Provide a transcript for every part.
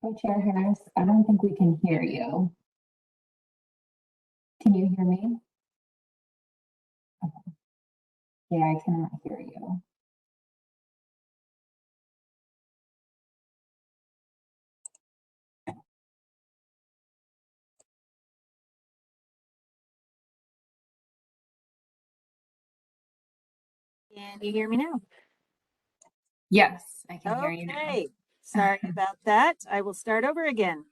Co-Chair Harris, I don't think we can hear you. Can you hear me? Okay. Yeah, I cannot hear you. Can you hear me now? Yes, I can hear you now. Okay, sorry about that. I will start over again.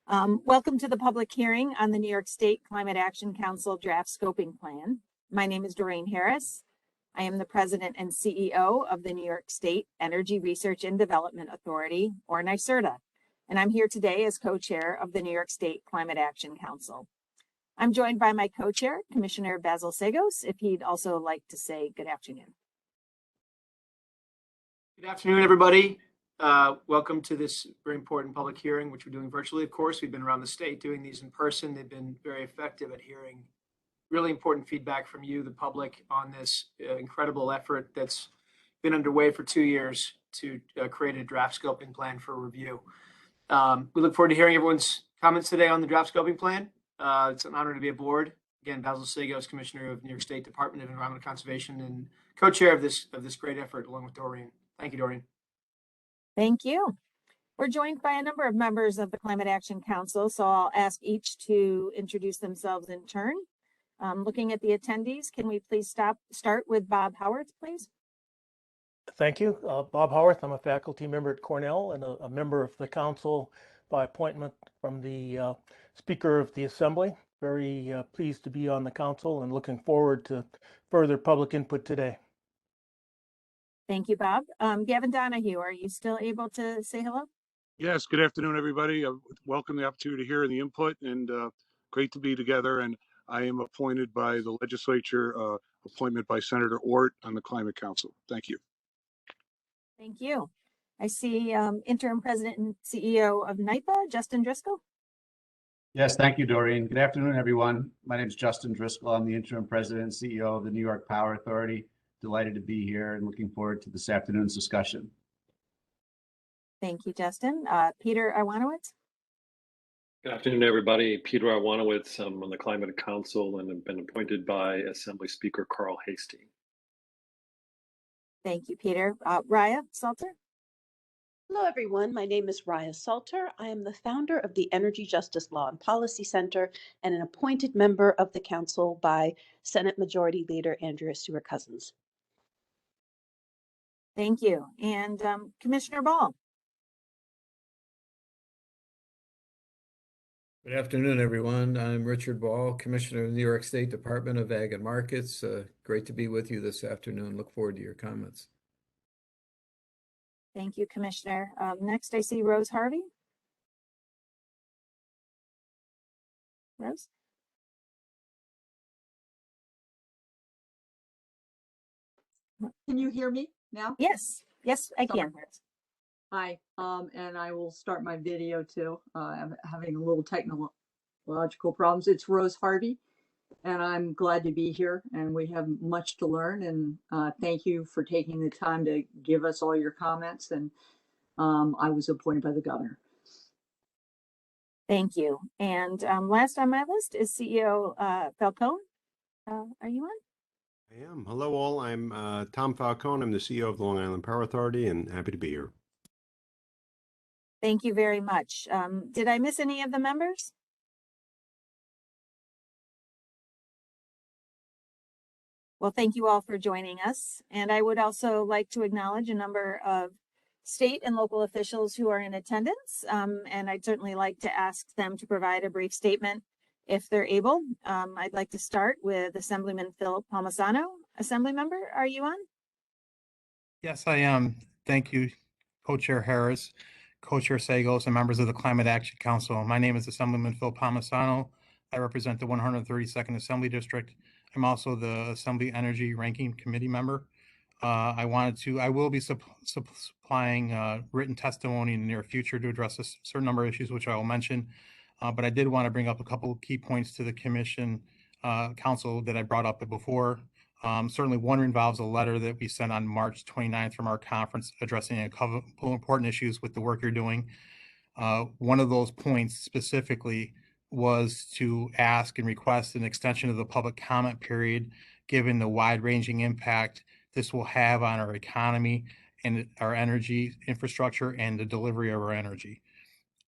Welcome to the public hearing on the New York State Climate Action Council draft scoping plan. My name is Doreen Harris. I am the president and CEO of the New York State Energy Research and Development Authority, or NYSERDA, and I'm here today as co-chair of the New York State Climate Action Council. I'm joined by my co-chair, Commissioner Basil Sagos, if he'd also like to say good afternoon. Good afternoon, everybody. Welcome to this very important public hearing, which we're doing virtually. Of course, we've been around the state doing these in person. They've been very effective at hearing really important feedback from you, the public, on this incredible effort that's been underway for 2 years to create a draft scoping plan for review. We look forward to hearing everyone's comments today on the draft scoping plan. It's an honor to be aboard. Again, Basil Sagos, Commissioner of New York State Department of Environmental Conservation and co-chair of this great effort, along with Doreen. Thank you, Doreen. Thank you. We're joined by a number of members of the Climate Action Council, so I'll ask each to introduce themselves in turn. Looking at the attendees, can we please start with Bob Howarth, please? Thank you. Bob Howarth. I'm a faculty member at Cornell and a member of the council by appointment from the Speaker of the Assembly. Very pleased to be on the council and looking forward to further public input today. Thank you, Bob. Gavin Donahue, are you still able to say hello? Yes, good afternoon, everybody. I welcome the opportunity to hear the input, and great to be together. And I am appointed by the legislature, appointment by Senator Ort on the Climate Council. Thank you. Thank you. I see interim president and CEO of NYPA, Justin Driscoll. Yes, thank you, Doreen. Good afternoon, everyone. My name is Justin Driscoll. I'm the interim president and CEO of the New York Power Authority. Delighted to be here and looking forward to this afternoon's discussion. Thank you, Justin. Peter Iwanowitz. Good afternoon, everybody. Peter Iwanowitz. I'm on the Climate Council and have been appointed by Assembly Speaker Carl Hastie. Thank you, Peter. Raya Salter. Hello, everyone. My name is Raya Salter. I am the founder of the Energy Justice Law and Policy Center and an appointed member of the council by Senate Majority Leader Andrea Stewart-Cousins. Thank you. And Commissioner Ball. Good afternoon, everyone. I'm Richard Ball, Commissioner of the New York State Department of Ag and Markets. Great to be with you this afternoon. Look forward to your comments. Thank you, Commissioner. Next, I see Rose Harvey. Rose? Can you hear me now? Yes, I can. Hi, and I will start my video too. I'm having a little technological problems. It's Rose Harvey, and I'm glad to be here, and we have much to learn, and thank you for taking the time to give us all your comments, and I was appointed by the governor. Thank you. And last on my list is CEO Falcone. Are you on? I am. Hello, all. I'm Tom Falcone. I'm the CEO of the Long Island Power Authority and happy to be here. Thank you very much. Did I miss any of the members? Well, thank you all for joining us. And I would also like to acknowledge a number of state and local officials who are in attendance. And I'd certainly like to ask them to provide a brief statement if they're able. I'd like to start with Assemblyman Phil Palmisano. Assemblymember, are you on? Yes, I am. Thank you, Co-Chair Harris, Co-Chair Sagos, and members of the Climate Action Council. My name is Assemblyman Phil Palmisano. I represent the 132nd Assembly District. I'm also the Assembly Energy Ranking Committee member. I will be supplying written testimony in the near future to address a certain number of issues, which I will mention. But I did want to bring up a couple of key points to the Commission Council that I brought up before. Certainly one involves a letter that we sent on March 29th from our conference addressing a couple important issues with the work you're doing. One of those points specifically was to ask and request an extension of the public comment period, given the wide-ranging impact this will have on our economy and our energy infrastructure and the delivery of our energy.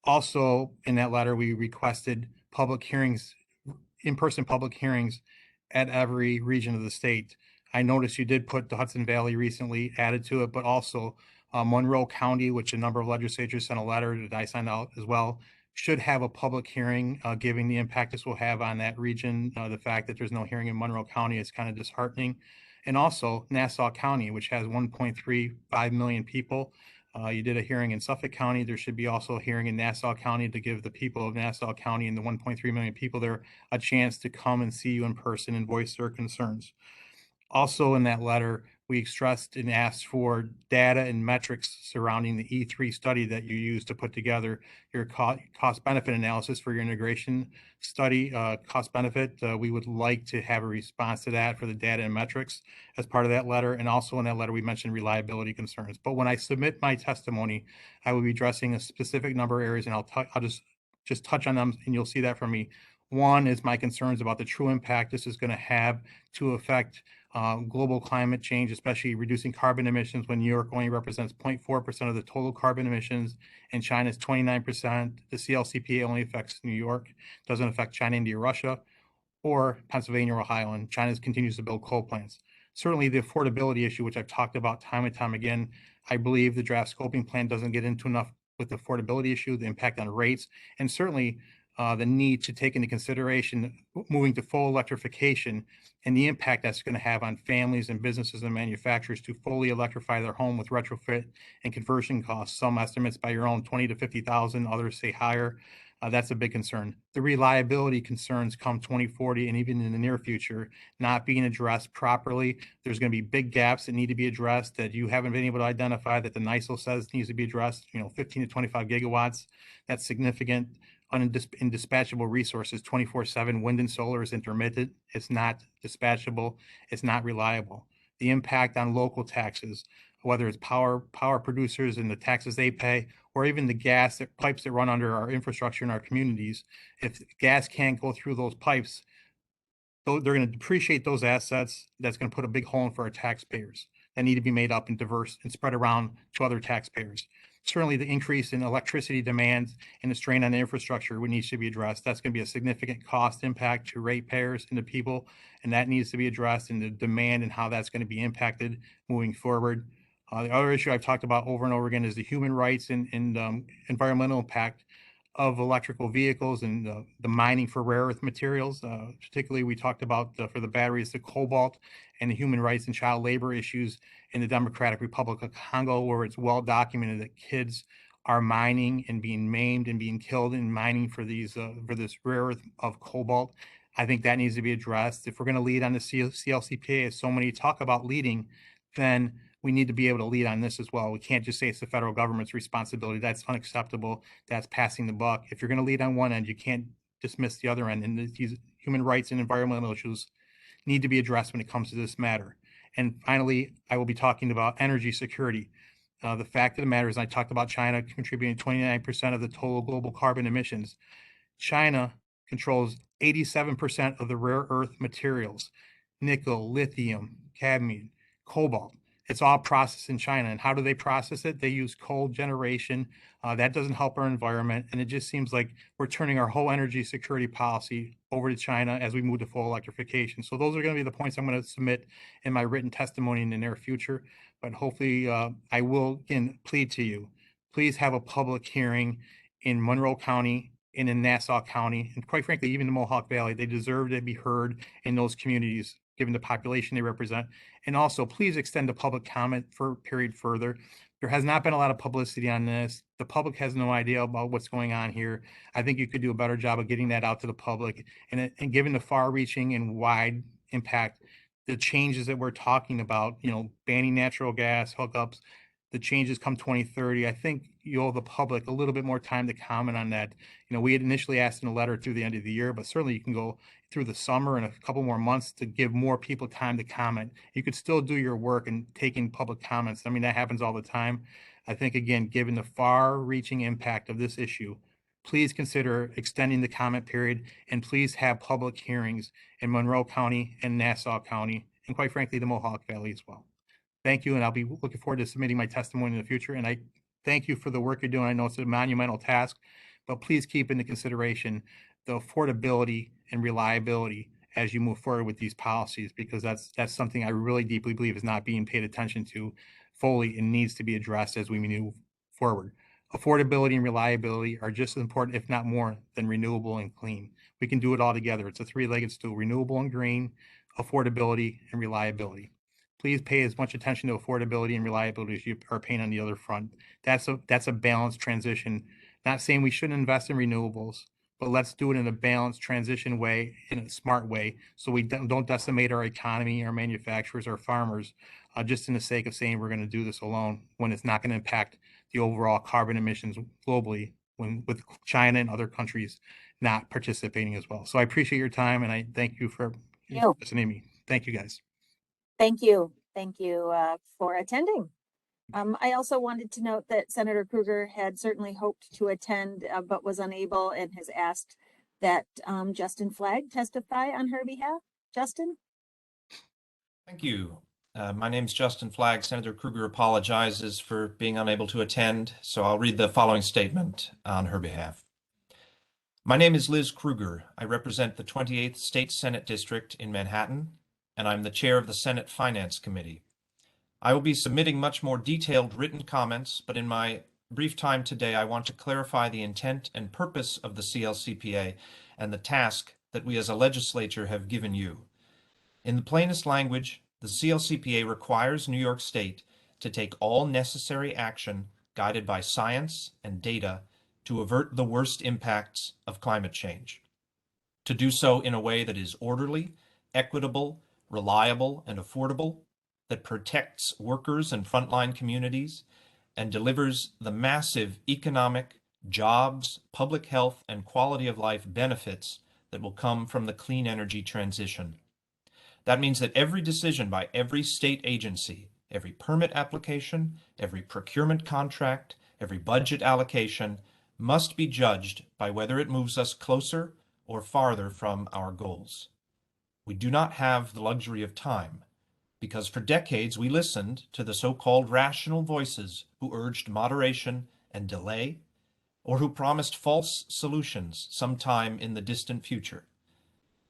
Also, in that letter, we requested public hearings, in-person public hearings at every region of the state. I noticed you did put the Hudson Valley recently added to it, but also Monroe County, which a number of legislatures sent a letter that I signed out as well, should have a public hearing, giving the impact this will have on that region. The fact that there's no hearing in Monroe County is kind of disheartening. And also Nassau County, which has 1.35 million people. You did a hearing in Suffolk County. There should be also a hearing in Nassau County to give the people of Nassau County and the 1.3 million people there a chance to come and see you in person and voice their concerns. Also in that letter, we stressed and asked for data and metrics surrounding the E3 study that you used to put together your cost benefit analysis for your integration study, cost benefit. We would like to have a response to that for the data and metrics as part of that letter. And also in that letter, we mentioned reliability concerns. But when I submit my testimony, I will be addressing a specific number of areas, and I'll just touch on them, and you'll see that from me. One is my concerns about the true impact this is going to have to affect global climate change, especially reducing carbon emissions when New York only represents 0.4% of the total carbon emissions and China's 29%. The CLCPA only affects New York, doesn't affect China, India, Russia, or Pennsylvania or Ohio, and China continues to build coal plants. Certainly the affordability issue, which I've talked about time and time again, I believe the draft scoping plan doesn't get into enough with the affordability issue, the impact on rates, and certainly the need to take into consideration moving to full electrification and the impact that's going to have on families and businesses and manufacturers to fully electrify their home with retrofit and conversion costs. Some estimates by your own 20 to 50,000, others say higher. That's a big concern. The reliability concerns come 2040 and even in the near future not being addressed properly. There's going to be big gaps that need to be addressed that you haven't been able to identify that the NISO says needs to be addressed. 15 to 25 gigawatts. That's significant. Indispatchable resources, 24/7 wind and solar is intermittent. It's not dispatchable. It's not reliable. The impact on local taxes, whether it's power producers and the taxes they pay, or even the pipes that run under our infrastructure in our communities. If gas can't go through those pipes, they're going to depreciate those assets. That's going to put a big hole in for our taxpayers that need to be made up and diverse and spread around to other taxpayers. Certainly the increase in electricity demand and the strain on the infrastructure needs to be addressed. That's going to be a significant cost impact to ratepayers and the people, and that needs to be addressed, and the demand and how that's going to be impacted moving forward. The other issue I've talked about over and over again is the human rights and environmental impact of electrical vehicles and the mining for rare earth materials. Particularly, we talked about for the batteries, the cobalt, and the human rights and child labor issues in the Democratic Republic of Congo, where it's well documented that kids are mining and being maimed and being killed in mining for this rare earth of cobalt. I think that needs to be addressed. If we're going to lead on the CLCPA, as so many talk about leading, then we need to be able to lead on this as well. We can't just say it's the federal government's responsibility. That's unacceptable. That's passing the buck. If you're going to lead on one end, you can't dismiss the other end. And these human rights and environmental issues need to be addressed when it comes to this matter. And finally, I will be talking about energy security. The fact of the matter is, I talked about China contributing 29% of the total global carbon emissions. China controls 87% of the rare earth materials, nickel, lithium, cadmium, cobalt. It's all processed in China. And how do they process it? They use coal generation. That doesn't help our environment. And it just seems like we're turning our whole energy security policy over to China as we move to full electrification. So those are going to be the points I'm going to submit in my written testimony in the near future. But hopefully I will, again, plead to you, please have a public hearing in Monroe County and in Nassau County, and quite frankly, even the Mohawk Valley. They deserve to be heard in those communities, given the population they represent. And also, please extend the public comment period further. There has not been a lot of publicity on this. The public has no idea about what's going on here. I think you could do a better job of getting that out to the public. And given the far-reaching and wide impact, the changes that we're talking about, banning natural gas hookups, the changes come 2030, I think you owe the public a little bit more time to comment on that. We had initially asked in a letter through the end of the year, but certainly you can go through the summer and a couple more months to give more people time to comment. You could still do your work and take in public comments. I mean, that happens all the time. I think, again, given the far-reaching impact of this issue, please consider extending the comment period and please have public hearings in Monroe County and Nassau County, and quite frankly, the Mohawk Valley as well. Thank you, and I'll be looking forward to submitting my testimony in the future. And I thank you for the work you're doing. I know it's a monumental task, but please keep into consideration the affordability and reliability as you move forward with these policies, because that's something I really deeply believe is not being paid attention to fully and needs to be addressed as we move forward. Affordability and reliability are just as important, if not more, than renewable and clean. We can do it all together. It's a three-legged stool: renewable and green, affordability, and reliability. Please pay as much attention to affordability and reliability as you are paying on the other front. That's a balanced transition. Not saying we shouldn't invest in renewables, but let's do it in a balanced transition way, in a smart way, so we don't decimate our economy, our manufacturers, our farmers, just in the sake of saying we're going to do this alone, when it's not going to impact the overall carbon emissions globally, with China and other countries not participating as well. So I appreciate your time, and I thank you for listening to me. Thank you, guys. Thank you. Thank you for attending. I also wanted to note that Senator Krueger had certainly hoped to attend, but was unable, and has asked that Justin Flagg testify on her behalf. Justin? Thank you. My name is Justin Flagg. Senator Krueger apologizes for being unable to attend, so I'll read the following statement on her behalf. My name is Liz Krueger. I represent the 28th State Senate District in Manhattan, and I'm the chair of the Senate Finance Committee. I will be submitting much more detailed written comments, but in my brief time today, I want to clarify the intent and purpose of the CLCPA and the task that we as a legislature have given you. In the plainest language, the CLCPA requires New York State to take all necessary action guided by science and data to avert the worst impacts of climate change. To do so in a way that is orderly, equitable, reliable, and affordable, that protects workers and frontline communities, and delivers the massive economic, jobs, public health, and quality of life benefits that will come from the clean energy transition. That means that every decision by every state agency, every permit application, every procurement contract, every budget allocation must be judged by whether it moves us closer or farther from our goals. We do not have the luxury of time, because for decades we listened to the so-called rational voices who urged moderation and delay, or who promised false solutions sometime in the distant future.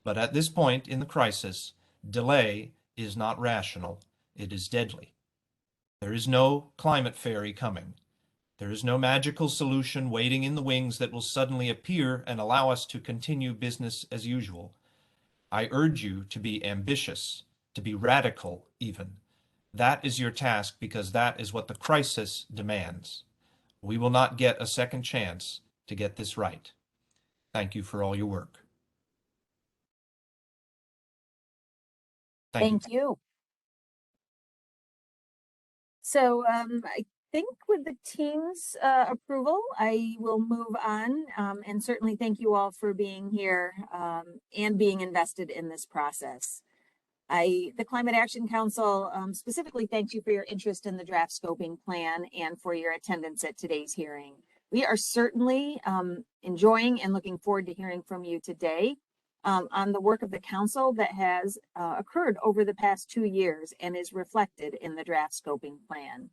But at this point in the crisis, delay is not rational, it is deadly. There is no climate fairy coming. There is no magical solution waiting in the wings that will suddenly appear and allow us to continue business as usual. I urge you to be ambitious, to be radical even. That is your task, because that is what the crisis demands. We will not get a second chance to get this right. Thank you for all your work. Thank you. So I think with the team's approval, I will move on, and certainly thank you all for being here and being invested in this process. The Climate Action Council specifically thanks you for your interest in the draft scoping plan and for your attendance at today's hearing. We are certainly enjoying and looking forward to hearing from you today on the work of the council that has occurred over the past 2 years and is reflected in the draft scoping plan.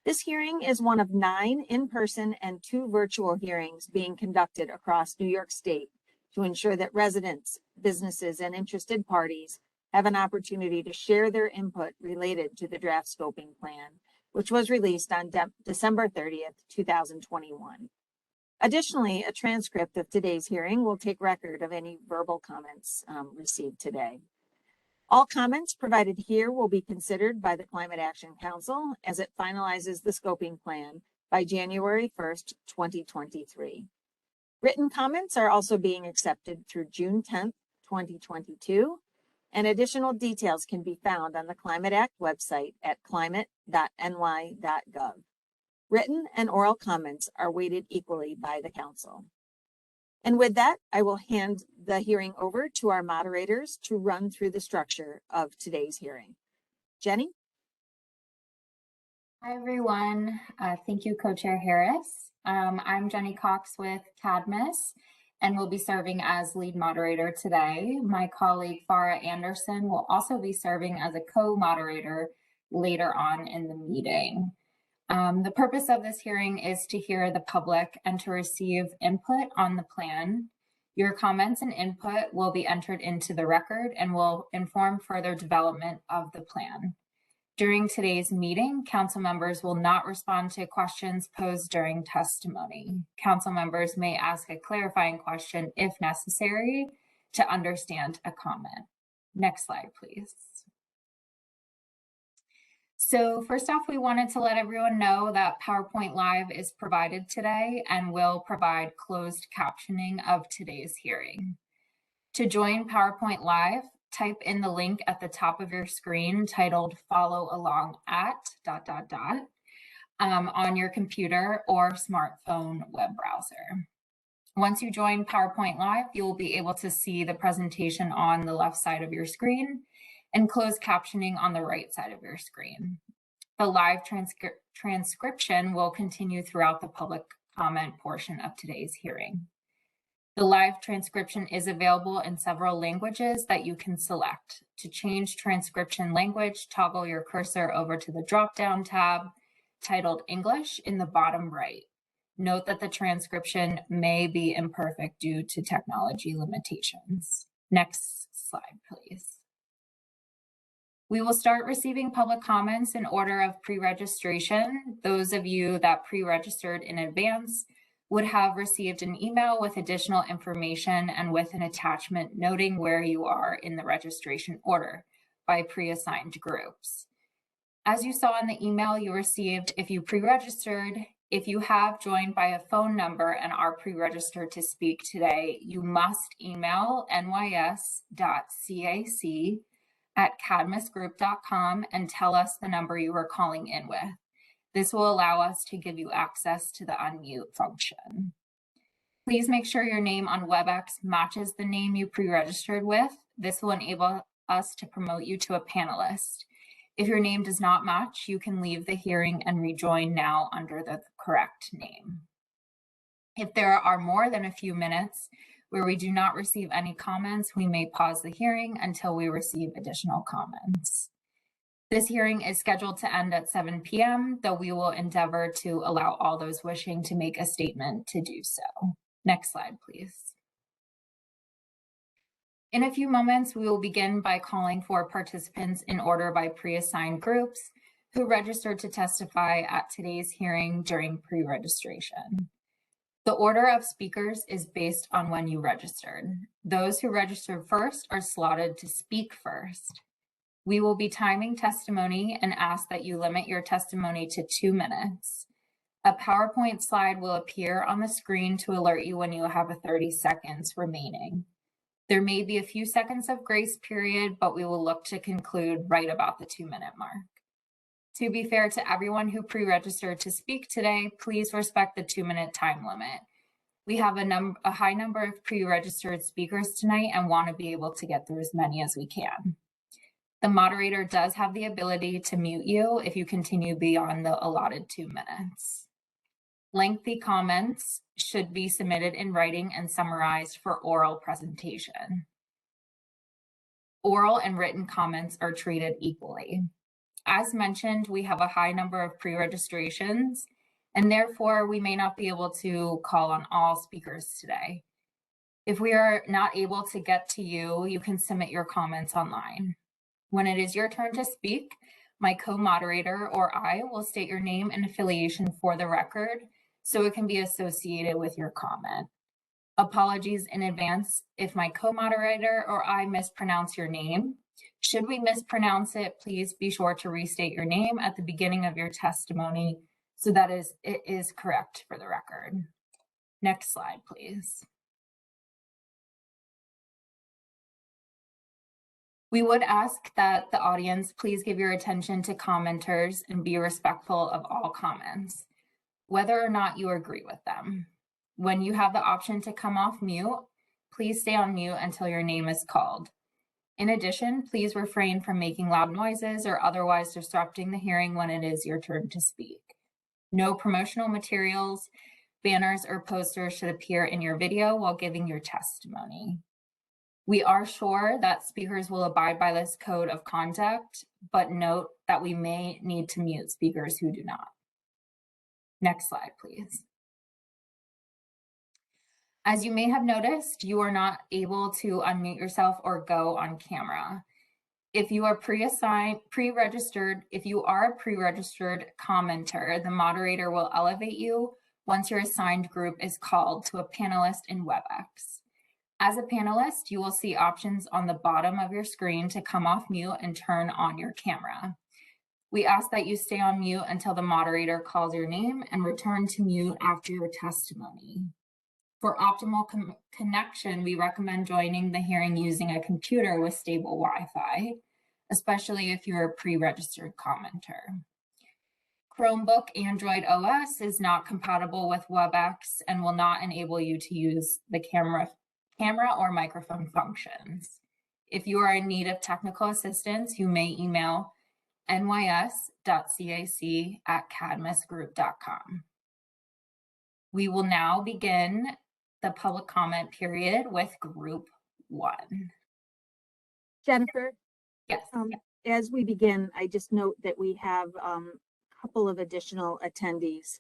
This hearing is one of 9 in-person and 2 virtual hearings being conducted across New York State to ensure that residents, businesses, and interested parties have an opportunity to share their input related to the draft scoping plan, which was released on December 30th, 2021. Additionally, a transcript of today's hearing will take record of any verbal comments received today. All comments provided here will be considered by the Climate Action Council as it finalizes the scoping plan by January 1st, 2023. Written comments are also being accepted through June 10th, 2022, and additional details can be found on the Climate Act website at climate.ny.gov. Written and oral comments are weighted equally by the council. And with that, I will hand the hearing over to our moderators to run through the structure of today's hearing. Jenny? Hi, everyone. Thank you, Co-Chair Harris. I'm Jenny Cox with Cadmus and will be serving as lead moderator today. My colleague Farah Anderson will also be serving as a co-moderator later on in the meeting. The purpose of this hearing is to hear the public and to receive input on the plan. Your comments and input will be entered into the record and will inform further development of the plan. During today's meeting, council members will not respond to questions posed during testimony. Council members may ask a clarifying question if necessary to understand a comment. Next slide, please. So first off, we wanted to let everyone know that PowerPoint Live is provided today and will provide closed captioning of today's hearing. To join PowerPoint Live, type in the link at the top of your screen titled "Follow Along at ... on your computer or smartphone web browser. Once you join PowerPoint Live, you will be able to see the presentation on the left side of your screen and closed captioning on the right side of your screen. The live transcription will continue throughout the public comment portion of today's hearing. The live transcription is available in several languages that you can select. To change transcription language, toggle your cursor over to the drop-down tab titled English in the bottom right. Note that the transcription may be imperfect due to technology limitations. Next slide, please. We will start receiving public comments in order of pre-registration. Those of you that pre-registered in advance would have received an email with additional information and with an attachment noting where you are in the registration order by pre-assigned groups. As you saw in the email you received, if you pre-registered, if you have joined by a phone number and are pre-registered to speak today, you must email nys.cac@cadmusgroup.com and tell us the number you are calling in with. This will allow us to give you access to the unmute function. Please make sure your name on WebEx matches the name you pre-registered with. This will enable us to promote you to a panelist. If your name does not match, you can leave the hearing and rejoin now under the correct name. If there are more than a few minutes where we do not receive any comments, we may pause the hearing until we receive additional comments. This hearing is scheduled to end at 7 p.m., though we will endeavor to allow all those wishing to make a statement to do so. Next slide, please. In a few moments, we will begin by calling for participants in order by pre-assigned groups who registered to testify at today's hearing during pre-registration. The order of speakers is based on when you registered. Those who registered first are slotted to speak first. We will be timing testimony and ask that you limit your testimony to 2 minutes. A PowerPoint slide will appear on the screen to alert you when you have 30 seconds remaining. There may be a few seconds of grace period, but we will look to conclude right about the 2-minute mark. To be fair to everyone who pre-registered to speak today, please respect the 2-minute time limit. We have a high number of pre-registered speakers tonight and want to be able to get through as many as we can. The moderator does have the ability to mute you if you continue beyond the allotted 2 minutes. Lengthy comments should be submitted in writing and summarized for oral presentation. Oral and written comments are treated equally. As mentioned, we have a high number of pre-registrations, and therefore we may not be able to call on all speakers today. If we are not able to get to you, you can submit your comments online. When it is your turn to speak, my co-moderator or I will state your name and affiliation for the record so it can be associated with your comment. Apologies in advance if my co-moderator or I mispronounce your name. Should we mispronounce it, please be sure to restate your name at the beginning of your testimony so that it is correct for the record. Next slide, please. We would ask that the audience please give your attention to commenters and be respectful of all comments, whether or not you agree with them. When you have the option to come off mute, please stay on mute until your name is called. In addition, please refrain from making loud noises or otherwise disrupting the hearing when it is your turn to speak. No promotional materials, banners, or posters should appear in your video while giving your testimony. We are sure that speakers will abide by this code of conduct, but note that we may need to mute speakers who do not. Next slide, please. As you may have noticed, you are not able to unmute yourself or go on camera. If you are pre-registered commenter, the moderator will elevate you once your assigned group is called to a panelist in WebEx. As a panelist, you will see options on the bottom of your screen to come off mute and turn on your camera. We ask that you stay on mute until the moderator calls your name and return to mute after your testimony. For optimal connection, we recommend joining the hearing using a computer with stable Wi-Fi, especially if you're a pre-registered commenter. Chromebook Android OS is not compatible with WebEx and will not enable you to use the camera or microphone functions. If you are in need of technical assistance, you may email nys.cac@cadmusgroup.com. We will now begin the public comment period with group 1. Jennifer, Yes. as we begin, I just note that we have a couple of additional attendees.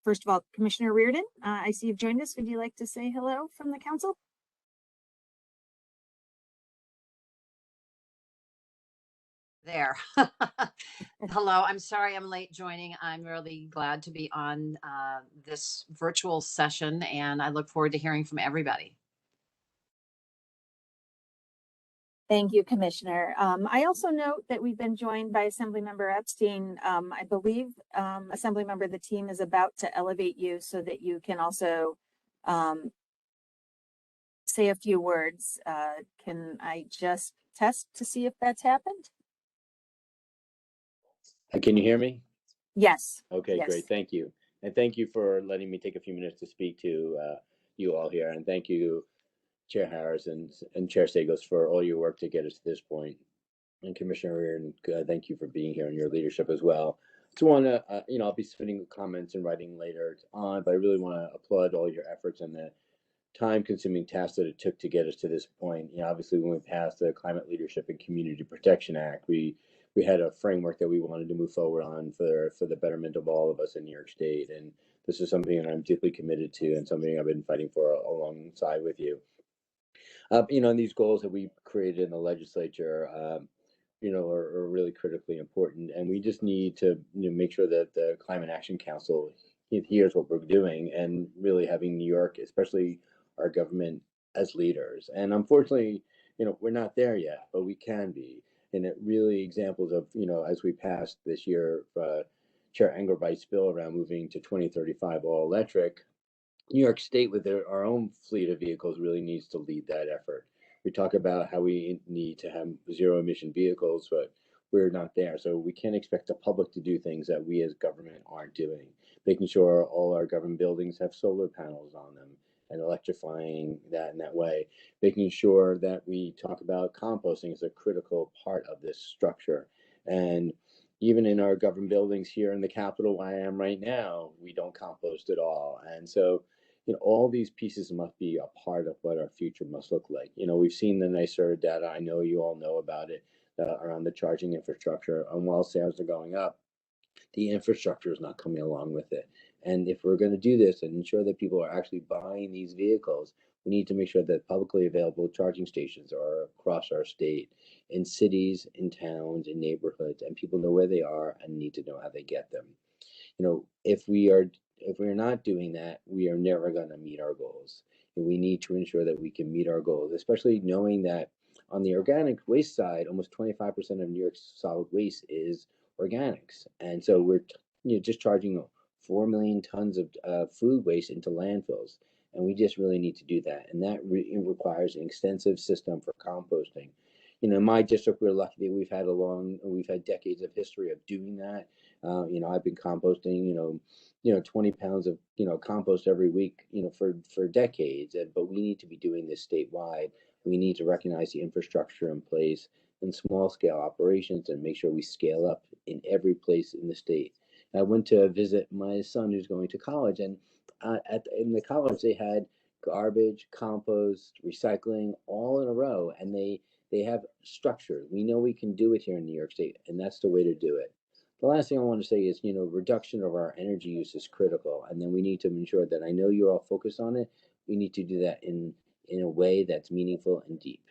First of all, Commissioner Reardon, I see you've joined us. Would you like to say hello from the council? There. Hello, I'm sorry I'm late joining. I'm really glad to be on this virtual session, and I look forward to hearing from everybody. Thank you, Commissioner. I also note that we've been joined by Assemblymember Epstein. I believe, Assemblymember, the team is about to elevate you so that you can also say a few words. Can I just test to see if that's happened? Can you hear me? Yes. Okay, yes. Great. Thank you. And thank you for letting me take a few minutes to speak to you all here. And thank you, Chair Harris and Chair Sagos, for all your work to get us to this point. And Commissioner Reardon, thank you for being here and your leadership as well. So want to, I'll be submitting comments and writing later on, but I really want to applaud all your efforts and the time-consuming task that it took to get us to this point. Obviously, when we passed the Climate Leadership and Community Protection Act, we had a framework that we wanted to move forward on for the betterment of all of us in New York State. And this is something that I'm deeply committed to and something I've been fighting for alongside with you. And these goals that we created in the legislature, are really critically important. And we just need to make sure that the Climate Action Council hears what we're doing and really having New York, especially our government, as leaders. And unfortunately, we're not there yet, but we can be. And it really examples of, as we passed this year, Chair Engelbright's bill around moving to 2035 all electric, New York State with our own fleet of vehicles really needs to lead that effort. We talk about how we need to have zero emission vehicles, but we're not there. So we can't expect the public to do things that we as government aren't doing. Making sure all our government buildings have solar panels on them and electrifying that in that way. Making sure that we talk about composting as a critical part of this structure. And even in our government buildings here in the Capitol, where I am right now, we don't compost at all. And so, all these pieces must be a part of what our future must look like. We've seen the NYSERDA data. I know you all know about it around the charging infrastructure. And while sales are going up, the infrastructure is not coming along with it. And if we're going to do this and ensure that people are actually buying these vehicles, we need to make sure that publicly available charging stations are across our state, in cities, in towns, in neighborhoods, and people know where they are and need to know how they get them. If we're not doing that, we are never going to meet our goals. And we need to ensure that we can meet our goals, especially knowing that on the organic waste side, almost 25% of New York's solid waste is organics. And so we're just charging 4 million tons of food waste into landfills. And we just really need to do that. And that requires an extensive system for composting. In my district, we're lucky that we've had decades of history of doing that. I've been composting, 20 pounds of, compost every week, for decades. But we need to be doing this statewide We need to recognize the infrastructure in place in small scale operations and make sure we scale up in every place in the state. I went to visit my son who's going to college, and in the college they had garbage, compost, recycling all in a row, and they have structure. We know we can do it here in New York State, and that's the way to do it. The last thing I want to say is, reduction of our energy use is critical, and then we need to ensure that, I know you're all focused on it, we need to do that in a way that's meaningful and deep.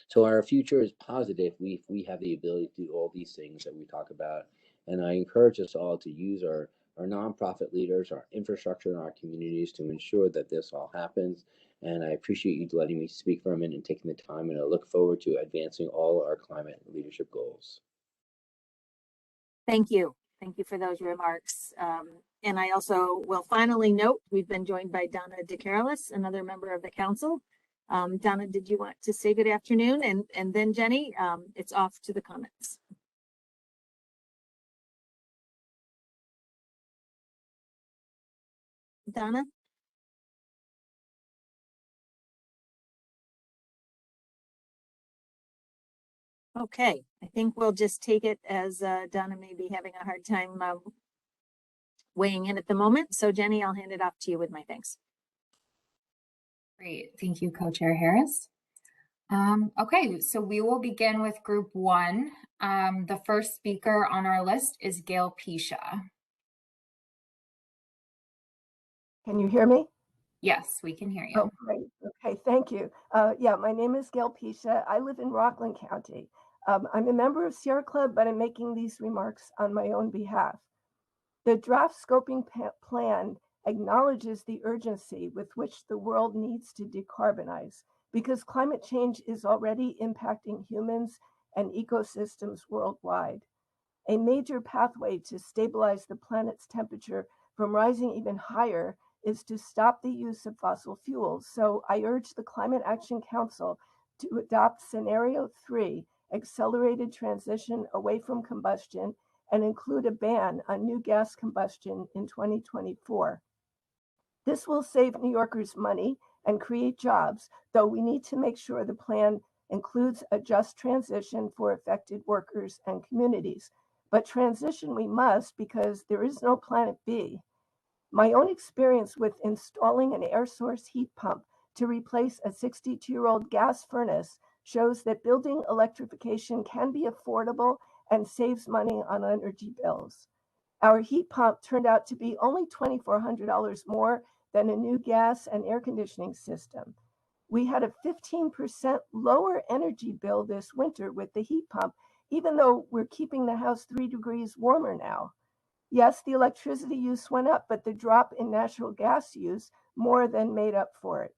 So our future is positive if we have the ability to do all these things that we talk about. And I encourage us all to use our nonprofit leaders, our infrastructure in our communities to ensure that this all happens. And I appreciate you letting me speak for a minute and taking the time, and I look forward to advancing all our climate leadership goals. Thank you. Thank you for those remarks. And I also will finally note, we've been joined by Donna DeCarolis, another member of the council. Donna, did you want to say good afternoon? And then Jenny, it's off to the comments. Donna? Okay, I think we'll just take it as Donna may be having a hard time weighing in at the moment. So Jenny, I'll hand it off to you with my thanks. Great, thank you, Co-Chair Harris. Okay, so we will begin with group one. The first speaker on our list is Gail Pisha. Can you hear me? Yes, we can hear you. Oh, great. Okay, thank you. Yeah, my name is Gail Pisha. I live in Rockland County. I'm a member of Sierra Club, but I'm making these remarks on my own behalf. The draft scoping plan acknowledges the urgency with which the world needs to decarbonize, because climate change is already impacting humans and ecosystems worldwide. A major pathway to stabilize the planet's temperature from rising even higher is to stop the use of fossil fuels. So I urge the Climate Action Council to adopt Scenario 3, accelerated transition away from combustion, and include a ban on new gas combustion in 2024. This will save New Yorkers money and create jobs, though we need to make sure the plan includes a just transition for affected workers and communities. But transition we must, because there is no planet B. My own experience with installing an air source heat pump to replace a 62-year-old gas furnace shows that building electrification can be affordable and saves money on energy bills. Our heat pump turned out to be only $2,400 more than a new gas and air conditioning system. We had a 15% lower energy bill this winter with the heat pump, even though we're keeping the house 3 degrees warmer now. Yes, the electricity use went up, but the drop in natural gas use more than made up for it.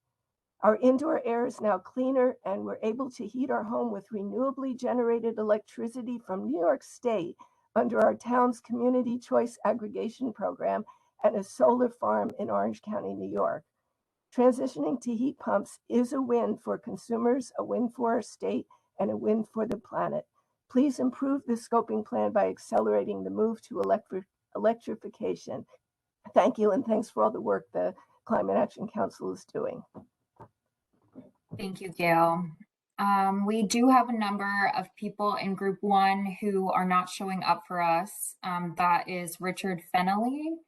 Our indoor air is now cleaner, and we're able to heat our home with renewably generated electricity from New York State under our town's Community Choice Aggregation Program and a solar farm in Orange County, New York. Transitioning to heat pumps is a win for consumers, a win for our state, and a win for the planet. Please improve the scoping plan by accelerating the move to electrification. Thank you, and thanks for all the work the Climate Action Council is doing. Thank you, Gail. We do have a number of people in group one who are not showing up for us. That is Richard Fennelly,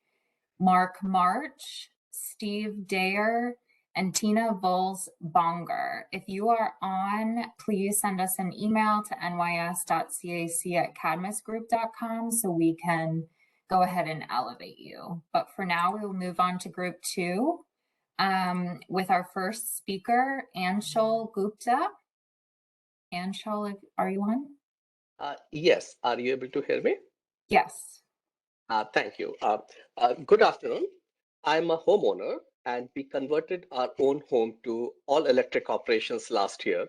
Mark March, Steve Dayer, and Tina Vols-Bonger. If you are on, please send us an email to nys.cac@cadmusgroup.com so we can go ahead and elevate you. But for now, we will move on to group two with our first speaker, Anshul Gupta. Anshul, are you on? Yes, are you able to hear me? Yes. Thank you. Good afternoon. I'm a homeowner, and we converted our own home to all electric operations last year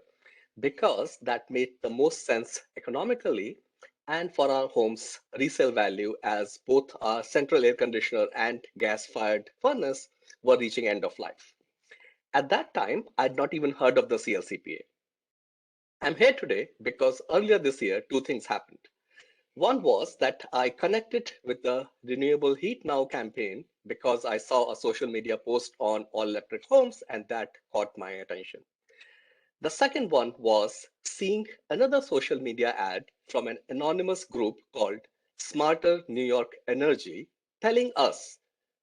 because that made the most sense economically and for our home's resale value, as both our central air conditioner and gas-fired furnace were reaching end of life. At that time, I'd not even heard of the CLCPA. I'm here today because earlier this year, two things happened. One was that I connected with the Renewable Heat Now campaign because I saw a social media post on all electric homes, and that caught my attention. The second one was seeing another social media ad from an anonymous group called Smarter New York Energy, telling us,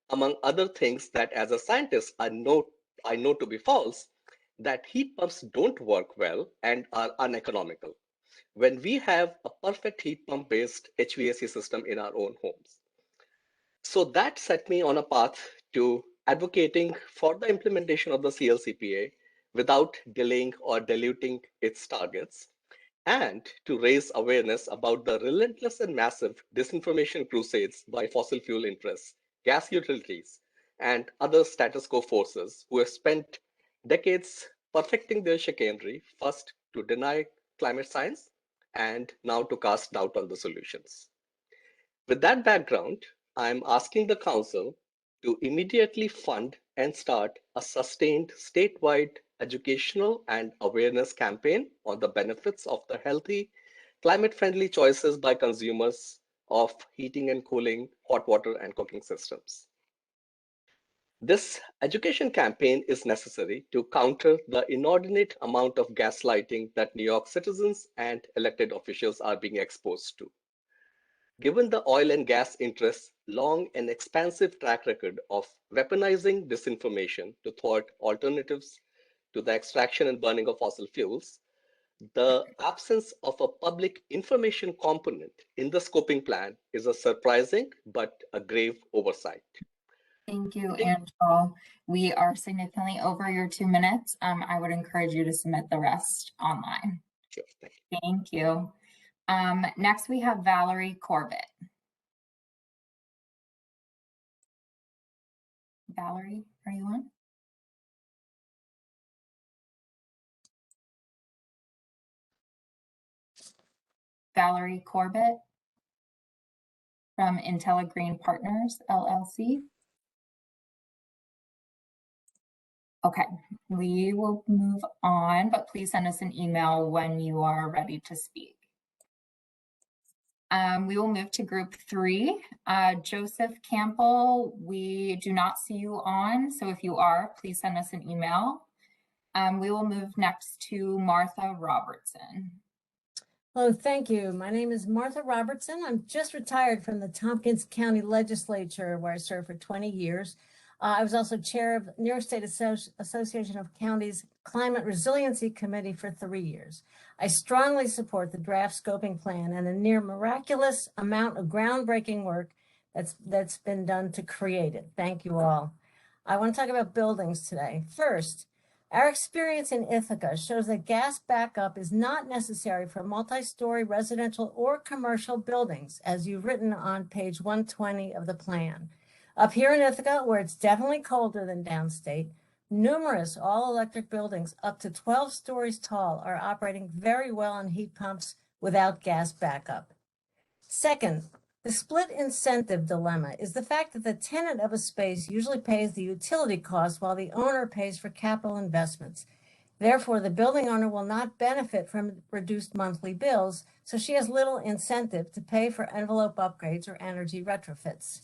among other things that as a scientist I know to be false, that heat pumps don't work well and are uneconomical when we have a perfect heat pump based HVAC system in our own homes. So that set me on a path to advocating for the implementation of the CLCPA without delaying or diluting its targets, and to raise awareness about the relentless and massive disinformation crusades by fossil fuel interests, gas utilities, and other status quo forces who have spent decades perfecting their chicanery, first to deny climate science and now to cast doubt on the solutions. With that background, I'm asking the Council to immediately fund and start a sustained statewide educational and awareness campaign on the benefits of the healthy, climate-friendly choices by consumers of heating and cooling, hot water and cooking systems. This education campaign is necessary to counter the inordinate amount of gaslighting that New York citizens and elected officials are being exposed to. Given the oil and gas interests' long and expansive track record of weaponizing disinformation to thwart alternatives to the extraction and burning of fossil fuels, the absence of a public information component in the scoping plan is a surprising but a grave oversight. Thank you, Angel. We are significantly over your 2 minutes. I would encourage you to submit the rest online. Sure, thank you. Next, we have Valerie Corbett. Valerie, are you on? Valerie Corbett from IntelliGreen Partners, LLC. Okay, we will move on, but please send us an email when you are ready to speak. We will move to group 3. Joseph Campbell, we do not see you on, so if you are, please send us an email. We will move next to Martha Robertson. Hello, thank you. My name is Martha Robertson. I'm just retired from the Tompkins County Legislature, where I served for 20 years. I was also chair of New York State Association of Counties Climate Resiliency Committee for 3 years. I strongly support the draft scoping plan and the near miraculous amount of groundbreaking work that's been done to create it. Thank you all. I want to talk about buildings today. First, our experience in Ithaca shows that gas backup is not necessary for multi-story residential or commercial buildings, as you've written on page 120 of the plan. Up here in Ithaca, where it's definitely colder than downstate, numerous all-electric buildings up to 12 stories tall are operating very well on heat pumps without gas backup. Second, the split incentive dilemma is the fact that the tenant of a space usually pays the utility costs while the owner pays for capital investments. Therefore, the building owner will not benefit from reduced monthly bills, so she has little incentive to pay for envelope upgrades or energy retrofits.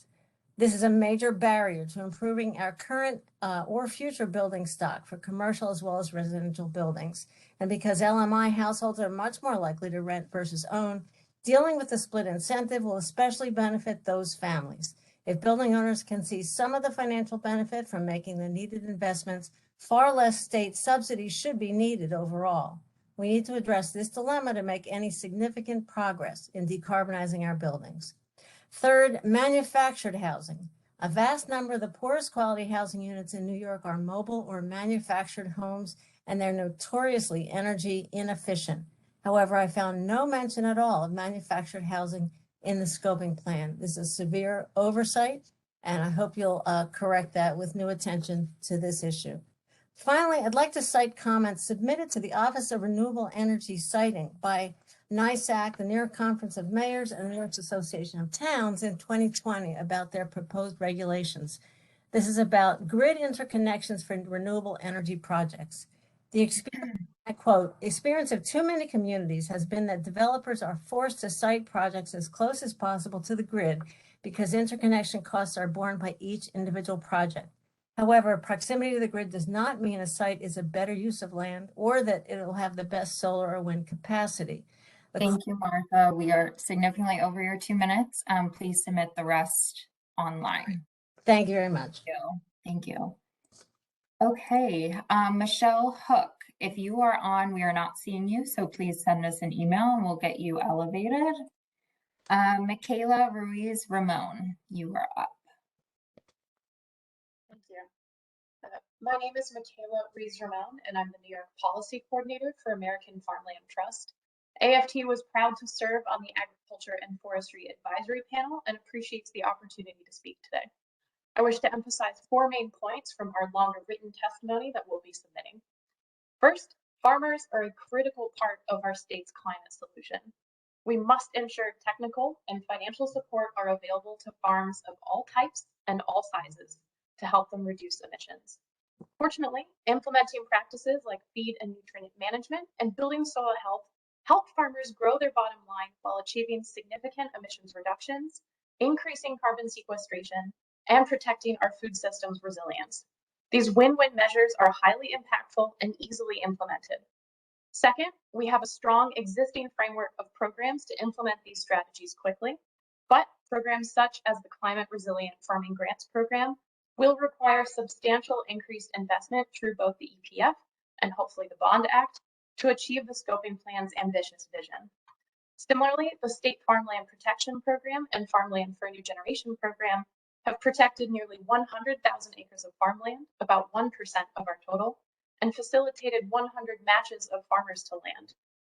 This is a major barrier to improving our current or future building stock for commercial as well as residential buildings. And because LMI households are much more likely to rent versus own, dealing with the split incentive will especially benefit those families. If building owners can see some of the financial benefit from making the needed investments, far less state subsidies should be needed overall. We need to address this dilemma to make any significant progress in decarbonizing our buildings. Third, manufactured housing. A vast number of the poorest quality housing units in New York are mobile or manufactured homes, and they're notoriously energy inefficient. However, I found no mention at all of manufactured housing in the scoping plan. This is a severe oversight, and I hope you'll correct that with new attention to this issue. Finally, I'd like to cite comments submitted to the Office of Renewable Energy Siting by NYSAC, the New York Conference of Mayors, and the New York Association of Towns in 2020 about their proposed regulations. This is about grid interconnections for renewable energy projects. The experience, I quote, experience of too many communities has been that developers are forced to site projects as close as possible to the grid because interconnection costs are borne by each individual project. However, proximity to the grid does not mean a site is a better use of land or that it'll have the best solar or wind capacity. Thank you, Martha. We are significantly over your 2 minutes. Please submit the rest online. Thank you very much. Thank you. Okay, Michelle Hook, if you are on, we are not seeing you, so please send us an email and we'll get you elevated. Michaela Ruiz Ramone, you are up. Thank you. My name is Michaela Ruiz Ramone, and I'm the New York Policy Coordinator for American Farmland Trust. AFT was proud to serve on the Agriculture and Forestry Advisory Panel and appreciates the opportunity to speak today. I wish to emphasize 4 main points from our longer written testimony that we'll be submitting. First, farmers are a critical part of our state's climate solution. We must ensure technical and financial support are available to farms of all types and all sizes to help them reduce emissions. Fortunately, implementing practices like feed and nutrient management and building soil health help farmers grow their bottom line while achieving significant emissions reductions, increasing carbon sequestration, and protecting our food system's resilience. These win-win measures are highly impactful and easily implemented. Second, we have a strong existing framework of programs to implement these strategies quickly, but programs such as the Climate Resilient Farming Grants Program will require substantial increased investment through both the EPF and hopefully the Bond Act to achieve the scoping plan's ambitious vision. Similarly, the State Farmland Protection Program and Farmland for a New Generation Program have protected nearly 100,000 acres of farmland, about 1% of our total, and facilitated 100 matches of farmers to land.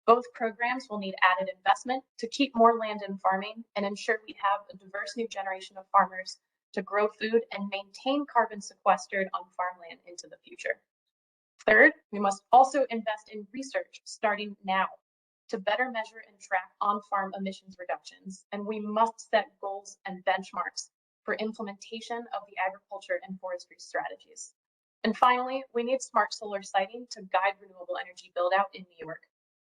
Both programs will need added investment to keep more land in farming and ensure we have a diverse new generation of farmers to grow food and maintain carbon sequestered on farmland into the future. Third, we must also invest in research starting now to better measure and track on-farm emissions reductions, and we must set goals and benchmarks for implementation of the agriculture and forestry strategies. And finally, we need smart solar siting to guide renewable energy build-out in New York.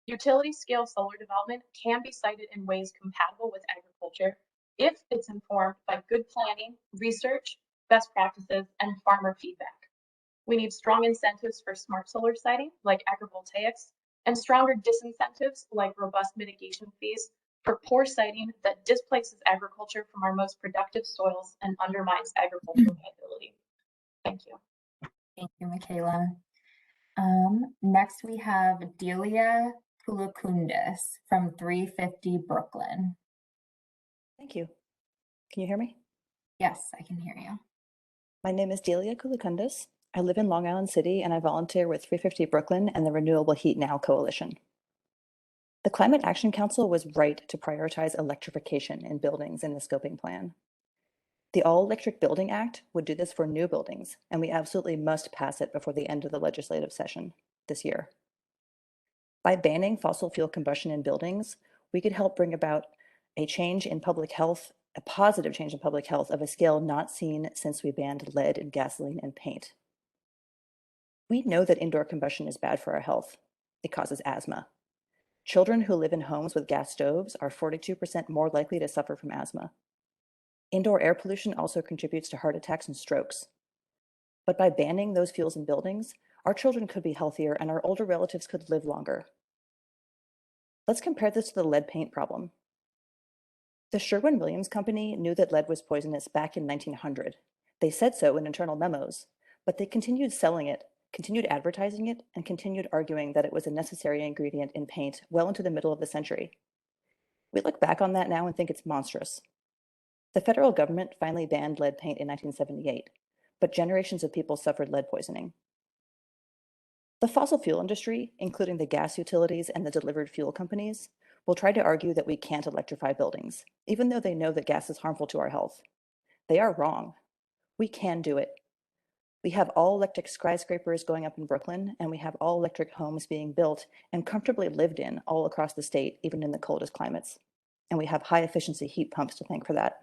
Utility scale solar development can be sited in ways compatible with agriculture if it's informed by good planning, research, best practices, and farmer feedback. We need strong incentives for smart solar siting, like agrivoltaics, and stronger disincentives, like robust mitigation fees, for poor siting that displaces agriculture from our most productive soils and undermines agricultural viability. Thank you. Thank you, Michaela. Next, we have Delia Kulukundis from 350 Brooklyn. Thank you. Can you hear me? Yes, I can hear you. My name is Delia Kulukundis. I live in Long Island City and I volunteer with 350 Brooklyn and the Renewable Heat Now Coalition. The Climate Action Council was right to prioritize electrification in buildings in the scoping plan. The All Electric Building Act would do this for new buildings, and we absolutely must pass it before the end of the legislative session this year. By banning fossil fuel combustion in buildings, we could help bring about a change in public health, a positive change in public health of a scale not seen since we banned lead in gasoline and paint. We know that indoor combustion is bad for our health. It causes asthma. Children who live in homes with gas stoves are 42% more likely to suffer from asthma. Indoor air pollution also contributes to heart attacks and strokes. But by banning those fuels in buildings, our children could be healthier and our older relatives could live longer. Let's compare this to the lead paint problem. The Sherwin-Williams Company knew that lead was poisonous back in 1900. They said so in internal memos, but they continued selling it, continued advertising it, and continued arguing that it was a necessary ingredient in paint well into the middle of the century. We look back on that now and think it's monstrous. The federal government finally banned lead paint in 1978, but generations of people suffered lead poisoning. The fossil fuel industry, including the gas utilities and the delivered fuel companies, will try to argue that we can't electrify buildings, even though they know that gas is harmful to our health. They are wrong. We can do it. We have all-electric skyscrapers going up in Brooklyn, and we have all-electric homes being built and comfortably lived in all across the state, even in the coldest climates. And we have high-efficiency heat pumps to thank for that.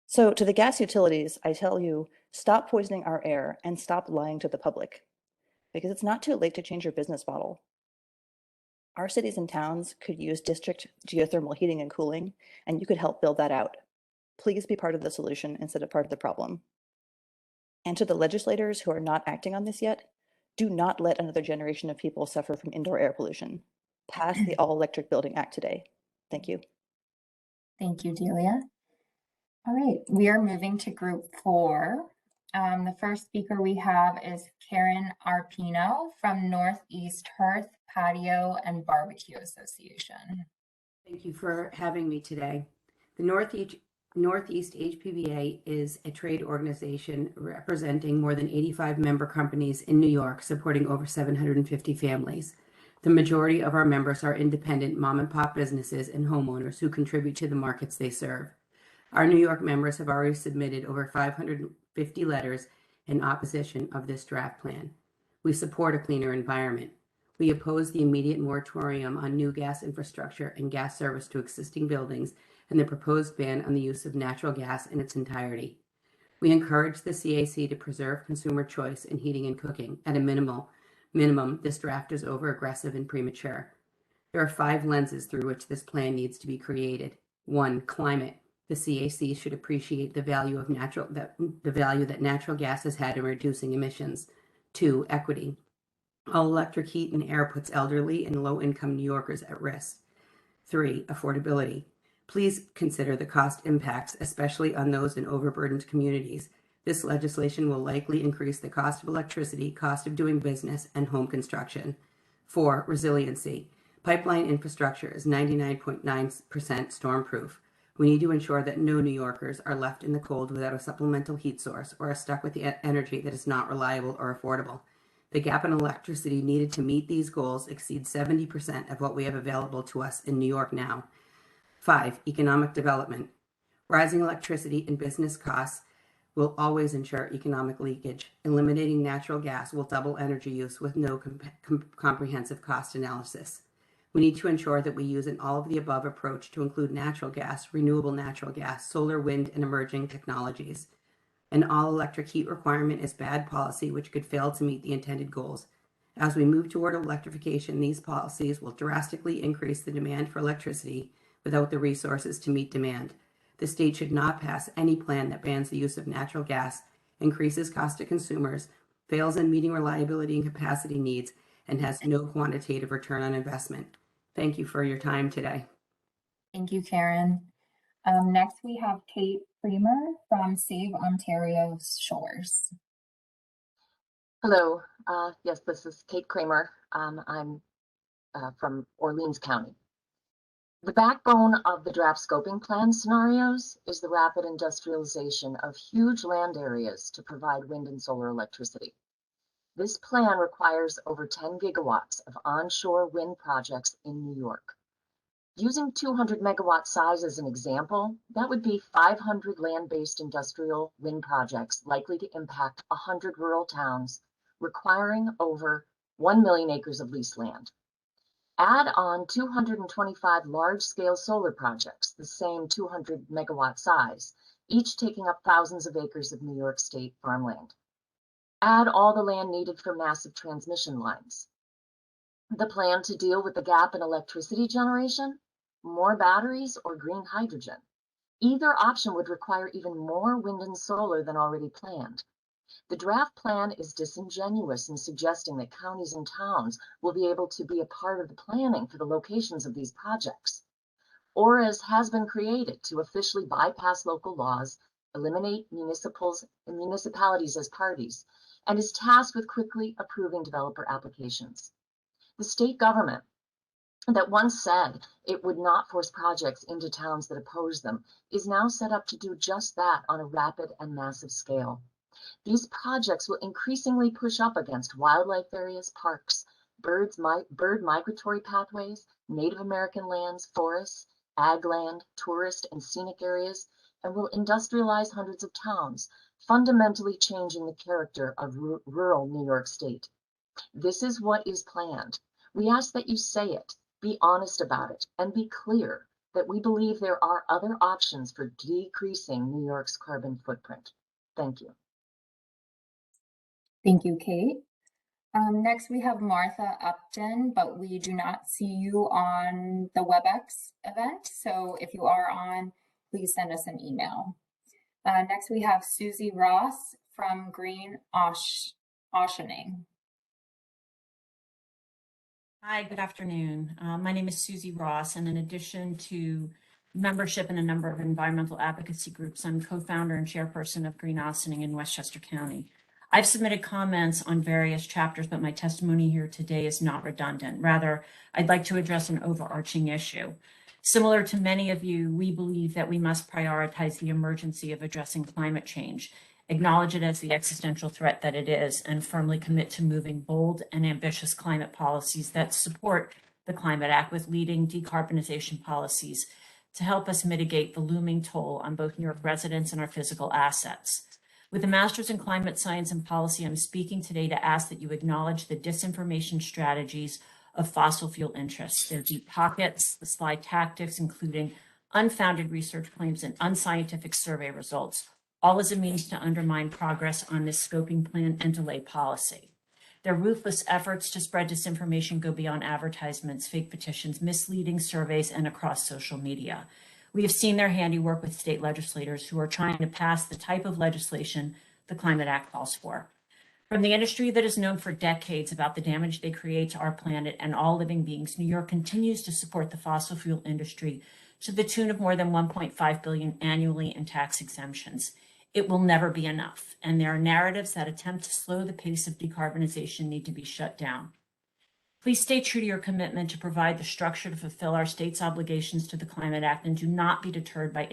So to the gas utilities, I tell you, stop poisoning our air and stop lying to the public, because it's not too late to change your business model. Our cities and towns could use district geothermal heating and cooling, and you could help build that out. Please be part of the solution instead of part of the problem. And to the legislators who are not acting on this yet, do not let another generation of people suffer from indoor air pollution. Pass the All-Electric Building Act today. Thank you. Thank you, Delia. All right, we are moving to group 4. The first speaker we have is Karen Arpino from Northeast Hearth, Patio, and Barbecue Association. Thank you for having me today. The Northeast HPBA is a trade organization representing more than 85 member companies in New York, supporting over 750 families. The majority of our members are independent mom and pop businesses and homeowners who contribute to the markets they serve. Our New York members have already submitted over 550 letters in opposition of this draft plan. We support a cleaner environment. We oppose the immediate moratorium on new gas infrastructure and gas service to existing buildings and the proposed ban on the use of natural gas in its entirety. We encourage the CAC to preserve consumer choice in heating and cooking. At a minimum, this draft is over-aggressive and premature. There are 5 lenses through which this plan needs to be created. 1, climate. The CAC should appreciate the value of that natural gas has had in reducing emissions. 2, equity. All electric heat and air puts elderly and low-income New Yorkers at risk. 3, affordability. Please consider the cost impacts, especially on those in overburdened communities. This legislation will likely increase the cost of electricity, cost of doing business, and home construction. 4, resiliency. Pipeline infrastructure is 99.9% stormproof. We need to ensure that no New Yorkers are left in the cold without a supplemental heat source or are stuck with the energy that is not reliable or affordable. The gap in electricity needed to meet these goals exceeds 70% of what we have available to us in New York now. 5, economic development. Rising electricity and business costs will always ensure economic leakage. Eliminating natural gas will double energy use with no comprehensive cost analysis. We need to ensure that we use an all-of-the-above approach to include natural gas, renewable natural gas, solar, wind, and emerging technologies. An all-electric heat requirement is bad policy which could fail to meet the intended goals. As we move toward electrification, these policies will drastically increase the demand for electricity without the resources to meet demand. The state should not pass any plan that bans the use of natural gas, increases cost to consumers, fails in meeting reliability and capacity needs, and has no quantitative return on investment. Thank you for your time today. Thank you, Karen. Next, we have Kate Kramer from Save Ontario's Shores. Hello. Yes, this is Kate Kramer. I'm from Orleans County. The backbone of the draft scoping plan scenarios is the rapid industrialization of huge land areas to provide wind and solar electricity. This plan requires over 10 gigawatts of onshore wind projects in New York. Using 200 megawatt size as an example, that would be 500 land-based industrial wind projects likely to impact 100 rural towns, requiring over 1 million acres of leased land. Add on 225 large-scale solar projects, the same 200 megawatt size, each taking up thousands of acres of New York State farmland. Add all the land needed for massive transmission lines. The plan to deal with the gap in electricity generation, more batteries, or green hydrogen. Either option would require even more wind and solar than already planned. The draft plan is disingenuous in suggesting that counties and towns will be able to be a part of the planning for the locations of these projects, or as has been created to officially bypass local laws, eliminate municipalities as parties, and is tasked with quickly approving developer applications. The state government that once said it would not force projects into towns that oppose them is now set up to do just that on a rapid and massive scale. These projects will increasingly push up against wildlife areas, parks, bird migratory pathways, Native American lands, forests, ag land, tourist and scenic areas, and will industrialize hundreds of towns, fundamentally changing the character of rural New York State. This is what is planned. We ask that you say it, be honest about it, and be clear that we believe there are other options for decreasing New York's carbon footprint. Thank you. Thank you, Kate. Next, we have Martha Upton, but we do not see you on the WebEx event. So if you are on, please send us an email. Next, we have Susie Ross from Green Auctioning. Hi, good afternoon. My name is Susie Ross, and in addition to membership in a number of environmental advocacy groups, I'm co-founder and chairperson of Green Auctioning in Westchester County. I've submitted comments on various chapters, but my testimony here today is not redundant. Rather, I'd like to address an overarching issue. Similar to many of you, we believe that we must prioritize the emergency of addressing climate change, acknowledge it as the existential threat that it is, and firmly commit to moving bold and ambitious climate policies that support the Climate Act with leading decarbonization policies to help us mitigate the looming toll on both New York residents and our physical assets. With a master's in climate science and policy, I'm speaking today to ask that you acknowledge the disinformation strategies of fossil fuel interests, their deep pockets, the sly tactics, including unfounded research claims and unscientific survey results, all as a means to undermine progress on this scoping plan and delay policy. Their ruthless efforts to spread disinformation go beyond advertisements, fake petitions, misleading surveys, and across social media. We have seen their handiwork with state legislators who are trying to pass the type of legislation the Climate Act calls for. From the industry that is known for decades about the damage they create to our planet and all living beings, New York continues to support the fossil fuel industry to the tune of more than $1.5 billion annually in tax exemptions. It will never be enough, and there are narratives that attempt to slow the pace of decarbonization need to be shut down. Please stay true to your commitment to provide the structure to fulfill our state's obligations to the Climate Act, and do not be deterred by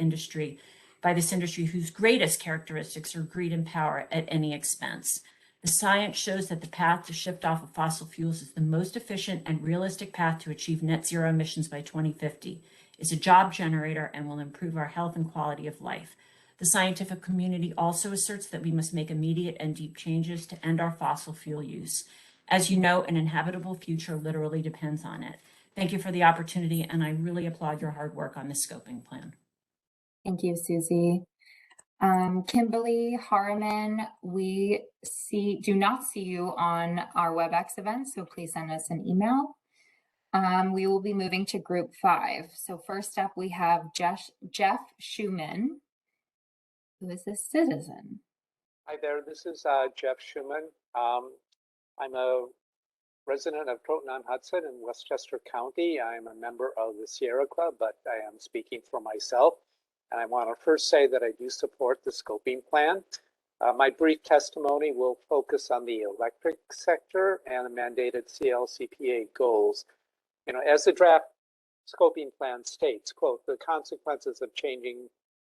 this industry whose greatest characteristics are greed and power at any expense. The science shows that the path to shift off of fossil fuels is the most efficient and realistic path to achieve net zero emissions by 2050. It's a job generator and will improve our health and quality of life. The scientific community also asserts that we must make immediate and deep changes to end our fossil fuel use. As you know, an inhabitable future literally depends on it. Thank you for the opportunity, and I really applaud your hard work on this scoping plan. Thank you, Susie. Kimberly Harriman, we do not see you on our WebEx event, so please send us an email. We will be moving to group 5. So first up, we have Jeff Shumann, who is a citizen. Hi there, this is Jeff Shumann. I'm a resident of Croton-on-Hudson in Westchester County. I'm a member of the Sierra Club, but I am speaking for myself. And I want to first say that I do support the scoping plan. My brief testimony will focus on the electric sector and the mandated CLCPA goals. You know, as the draft scoping plan states, quote, the consequences of changing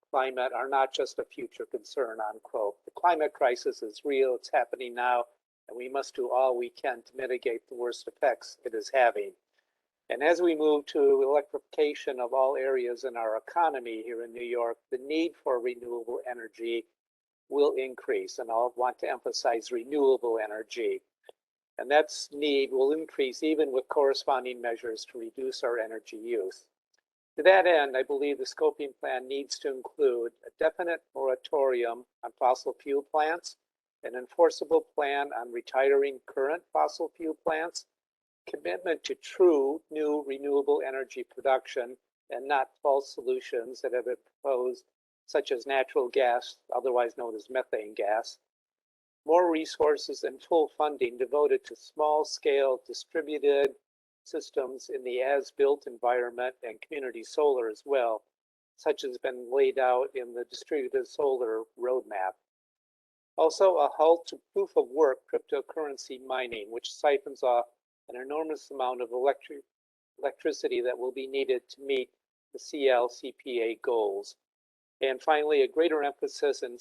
climate are not just a future concern, unquote. The climate crisis is real, it's happening now, and we must do all we can to mitigate the worst effects it is having. And as we move to electrification of all areas in our economy here in New York, the need for renewable energy will increase. And I'll want to emphasize renewable energy. And that need will increase even with corresponding measures to reduce our energy use. To that end, I believe the scoping plan needs to include a definite moratorium on fossil fuel plants, an enforceable plan on retiring current fossil fuel plants, commitment to true new renewable energy production and not false solutions that have been proposed, such as natural gas, otherwise known as methane gas, more resources and full funding devoted to small-scale distributed systems in the as-built environment and community solar as well, such as has been laid out in the distributed solar roadmap. Also, a halt to proof-of-work cryptocurrency mining, which siphons off an enormous amount of electricity that will be needed to meet the CLCPA goals. And finally, a greater emphasis and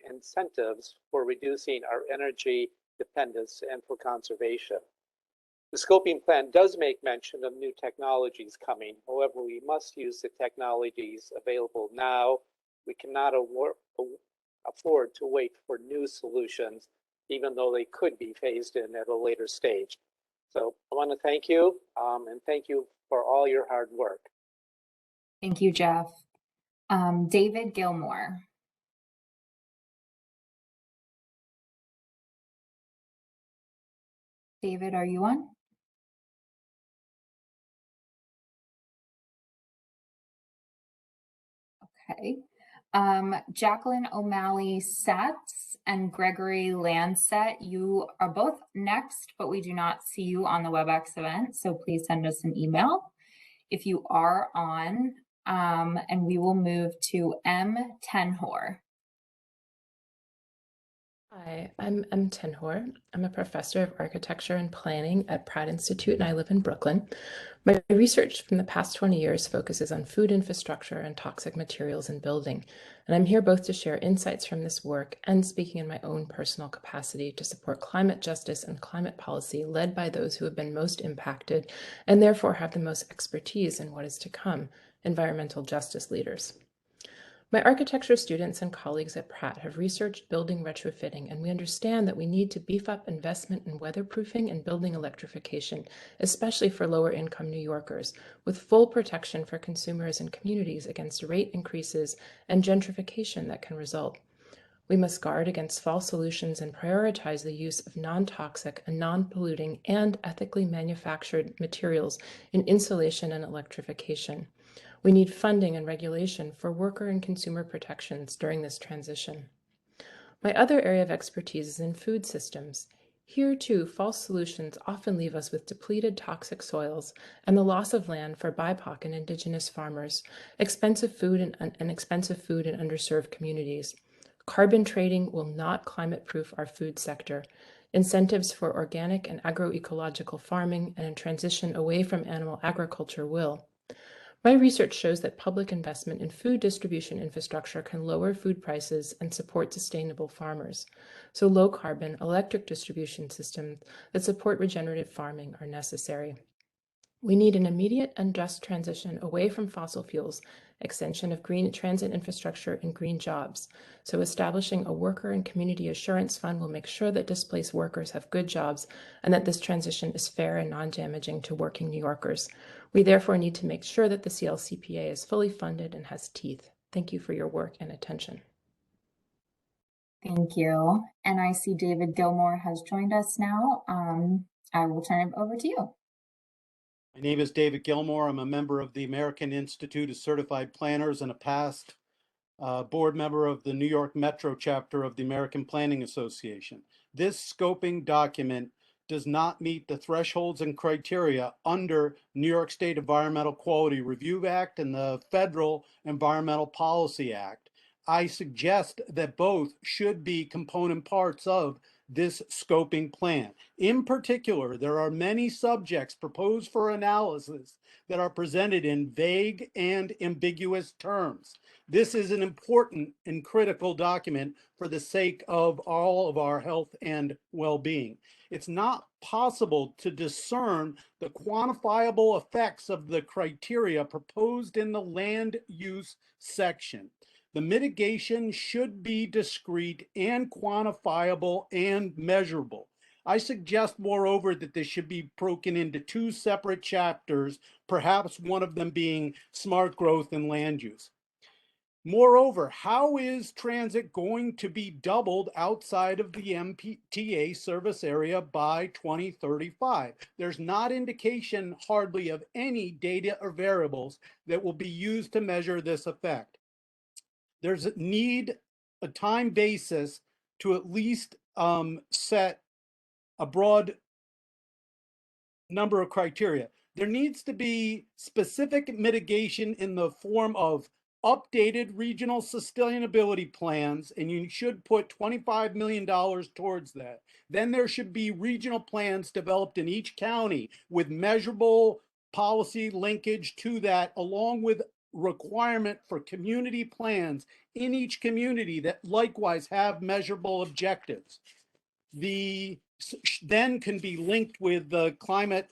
incentives for reducing our energy dependence and for conservation. The scoping plan does make mention of new technologies coming. However, we must use the technologies available now. We cannot afford to wait for new solutions, even though they could be phased in at a later stage. So I want to thank you, and thank you for all your hard work. Thank you, Jeff. David Gilmour. David, are you on? Okay. Jacqueline O'Malley Setz and Gregory Landset, you are both next, but we do not see you on the WebEx event, so please send us an email if you are on, and we will move to Em Ten Hor. Hi, I'm Em Ten Hor. I'm a professor of architecture and planning at Pratt Institute, and I live in Brooklyn. My research from the past 20 years focuses on food infrastructure and toxic materials in building, and I'm here both to share insights from this work and speaking in my own personal capacity to support climate justice and climate policy led by those who have been most impacted and therefore have the most expertise in what is to come, environmental justice leaders. My architecture students and colleagues at Pratt have researched building retrofitting, and we understand that we need to beef up investment in weatherproofing and building electrification, especially for lower income New Yorkers, with full protection for consumers and communities against rate increases and gentrification that can result. We must guard against false solutions and prioritize the use of non-toxic and non-polluting and ethically manufactured materials in insulation and electrification. We need funding and regulation for worker and consumer protections during this transition. My other area of expertise is in food systems. Here, too, false solutions often leave us with depleted toxic soils and the loss of land for BIPOC and Indigenous farmers, expensive food in underserved communities. Carbon trading will not climate-proof our food sector. Incentives for organic and agroecological farming and a transition away from animal agriculture will. My research shows that public investment in food distribution infrastructure can lower food prices and support sustainable farmers. So low-carbon, electric distribution systems that support regenerative farming are necessary. We need an immediate and just transition away from fossil fuels, extension of green transit infrastructure and green jobs. So establishing a worker and community assurance fund will make sure that displaced workers have good jobs and that this transition is fair and non-damaging to working New Yorkers. We therefore need to make sure that the CLCPA is fully funded and has teeth. Thank you for your work and attention. Thank you. And I see David Gilmour has joined us now. I will turn it over to you. My name is David Gilmour. I'm a member of the American Institute of Certified Planners and a past board member of the New York Metro chapter of the American Planning Association. This scoping document does not meet the thresholds and criteria under New York State Environmental Quality Review Act and the Federal Environmental Policy Act. I suggest that both should be component parts of this scoping plan. In particular, there are many subjects proposed for analysis that are presented in vague and ambiguous terms. This is an important and critical document for the sake of all of our health and well-being. It's not possible to discern the quantifiable effects of the criteria proposed in the land use section. The mitigation should be discrete and quantifiable and measurable. I suggest, moreover, that this should be broken into two separate chapters, perhaps one of them being smart growth and land use. Moreover, how is transit going to be doubled outside of the MTA service area by 2035? There's not indication hardly of any data or variables that will be used to measure this effect. There's a need, a time basis to at least set a broad number of criteria. There needs to be specific mitigation in the form of updated regional sustainability plans, and you should put $25 million towards that. Then there should be regional plans developed in each county with measurable policy linkage to that, along with requirement for community plans in each community that likewise have measurable objectives. Then can be linked with the climate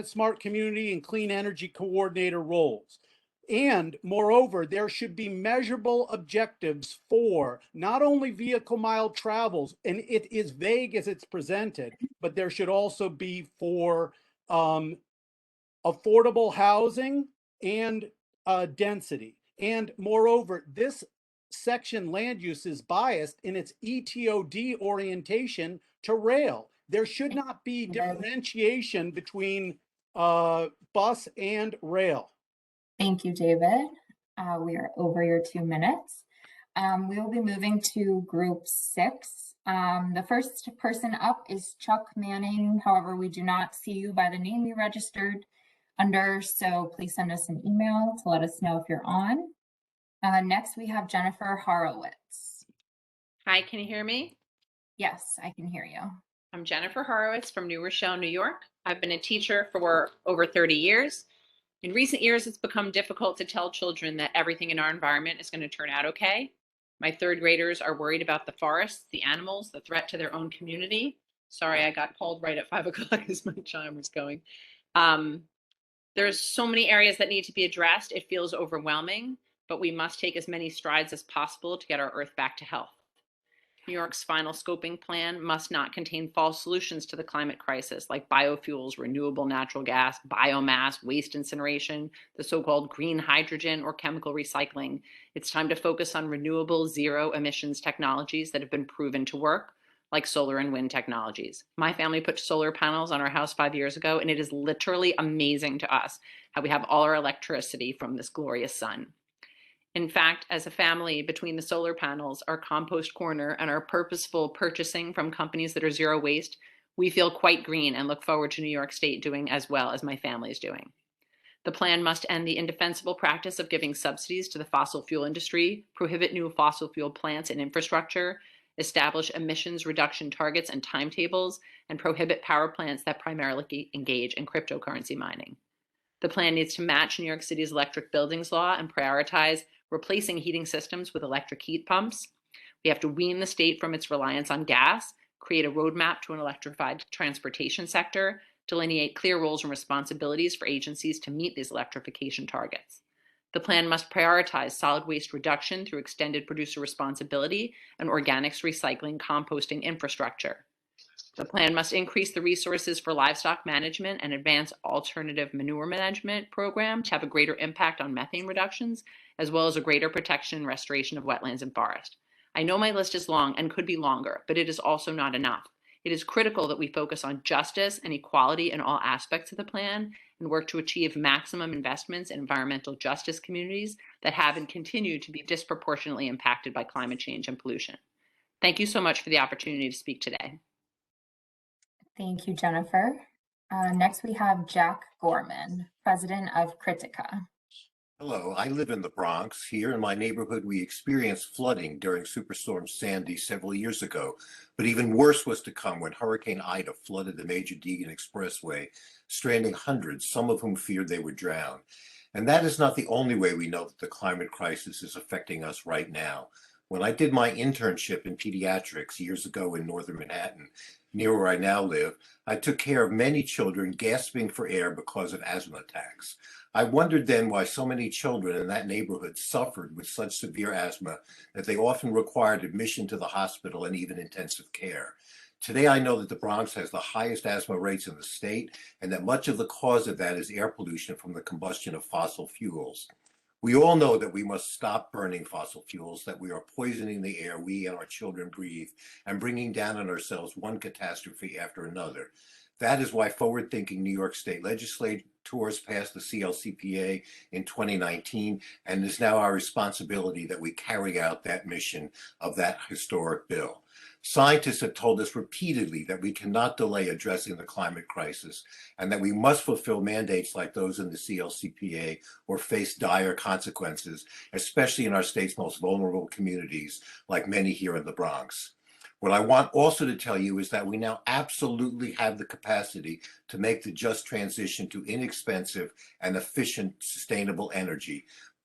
smart community and clean energy coordinator roles. And moreover, there should be measurable objectives for not only vehicle mile travels, and it is vague as it's presented, but there should also be for affordable housing and density. And moreover, this section land use is biased in its ETOD orientation to rail. There should not be differentiation between bus and rail. Thank you, David. We are over your 2 minutes. We will be moving to group 6. The first person up is Chuck Manning. However, we do not see you by the name you registered under, so please send us an email to let us know if you're on. Next, we have Jennifer Horowitz. Hi, can you hear me? Yes, I can hear you. I'm Jennifer Horowitz from New Rochelle, New York. I've been a teacher for over 30 years. In recent years, it's become difficult to tell children that everything in our environment is going to turn out okay. My third graders are worried about the forests, the animals, the threat to their own community. Sorry, I got called right at 5 o'clock as my chime was going. There's so many areas that need to be addressed. It feels overwhelming, but we must take as many strides as possible to get our Earth back to health. New York's final scoping plan must not contain false solutions to the climate crisis, like biofuels, renewable natural gas, biomass, waste incineration, the so-called green hydrogen, or chemical recycling. It's time to focus on renewable zero emissions technologies that have been proven to work, like solar and wind technologies. My family put solar panels on our house 5 years ago, and it is literally amazing to us how we have all our electricity from this glorious sun. In fact, as a family, between the solar panels, our compost corner, and our purposeful purchasing from companies that are zero waste, we feel quite green and look forward to New York State doing as well as my family is doing. The plan must end the indefensible practice of giving subsidies to the fossil fuel industry, prohibit new fossil fuel plants and infrastructure, establish emissions reduction targets and timetables, and prohibit power plants that primarily engage in cryptocurrency mining. The plan needs to match New York City's electric buildings law and prioritize replacing heating systems with electric heat pumps. We have to wean the state from its reliance on gas, create a roadmap to an electrified transportation sector, delineate clear roles and responsibilities for agencies to meet these electrification targets. The plan must prioritize solid waste reduction through extended producer responsibility and organics recycling composting infrastructure. The plan must increase the resources for livestock management and advance alternative manure management program to have a greater impact on methane reductions, as well as a greater protection and restoration of wetlands and forest. I know my list is long and could be longer, but it is also not enough. It is critical that we focus on justice and equality in all aspects of the plan and work to achieve maximum investments in environmental justice communities that have and continue to be disproportionately impacted by climate change and pollution. Thank you so much for the opportunity to speak today. Thank you, Jennifer. Next, we have Jack Gorman, president of Critica. Hello, I live in the Bronx. Here in my neighborhood, we experienced flooding during Superstorm Sandy several years ago, but even worse was to come when Hurricane Ida flooded the Major Deegan Expressway, stranding hundreds, some of whom feared they would drown. And that is not the only way we know that the climate crisis is affecting us right now. When I did my internship in pediatrics years ago in northern Manhattan, near where I now live, I took care of many children gasping for air because of asthma attacks. I wondered then why so many children in that neighborhood suffered with such severe asthma that they often required admission to the hospital and even intensive care. Today, I know that the Bronx has the highest asthma rates in the state, and that much of the cause of that is air pollution from the combustion of fossil fuels. We all know that we must stop burning fossil fuels, that we are poisoning the air we and our children breathe, and bringing down on ourselves one catastrophe after another. That is why forward-thinking New York State legislators passed the CLCPA in 2019, and it is now our responsibility that we carry out that mission of that historic bill. Scientists have told us repeatedly that we cannot delay addressing the climate crisis and that we must fulfill mandates like those in the CLCPA or face dire consequences, especially in our state's most vulnerable communities, like many here in the Bronx. What I want also to tell you is that we now absolutely have the capacity to make the just transition to inexpensive and efficient, sustainable energy.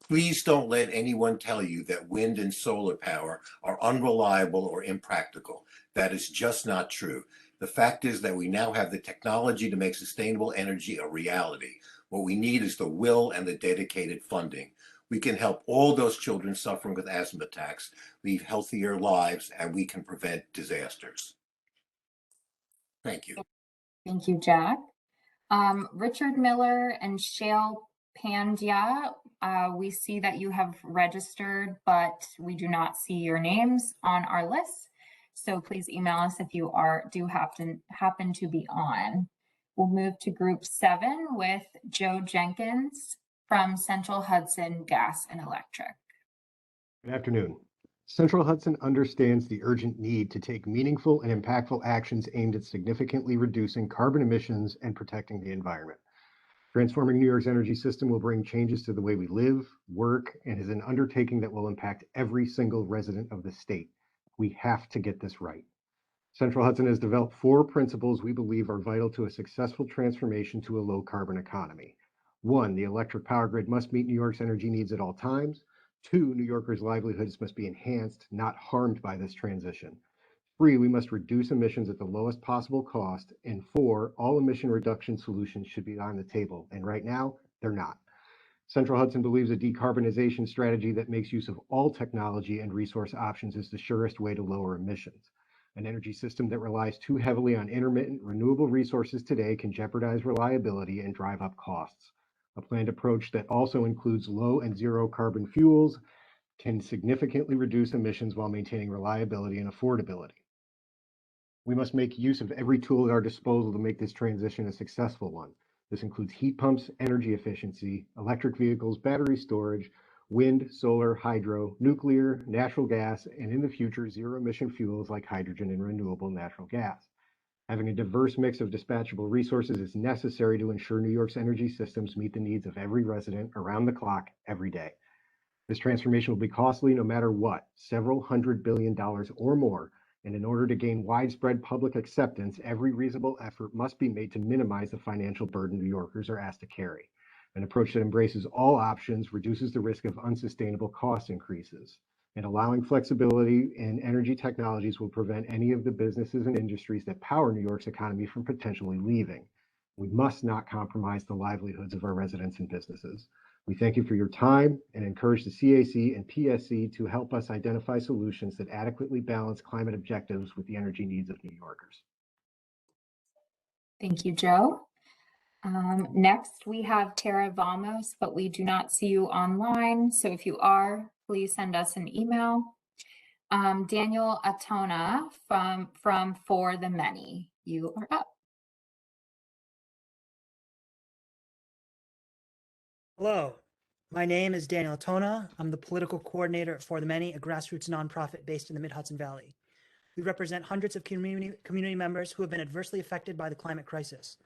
Please don't let anyone tell you that wind and solar power are unreliable or impractical. That is just not true. The fact is that we now have the technology to make sustainable energy a reality. What we need is the will and the dedicated funding. We can help all those children suffering with asthma attacks lead healthier lives, and we can prevent disasters. Thank you. Thank you, Jack. Richard Miller and Shale Pandya, we see that you have registered, but we do not see your names on our list. So please email us if you do happen to be on. We'll move to group 7 with Joe Jenkins, from Central Hudson Gas and Electric. Good afternoon. Central Hudson understands the urgent need to take meaningful and impactful actions aimed at significantly reducing carbon emissions and protecting the environment. Transforming New York's energy system will bring changes to the way we live, work, and is an undertaking that will impact every single resident of the state. We have to get this right. Central Hudson has developed 4 principles we believe are vital to a successful transformation to a low-carbon economy. 1, the electric power grid must meet New York's energy needs at all times. 2, New Yorkers' livelihoods must be enhanced, not harmed by this transition. 3, we must reduce emissions at the lowest possible cost. And 4, all emission reduction solutions should be on the table. And right now, they're not. Central Hudson believes a decarbonization strategy that makes use of all technology and resource options is the surest way to lower emissions. An energy system that relies too heavily on intermittent renewable resources today can jeopardize reliability and drive up costs. A planned approach that also includes low and zero carbon fuels can significantly reduce emissions while maintaining reliability and affordability. We must make use of every tool at our disposal to make this transition a successful one. This includes heat pumps, energy efficiency, electric vehicles, battery storage, wind, solar, hydro, nuclear, natural gas, and in the future, zero-emission fuels like hydrogen and renewable natural gas. Having a diverse mix of dispatchable resources is necessary to ensure New York's energy systems meet the needs of every resident around the clock, every day. This transformation will be costly no matter what, several $100 billion or more, and in order to gain widespread public acceptance, every reasonable effort must be made to minimize the financial burden New Yorkers are asked to carry. An approach that embraces all options reduces the risk of unsustainable cost increases, and allowing flexibility in energy technologies will prevent any of the businesses and industries that power New York's economy from potentially leaving. We must not compromise the livelihoods of our residents and businesses. We thank you for your time and encourage the CAC and PSC to help us identify solutions that adequately balance climate objectives with the energy needs of New Yorkers. Thank you, Joe. Next, we have Tara Vamos, but we do not see you online. So if you are, please send us an email. Daniel Atona from For the Many, you are up. Hello, my name is Daniel Atona. I'm the political coordinator at For the Many, a grassroots nonprofit based in the Mid-Hudson Valley. We represent hundreds of community members who have been adversely affected by the climate crisis.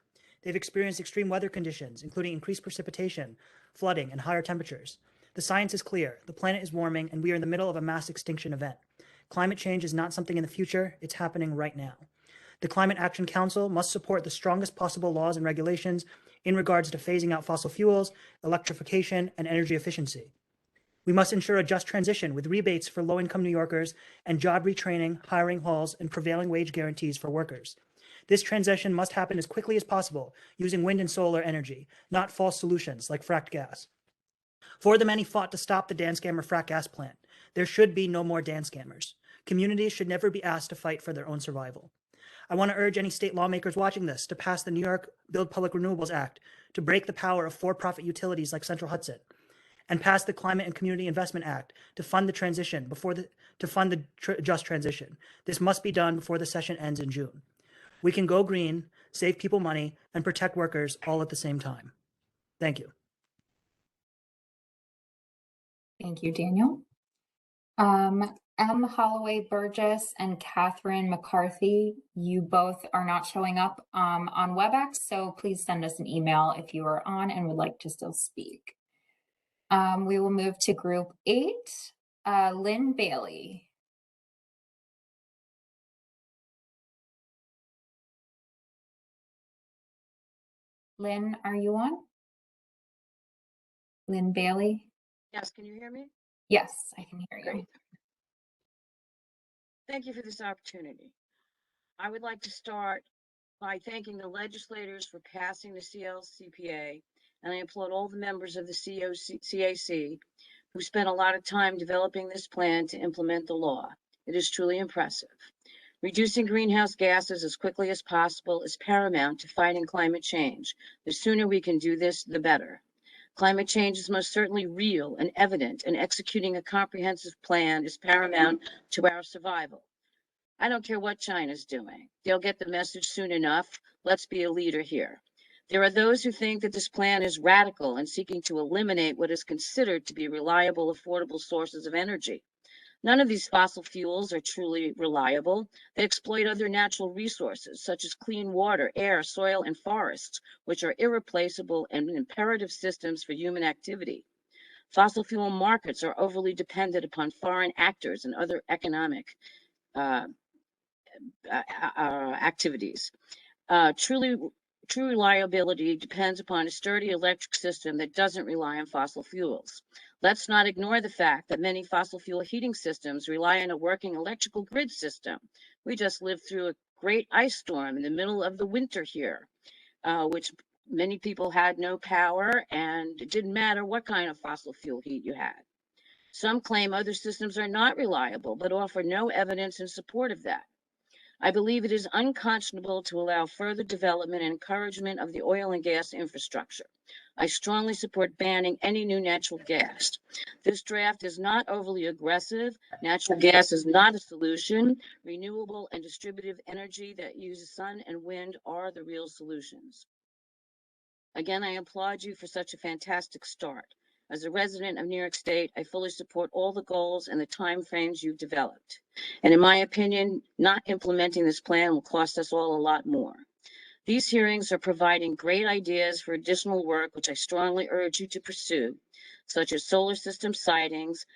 They've experienced extreme weather conditions, including increased precipitation, flooding, and higher temperatures. The science is clear. The planet is warming, and we are in the middle of a mass extinction event. Climate change is not something in the future. It's happening right now. The Climate Action Council must support the strongest possible laws and regulations in regards to phasing out fossil fuels, electrification, and energy efficiency. We must ensure a just transition with rebates for low-income New Yorkers and job retraining, hiring halls, and prevailing wage guarantees for workers. This transition must happen as quickly as possible using wind and solar energy, not false solutions like fracked gas. For the Many fought to stop the Dan Scammer frack gas plant. There should be no more Dan Scammers. Communities should never be asked to fight for their own survival. I want to urge any state lawmakers watching this to pass the New York Build Public Renewables Act to break the power of for-profit utilities like Central Hudson, and pass the Climate and Community Investment Act to fund the transition just transition. This must be done before the session ends in June. We can go green, save people money, and protect workers all at the same time. Thank you. Thank you, Daniel. Em Holloway Burgess and Catherine McCarthy, you both are not showing up on WebEx, so please send us an email if you are on and would like to still speak. We will move to Group 8, Lynn Bailey. Lynn, are you on? Lynn Bailey? Yes, can you hear me? Yes, I can hear you. Great. Thank you for this opportunity. I would like to start by thanking the legislators for passing the CLCPA, and I applaud all the members of the CAC who spent a lot of time developing this plan to implement the law. It is truly impressive. Reducing greenhouse gases as quickly as possible is paramount to fighting climate change. The sooner we can do this, the better. Climate change is most certainly real and evident, and executing a comprehensive plan is paramount to our survival. I don't care what China's doing. They'll get the message soon enough. Let's be a leader here. There are those who think that this plan is radical and seeking to eliminate what is considered to be reliable, affordable sources of energy. None of these fossil fuels are truly reliable. They exploit other natural resources, such as clean water, air, soil, and forests, which are irreplaceable and imperative systems for human activity. Fossil fuel markets are overly dependent upon foreign actors and other economic activities. True reliability depends upon a sturdy electric system that doesn't rely on fossil fuels. Let's not ignore the fact that many fossil fuel heating systems rely on a working electrical grid system. We just lived through a great ice storm in the middle of the winter here, which many people had no power, and it didn't matter what kind of fossil fuel heat you had. Some claim other systems are not reliable, but offer no evidence in support of that. I believe it is unconscionable to allow further development and encouragement of the oil and gas infrastructure. I strongly support banning any new natural gas. This draft is not overly aggressive. Natural gas is not a solution. Renewable and distributed energy that uses sun and wind are the real solutions. Again, I applaud you for such a fantastic start. As a resident of New York State, I fully support all the goals and the timeframes you've developed. And in my opinion, not implementing this plan will cost us all a lot more. These hearings are providing great ideas for additional work, which I strongly urge you to pursue, such as solar system sightings,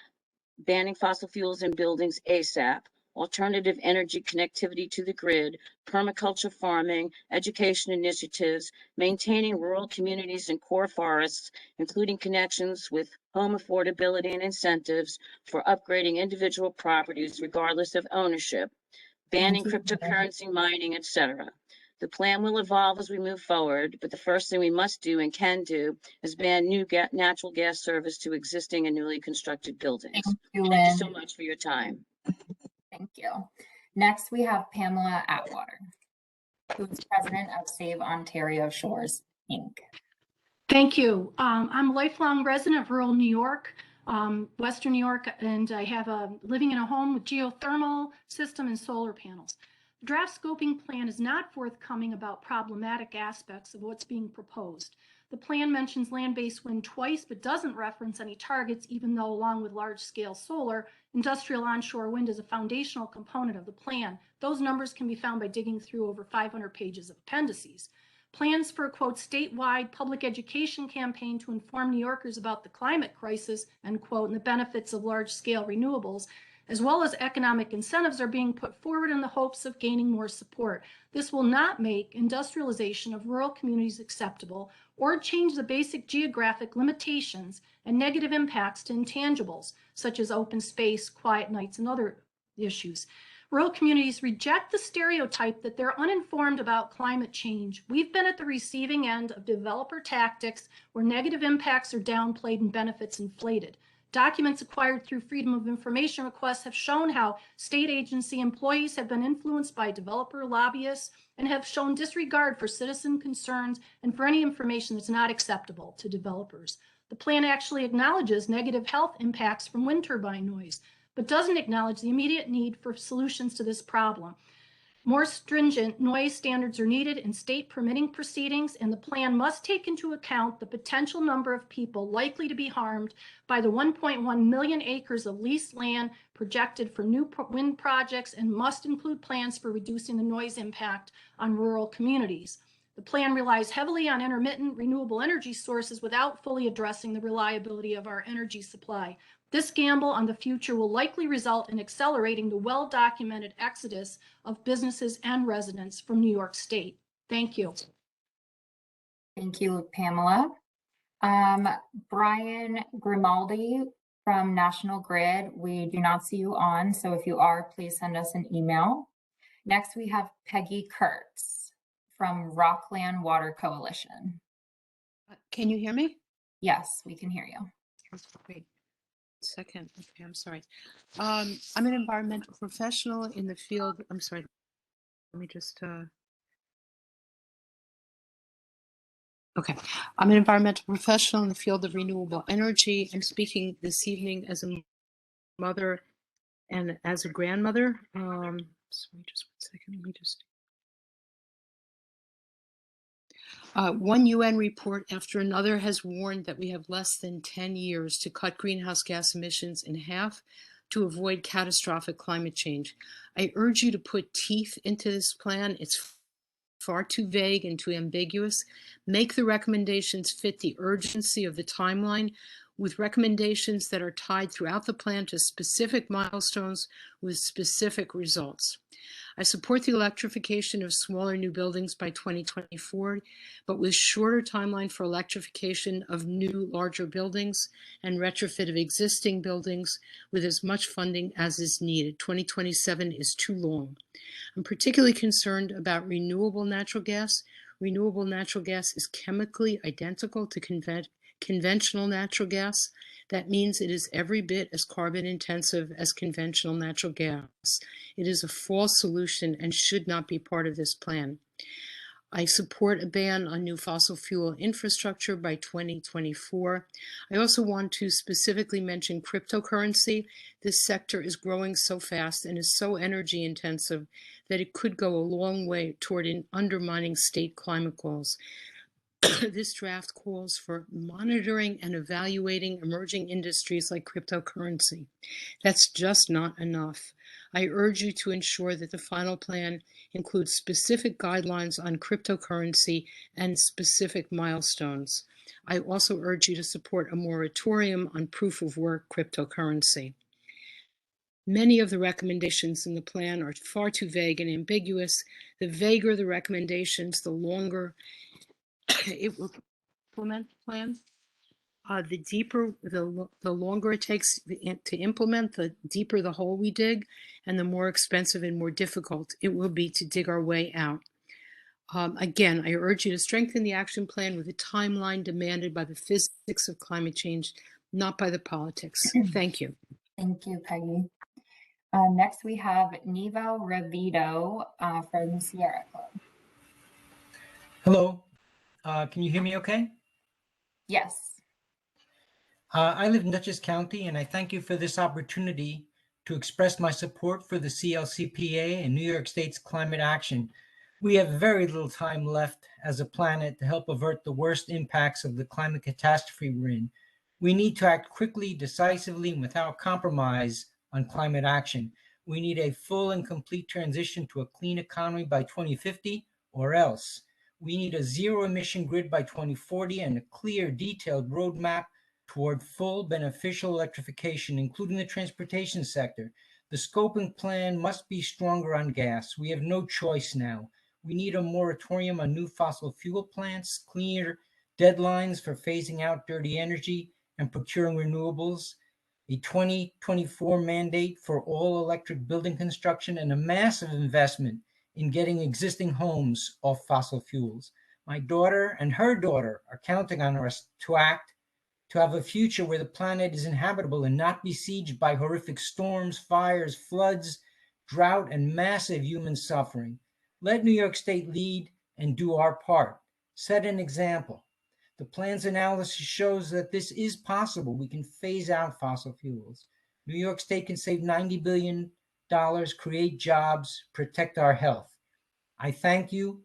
banning fossil fuels in buildings ASAP, alternative energy connectivity to the grid, permaculture farming, education initiatives, maintaining rural communities and core forests, including connections with home affordability and incentives for upgrading individual properties regardless of ownership, banning cryptocurrency mining, etc. The plan will evolve as we move forward, but the first thing we must do and can do is ban new natural gas service to existing and newly constructed buildings. Thank you so much for your time. Thank you. Next, we have Pamela Atwater, who is president of Save Ontario Shores, Inc. Thank you. I'm a lifelong resident of rural New York, Western New York, and I have living in a home with geothermal system and solar panels. The draft scoping plan is not forthcoming about problematic aspects of what's being proposed. The plan mentions land-based wind twice, but doesn't reference any targets, even though along with large-scale solar, industrial onshore wind is a foundational component of the plan. Those numbers can be found by digging through over 500 pages of appendices. Plans for a, quote, statewide public education campaign to inform New Yorkers about the climate crisis, end quote, and the benefits of large-scale renewables, as well as economic incentives, are being put forward in the hopes of gaining more support. This will not make industrialization of rural communities acceptable or change the basic geographic limitations and negative impacts to intangibles, such as open space, quiet nights, and other issues. Rural communities reject the stereotype that they're uninformed about climate change. We've been at the receiving end of developer tactics where negative impacts are downplayed and benefits inflated. Documents acquired through Freedom of Information requests have shown how state agency employees have been influenced by developer lobbyists and have shown disregard for citizen concerns and for any information that's not acceptable to developers. The plan actually acknowledges negative health impacts from wind turbine noise, but doesn't acknowledge the immediate need for solutions to this problem. More stringent noise standards are needed in state permitting proceedings, and the plan must take into account the potential number of people likely to be harmed by the 1.1 million acres of leased land projected for new wind projects, and must include plans for reducing the noise impact on rural communities. The plan relies heavily on intermittent renewable energy sources without fully addressing the reliability of our energy supply. This gamble on the future will likely result in accelerating the well-documented exodus of businesses and residents from New York State. Thank you. Thank you, Pamela. Brian Grimaldi from National Grid, we do not see you on, so if you are, please send us an email. Next, we have Peggy Kurtz from Rockland Water Coalition. Can you hear me? Yes, we can hear you. Great. Second, okay, I'm sorry. I'm an environmental professional in the field. I'm sorry. Let me just. Okay, I'm an environmental professional in the field of renewable energy. I'm speaking this evening as a mother and as a grandmother. Sorry, just 1 second. Let me just. One UN report after another has warned that we have less than 10 years to cut greenhouse gas emissions in half to avoid catastrophic climate change. I urge you to put teeth into this plan. It's far too vague and too ambiguous. Make the recommendations fit the urgency of the timeline, with recommendations that are tied throughout the plan to specific milestones with specific results. I support the electrification of smaller new buildings by 2024, but with shorter timeline for electrification of new, larger buildings and retrofit of existing buildings with as much funding as is needed. 2027 is too long. I'm particularly concerned about renewable natural gas. Renewable natural gas is chemically identical to conventional natural gas. That means it is every bit as carbon intensive as conventional natural gas. It is a false solution and should not be part of this plan. I support a ban on new fossil fuel infrastructure by 2024. I also want to specifically mention cryptocurrency. This sector is growing so fast and is so energy intensive that it could go a long way toward undermining state climate goals. This draft calls for monitoring and evaluating emerging industries like cryptocurrency. That's just not enough. I urge you to ensure that the final plan includes specific guidelines on cryptocurrency and specific milestones. I also urge you to support a moratorium on proof of work cryptocurrency. Many of the recommendations in the plan are far too vague and ambiguous. The vaguer the recommendations, the longer it will implement the plan. The longer it takes to implement, the deeper the hole we dig, and the more expensive and more difficult it will be to dig our way out. Again, I urge you to strengthen the action plan with a timeline demanded by the physics of climate change, not by the politics. Thank you. Thank you, Peggy. Next, we have Nivo Revito from Sierra Club. Hello. Can you hear me okay? Yes. I live in Dutchess County, and I thank you for this opportunity to express my support for the CLCPA and New York State's climate action. We have very little time left as a planet to help avert the worst impacts of the climate catastrophe we're in. We need to act quickly, decisively, and without compromise on climate action. We need a full and complete transition to a clean economy by 2050, or else. We need a zero-emission grid by 2040 and a clear, detailed roadmap toward full beneficial electrification, including the transportation sector. The scoping plan must be stronger on gas. We have no choice now. We need a moratorium on new fossil fuel plants, clear deadlines for phasing out dirty energy and procuring renewables, a 2024 mandate for all electric building construction, and a massive investment in getting existing homes off fossil fuels. My daughter and her daughter are counting on us to act, to have a future where the planet is inhabitable and not besieged by horrific storms, fires, floods, drought, and massive human suffering. Let New York State lead and do our part. Set an example. The plan's analysis shows that this is possible. We can phase out fossil fuels. New York State can save $90 billion, create jobs, protect our health. I thank you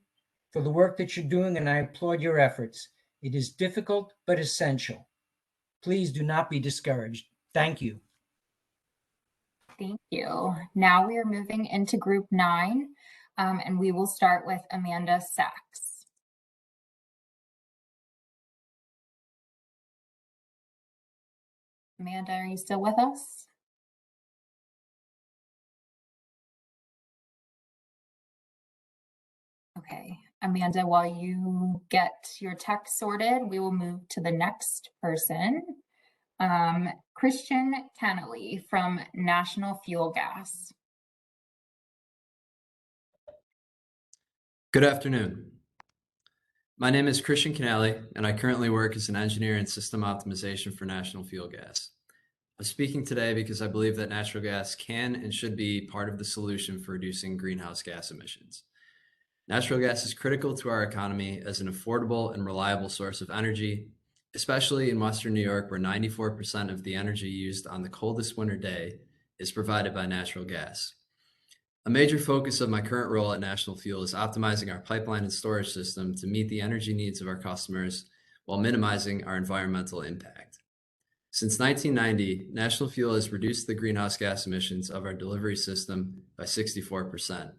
for the work that you're doing, and I applaud your efforts. It is difficult, but essential. Please do not be discouraged. Thank you. Thank you. Now we are moving into group 9, and we will start with Amanda Sachs. Amanda, are you still with us? Okay, Amanda, while you get your tech sorted, we will move to the next person. Christian Kennelly from National Fuel Gas. Good afternoon. My name is Christian Kennelly, and I currently work as an engineer in system optimization for National Fuel Gas. I'm speaking today because I believe that natural gas can and should be part of the solution for reducing greenhouse gas emissions. Natural gas is critical to our economy as an affordable and reliable source of energy, especially in Western New York, where 94% of the energy used on the coldest winter day is provided by natural gas. A major focus of my current role at National Fuel is optimizing our pipeline and storage system to meet the energy needs of our customers while minimizing our environmental impact. Since 1990, National Fuel has reduced the greenhouse gas emissions of our delivery system by 64%.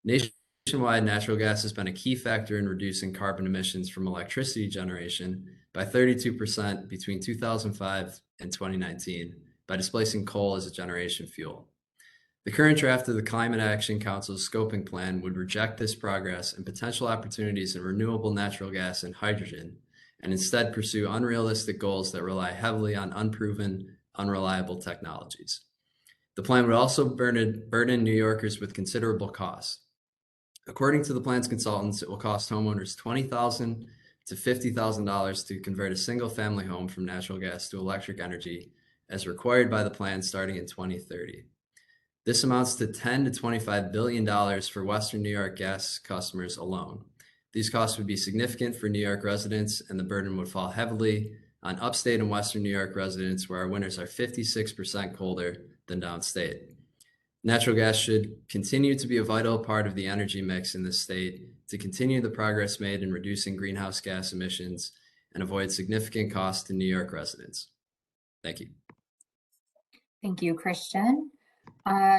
Nationwide, natural gas has been a key factor in reducing carbon emissions from electricity generation by 32% between 2005 and 2019 by displacing coal as a generation fuel. The current draft of the Climate Action Council's scoping plan would reject this progress and potential opportunities in renewable natural gas and hydrogen, and instead pursue unrealistic goals that rely heavily on unproven, unreliable technologies. The plan would also burden New Yorkers with considerable costs. According to the plan's consultants, it will cost homeowners $20,000 to $50,000 to convert a single-family home from natural gas to electric energy, as required by the plan starting in 2030. This amounts to $10 to $25 billion for Western New York gas customers alone. These costs would be significant for New York residents, and the burden would fall heavily on upstate and Western New York residents, where our winters are 56% colder than downstate. Natural gas should continue to be a vital part of the energy mix in the state to continue the progress made in reducing greenhouse gas emissions and avoid significant costs to New York residents. Thank you. Thank you, Christian.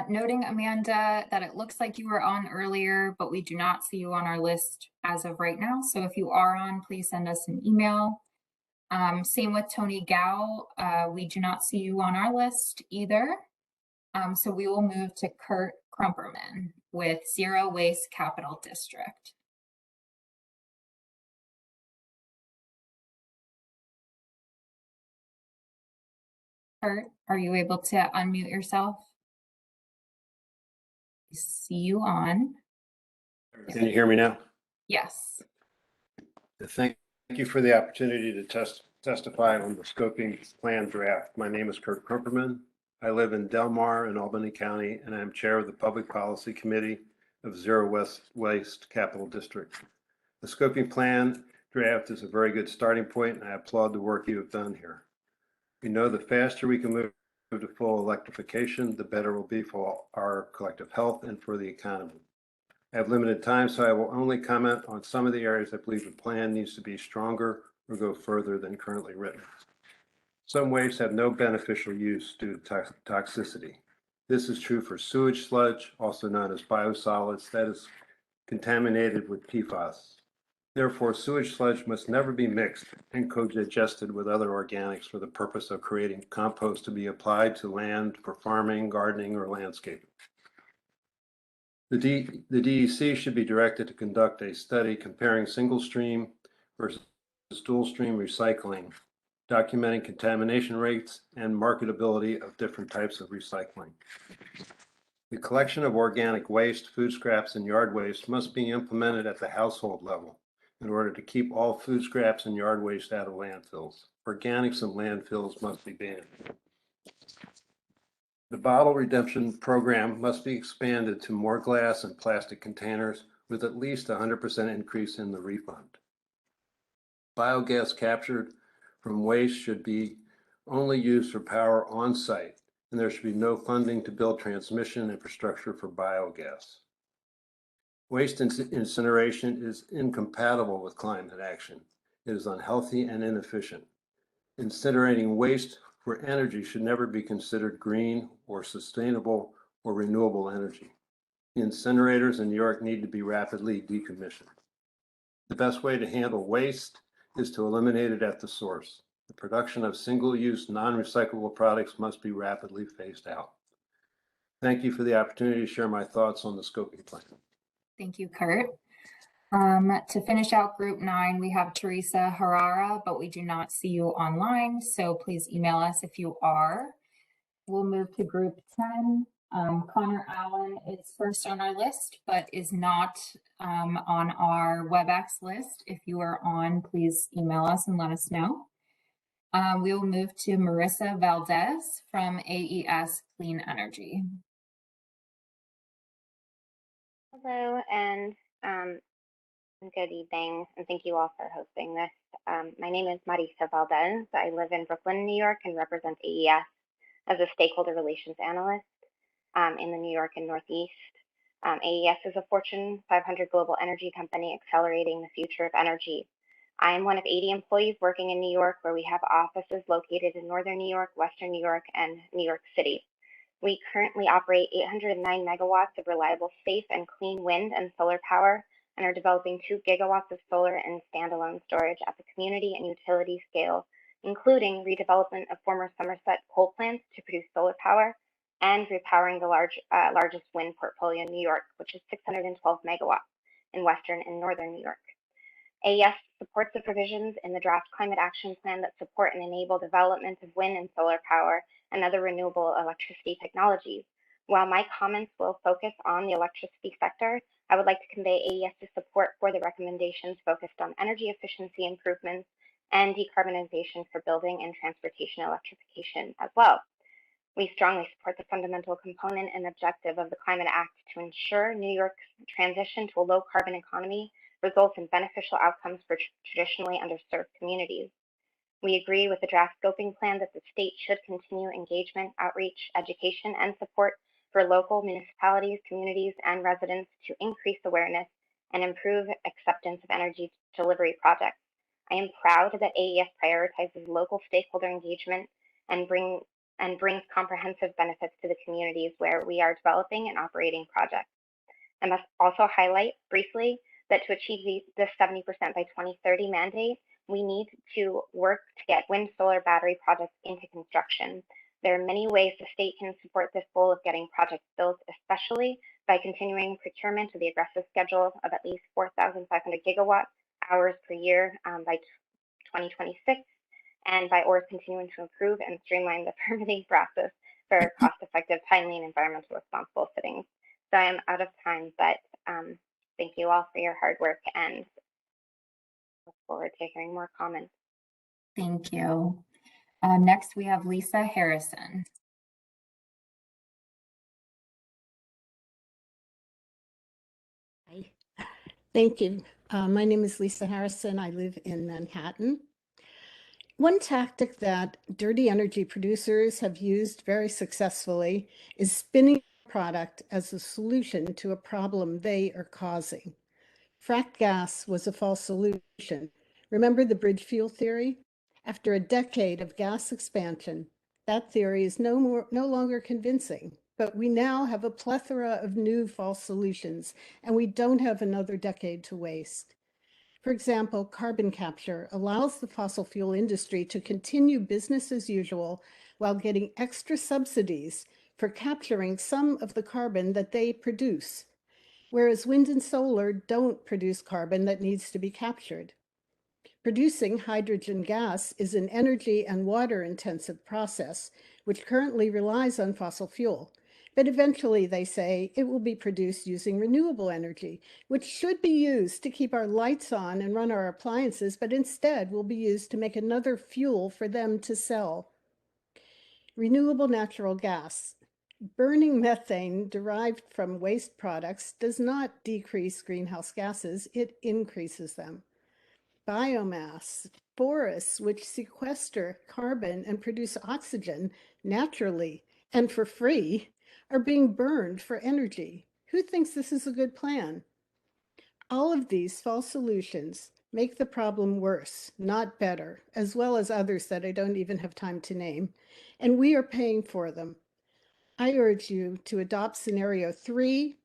Noting, Amanda, that it looks like you were on earlier, but we do not see you on our list as of right now. So if you are on, please send us an email. Same with Tony Gao. We do not see you on our list either. So we will move to Kurt Krumperman with Zero Waste Capital District. Kurt, are you able to unmute yourself? I see you on. Can you hear me now? Yes. Thank you for the opportunity to testify on the scoping plan draft. My name is Kurt Krumperman. I live in Del Mar in Albany County, and I'm chair of the Public Policy Committee of Zero Waste Capital District. The scoping plan draft is a very good starting point, and I applaud the work you have done here. We know the faster we can move to full electrification, the better it will be for our collective health and for the economy. I have limited time, so I will only comment on some of the areas I believe the plan needs to be stronger or go further than currently written. Some wastes have no beneficial use due to toxicity. This is true for sewage sludge, also known as biosolids, that is contaminated with PFAS. Therefore, sewage sludge must never be mixed and co-digested with other organics for the purpose of creating compost to be applied to land for farming, gardening, or landscaping. The DEC should be directed to conduct a study comparing single stream versus dual stream recycling, documenting contamination rates and marketability of different types of recycling. The collection of organic waste, food scraps, and yard waste must be implemented at the household level in order to keep all food scraps and yard waste out of landfills. Organics in landfills must be banned. The bottle redemption program must be expanded to more glass and plastic containers with at least 100% increase in the refund. Biogas captured from waste should be only used for power on site, and there should be no funding to build transmission infrastructure for biogas. Waste incineration is incompatible with climate action. It is unhealthy and inefficient. Incinerating waste for energy should never be considered green or sustainable or renewable energy. The incinerators in New York need to be rapidly decommissioned. The best way to handle waste is to eliminate it at the source. The production of single-use, non-recyclable products must be rapidly phased out. Thank you for the opportunity to share my thoughts on the scoping plan. Thank you, Kurt. To finish out group 9, we have Teresa Herrera, but we do not see you online, so please email us if you are. We'll move to group 10. Connor Allen is first on our list, but is not on our WebEx list. If you are on, please email us and let us know. We will move to Marissa Valdez from AES Clean Energy. Hello, and good evening, and thank you all for hosting this. My name is Marissa Valdez. I live in Brooklyn, New York, and represent AES as a stakeholder relations analyst in the New York and Northeast AES is a Fortune 500 global energy company accelerating the future of energy. I am one of 80 employees working in New York, where we have offices located in Northern New York, Western New York, and New York City. We currently operate 809 megawatts of reliable, safe, and clean wind and solar power, and are developing 2 gigawatts of solar and standalone storage at the community and utility scale, including redevelopment of former Somerset coal plants to produce solar power, and repowering the largest wind portfolio in New York, which is 612 megawatts in Western and Northern New York. AES supports the provisions in the draft climate action plan that support and enable development of wind and solar power and other renewable electricity technologies. While my comments will focus on the electricity sector, I would like to convey AES's support for the recommendations focused on energy efficiency improvements and decarbonization for building and transportation electrification as well. We strongly support the fundamental component and objective of the Climate Act to ensure New York's transition to a low carbon economy results in beneficial outcomes for traditionally underserved communities. We agree with the draft scoping plan that the state should continue engagement, outreach, education, and support for local municipalities, communities, and residents to increase awareness and improve acceptance of energy delivery projects. I am proud that AES prioritizes local stakeholder engagement and brings comprehensive benefits to the communities where we are developing and operating projects. I must also highlight briefly that to achieve this 70% by 2030 mandate, we need to work to get wind solar battery projects into construction. There are many ways the state can support this goal of getting projects built, especially by continuing procurement of the aggressive schedule of at least 4,500 gigawatt hours per year by 2026, and by ORS continuing to improve and streamline the permitting process for cost-effective, timely, and environmentally responsible fittings. So I am out of time, but thank you all for your hard work and look forward to hearing more comments. Thank you. Next, we have Lisa Harrison. Hi. Thank you. My name is Lisa Harrison. I live in Manhattan. One tactic that dirty energy producers have used very successfully is spinning a product as a solution to a problem they are causing. Fracked gas was a false solution. Remember the bridge fuel theory? After a decade of gas expansion, that theory is no longer convincing, but we now have a plethora of new false solutions, and we don't have another decade to waste. For example, carbon capture allows the fossil fuel industry to continue business as usual while getting extra subsidies for capturing some of the carbon that they produce, whereas wind and solar don't produce carbon that needs to be captured. Producing hydrogen gas is an energy and water-intensive process, which currently relies on fossil fuel. But eventually, they say, it will be produced using renewable energy, which should be used to keep our lights on and run our appliances, but instead will be used to make another fuel for them to sell. Renewable natural gas. Burning methane derived from waste products does not decrease greenhouse gases, it increases them. Biomass, forests which sequester carbon and produce oxygen naturally and for free, are being burned for energy. Who thinks this is a good plan? All of these false solutions make the problem worse, not better, as well as others that I don't even have time to name, and we are paying for them. I urge you to adopt scenario 3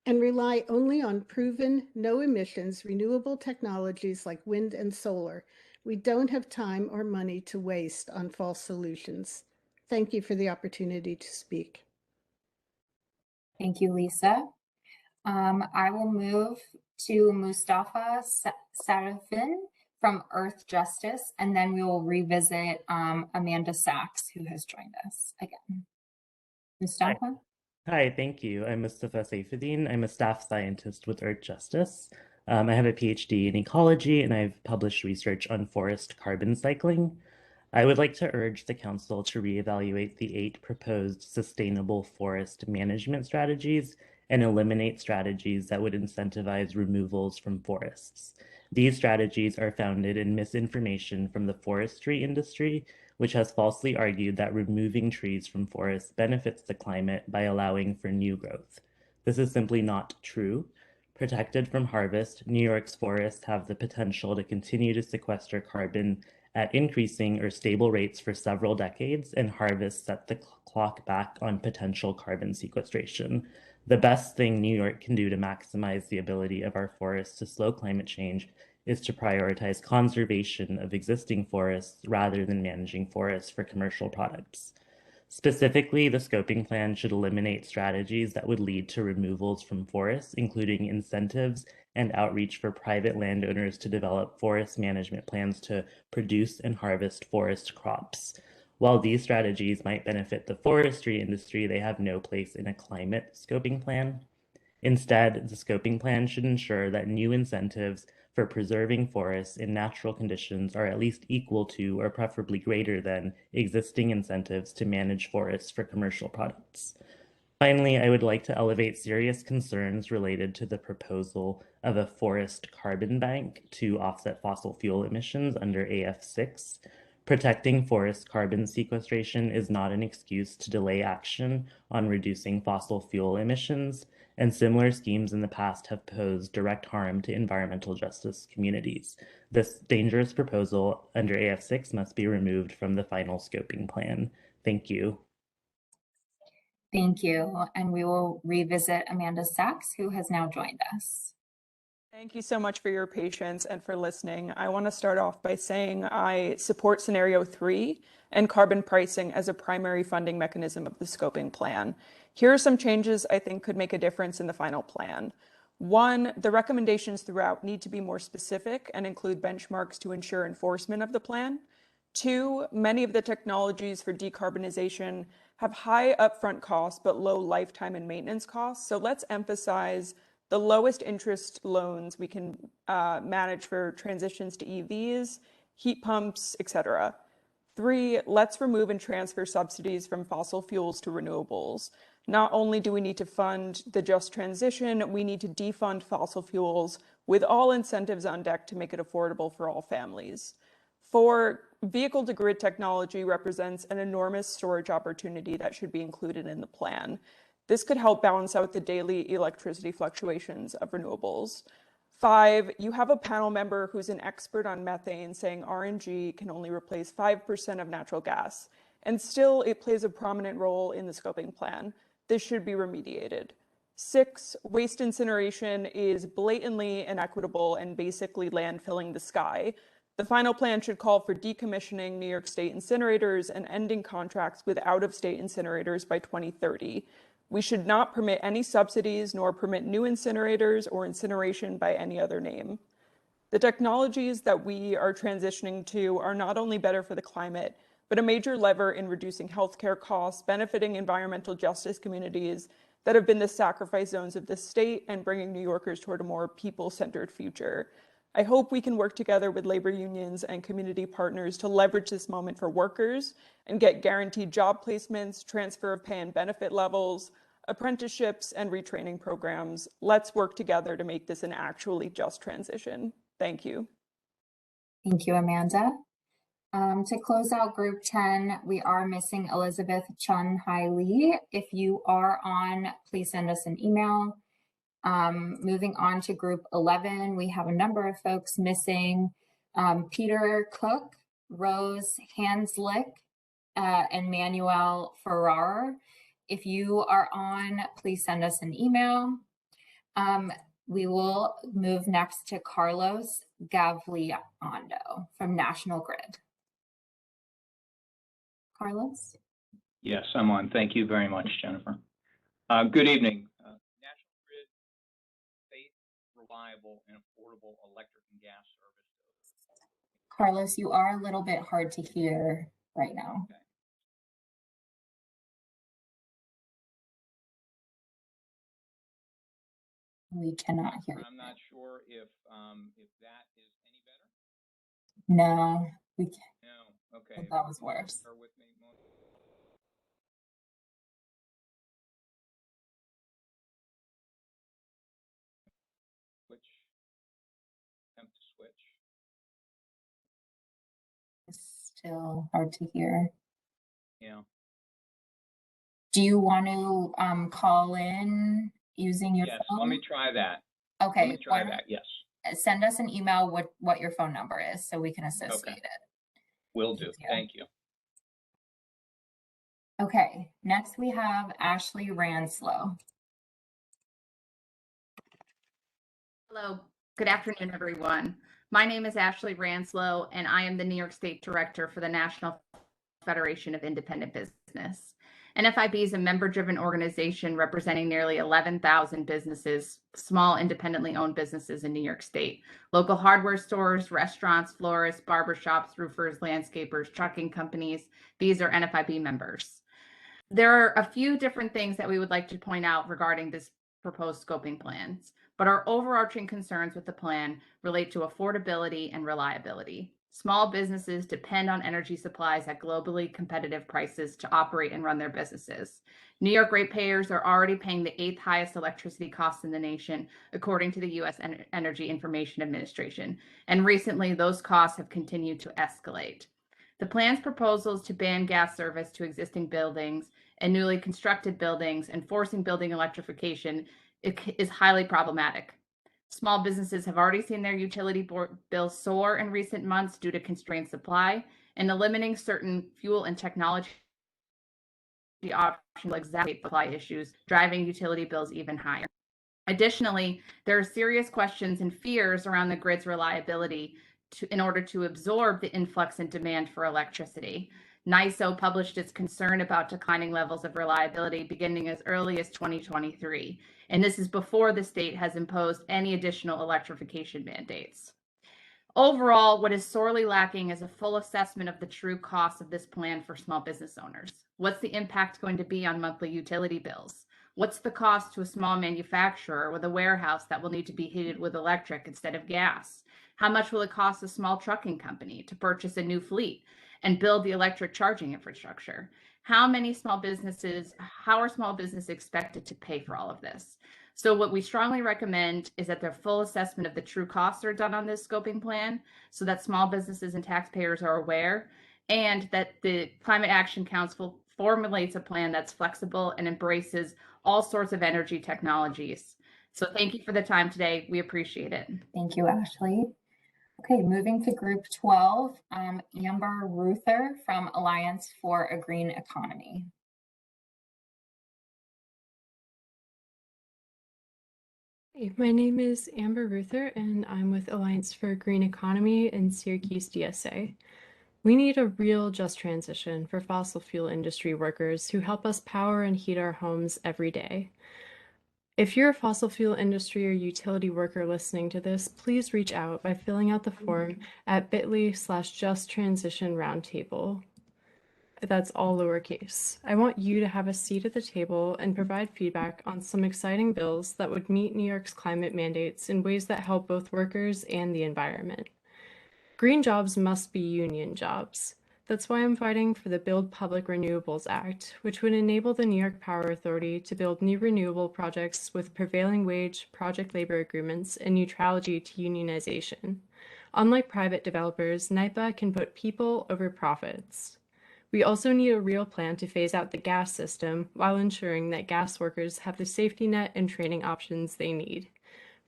and rely only on proven, no emissions, renewable technologies like wind and solar. We don't have time or money to waste on false solutions. Thank you for the opportunity to speak. Thank you, Lisa. I will move to Mustafa Sarafin from Earth Justice, and then we will revisit Amanda Sachs, who has joined us again. Mustafa? Hi, thank you. I'm Mustafa Saifuddin. I'm a staff scientist with Earth Justice. I have a PhD in ecology, and I've published research on forest carbon cycling. I would like to urge the Council to reevaluate the 8 proposed sustainable forest management strategies and eliminate strategies that would incentivize removals from forests. These strategies are founded in misinformation from the forestry industry, which has falsely argued that removing trees from forests benefits the climate by allowing for new growth. This is simply not true. Protected from harvest, New York's forests have the potential to continue to sequester carbon at increasing or stable rates for several decades, and harvest set the clock back on potential carbon sequestration. The best thing New York can do to maximize the ability of our forests to slow climate change is to prioritize conservation of existing forests rather than managing forests for commercial products. Specifically, the scoping plan should eliminate strategies that would lead to removals from forests, including incentives and outreach for private landowners to develop forest management plans to produce and harvest forest crops. While these strategies might benefit the forestry industry, they have no place in a climate scoping plan. Instead, the scoping plan should ensure that new incentives for preserving forests in natural conditions are at least equal to or preferably greater than existing incentives to manage forests for commercial products. Finally, I would like to elevate serious concerns related to the proposal of a forest carbon bank to offset fossil fuel emissions under AF6. Protecting forest carbon sequestration is not an excuse to delay action on reducing fossil fuel emissions, and similar schemes in the past have posed direct harm to environmental justice communities. This dangerous proposal under AF6 must be removed from the final scoping plan. Thank you. Thank you. And we will revisit Amanda Sachs, who has now joined us. Thank you so much for your patience and for listening. I want to start off by saying I support scenario 3 and carbon pricing as a primary funding mechanism of the scoping plan. Here are some changes I think could make a difference in the final plan. 1, the recommendations throughout need to be more specific and include benchmarks to ensure enforcement of the plan. 2, many of the technologies for decarbonization have high upfront costs but low lifetime and maintenance costs. So let's emphasize the lowest interest loans we can manage for transitions to EVs, heat pumps, etc. 3, let's remove and transfer subsidies from fossil fuels to renewables. Not only do we need to fund the just transition, we need to defund fossil fuels with all incentives on deck to make it affordable for all families. 4, vehicle-to-grid technology represents an enormous storage opportunity that should be included in the plan. This could help balance out the daily electricity fluctuations of renewables. 5, you have a panel member who's an expert on methane saying RNG can only replace 5% of natural gas, and still it plays a prominent role in the scoping plan. This should be remediated. 6, waste incineration is blatantly inequitable and basically landfilling the sky. The final plan should call for decommissioning New York State incinerators and ending contracts with out-of-state incinerators by 2030. We should not permit any subsidies nor permit new incinerators or incineration by any other name. The technologies that we are transitioning to are not only better for the climate, but a major lever in reducing healthcare costs, benefiting environmental justice communities that have been the sacrifice zones of the state and bringing New Yorkers toward a more people-centered future. I hope we can work together with labor unions and community partners to leverage this moment for workers and get guaranteed job placements, transfer of pay and benefit levels, apprenticeships, and retraining programs. Let's work together to make this an actually just transition. Thank you. Thank you, Amanda. To close out group 10, we are missing Elizabeth Chun Hai Lee. If you are on, please send us an email. Moving on to group 11, we have a number of folks missing. Peter Cook, Rose Hanslick, and Manuel Ferrar. If you are on, please send us an email. We will move next to Carlos Gagliando from National Grid. Carlos? Yes, I'm on. Thank you very much, Jennifer. Good evening. National Grid, safe, reliable, and affordable electric and gas service. Carlos, you are a little bit hard to hear right now. Okay. We cannot hear you. I'm not sure if that is any better. No, we can't. No. Okay. That was worse. Bear with me. Attempt to switch. It's still hard to hear. Yeah. Do you want to call in using your Yes, phone? let me try that. Okay. Let me try why that, yes. don't- Send us an email with what your phone number is so we can associate it. Will do. Thank you. Okay, next we have Ashley Ranslow. Hello, good afternoon, everyone. My name is Ashley Ranslow, and I am the New York State Director for the National Federation of Independent Business. NFIB is a member-driven organization representing nearly 11,000 businesses, small independently owned businesses in New York State. Local hardware stores, restaurants, florists, barbershops, roofers, landscapers, trucking companies. These are NFIB members. There are a few different things that we would like to point out regarding this proposed scoping plans, but our overarching concerns with the plan relate to affordability and reliability. Small businesses depend on energy supplies at globally competitive prices to operate and run their businesses. New York ratepayers are already paying the 8th highest electricity costs in the nation, according to the U.S. Energy Information Administration. And recently, those costs have continued to escalate. The plan's proposals to ban gas service to existing buildings and newly constructed buildings and forcing building electrification is highly problematic. Small businesses have already seen their utility bills soar in recent months due to constrained supply, and eliminating certain fuel and technology options will exacerbate supply issues, driving utility bills even higher. Additionally, there are serious questions and fears around the grid's reliability in order to absorb the influx in demand for electricity. NYISO published its concern about declining levels of reliability beginning as early as 2023, and this is before the state has imposed any additional electrification mandates. Overall, what is sorely lacking is a full assessment of the true cost of this plan for small business owners. What's the impact going to be on monthly utility bills? What's the cost to a small manufacturer with a warehouse that will need to be heated with electric instead of gas? How much will it cost a small trucking company to purchase a new fleet and build the electric charging infrastructure? How are small businesses expected to pay for all of this? So what we strongly recommend is that the full assessment of the true costs are done on this scoping plan so that small businesses and taxpayers are aware, and that the Climate Action Council formulates a plan that's flexible and embraces all sorts of energy technologies. So thank you for the time today. We appreciate it. Thank you, Ashley. Okay, moving to group 12, Amber Ruther from Alliance for a Green Economy. Hey, my name is Amber Ruther, and I'm with Alliance for a Green Economy in Syracuse, DSA. We need a real just transition for fossil fuel industry workers who help us power and heat our homes every day. If you're a fossil fuel industry or utility worker listening to this, please reach out by filling out the form at bit.ly/justtransitionroundtable. That's all lowercase. I want you to have a seat at the table and provide feedback on some exciting bills that would meet New York's climate mandates in ways that help both workers and the environment. Green jobs must be union jobs. That's why I'm fighting for the Build Public Renewables Act, which would enable the New York Power Authority to build new renewable projects with prevailing wage, project labor agreements, and neutrality to unionization. Unlike private developers, NYPA can put people over profits. We also need a real plan to phase out the gas system while ensuring that gas workers have the safety net and training options they need.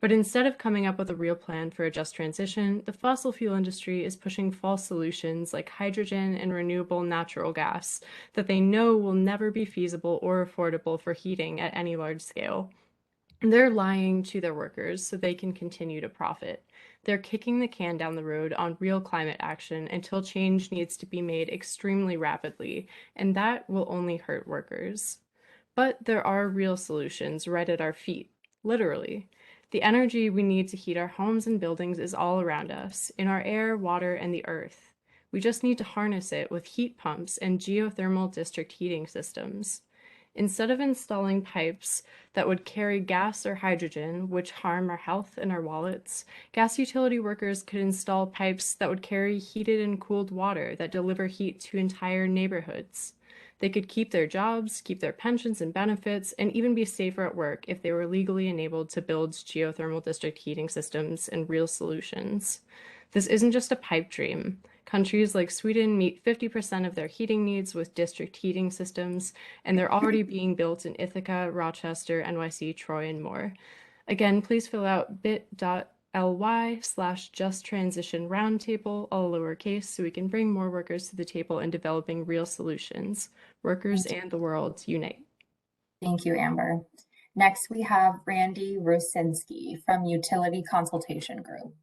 But instead of coming up with a real plan for a just transition, the fossil fuel industry is pushing false solutions like hydrogen and renewable natural gas that they know will never be feasible or affordable for heating at any large scale. They're lying to their workers so they can continue to profit. They're kicking the can down the road on real climate action until change needs to be made extremely rapidly, and that will only hurt workers. But there are real solutions right at our feet, literally. The energy we need to heat our homes and buildings is all around us, in our air, water, and the earth. We just need to harness it with heat pumps and geothermal district heating systems. Instead of installing pipes that would carry gas or hydrogen, which harm our health and our wallets, gas utility workers could install pipes that would carry heated and cooled water that deliver heat to entire neighborhoods. They could keep their jobs, keep their pensions and benefits, and even be safer at work if they were legally enabled to build geothermal district heating systems and real solutions. This isn't just a pipe dream. Countries like Sweden meet 50% of their heating needs with district heating systems, and they're already being built in Ithaca, Rochester, NYC, Troy, and more. Again, please fill out bit.ly/justtransitionroundtable, all lowercase, so we can bring more workers to the table in developing real solutions. Workers and the world unite. Thank you, Amber. Next, we have Randy Rosinski from Utility Consultation Group.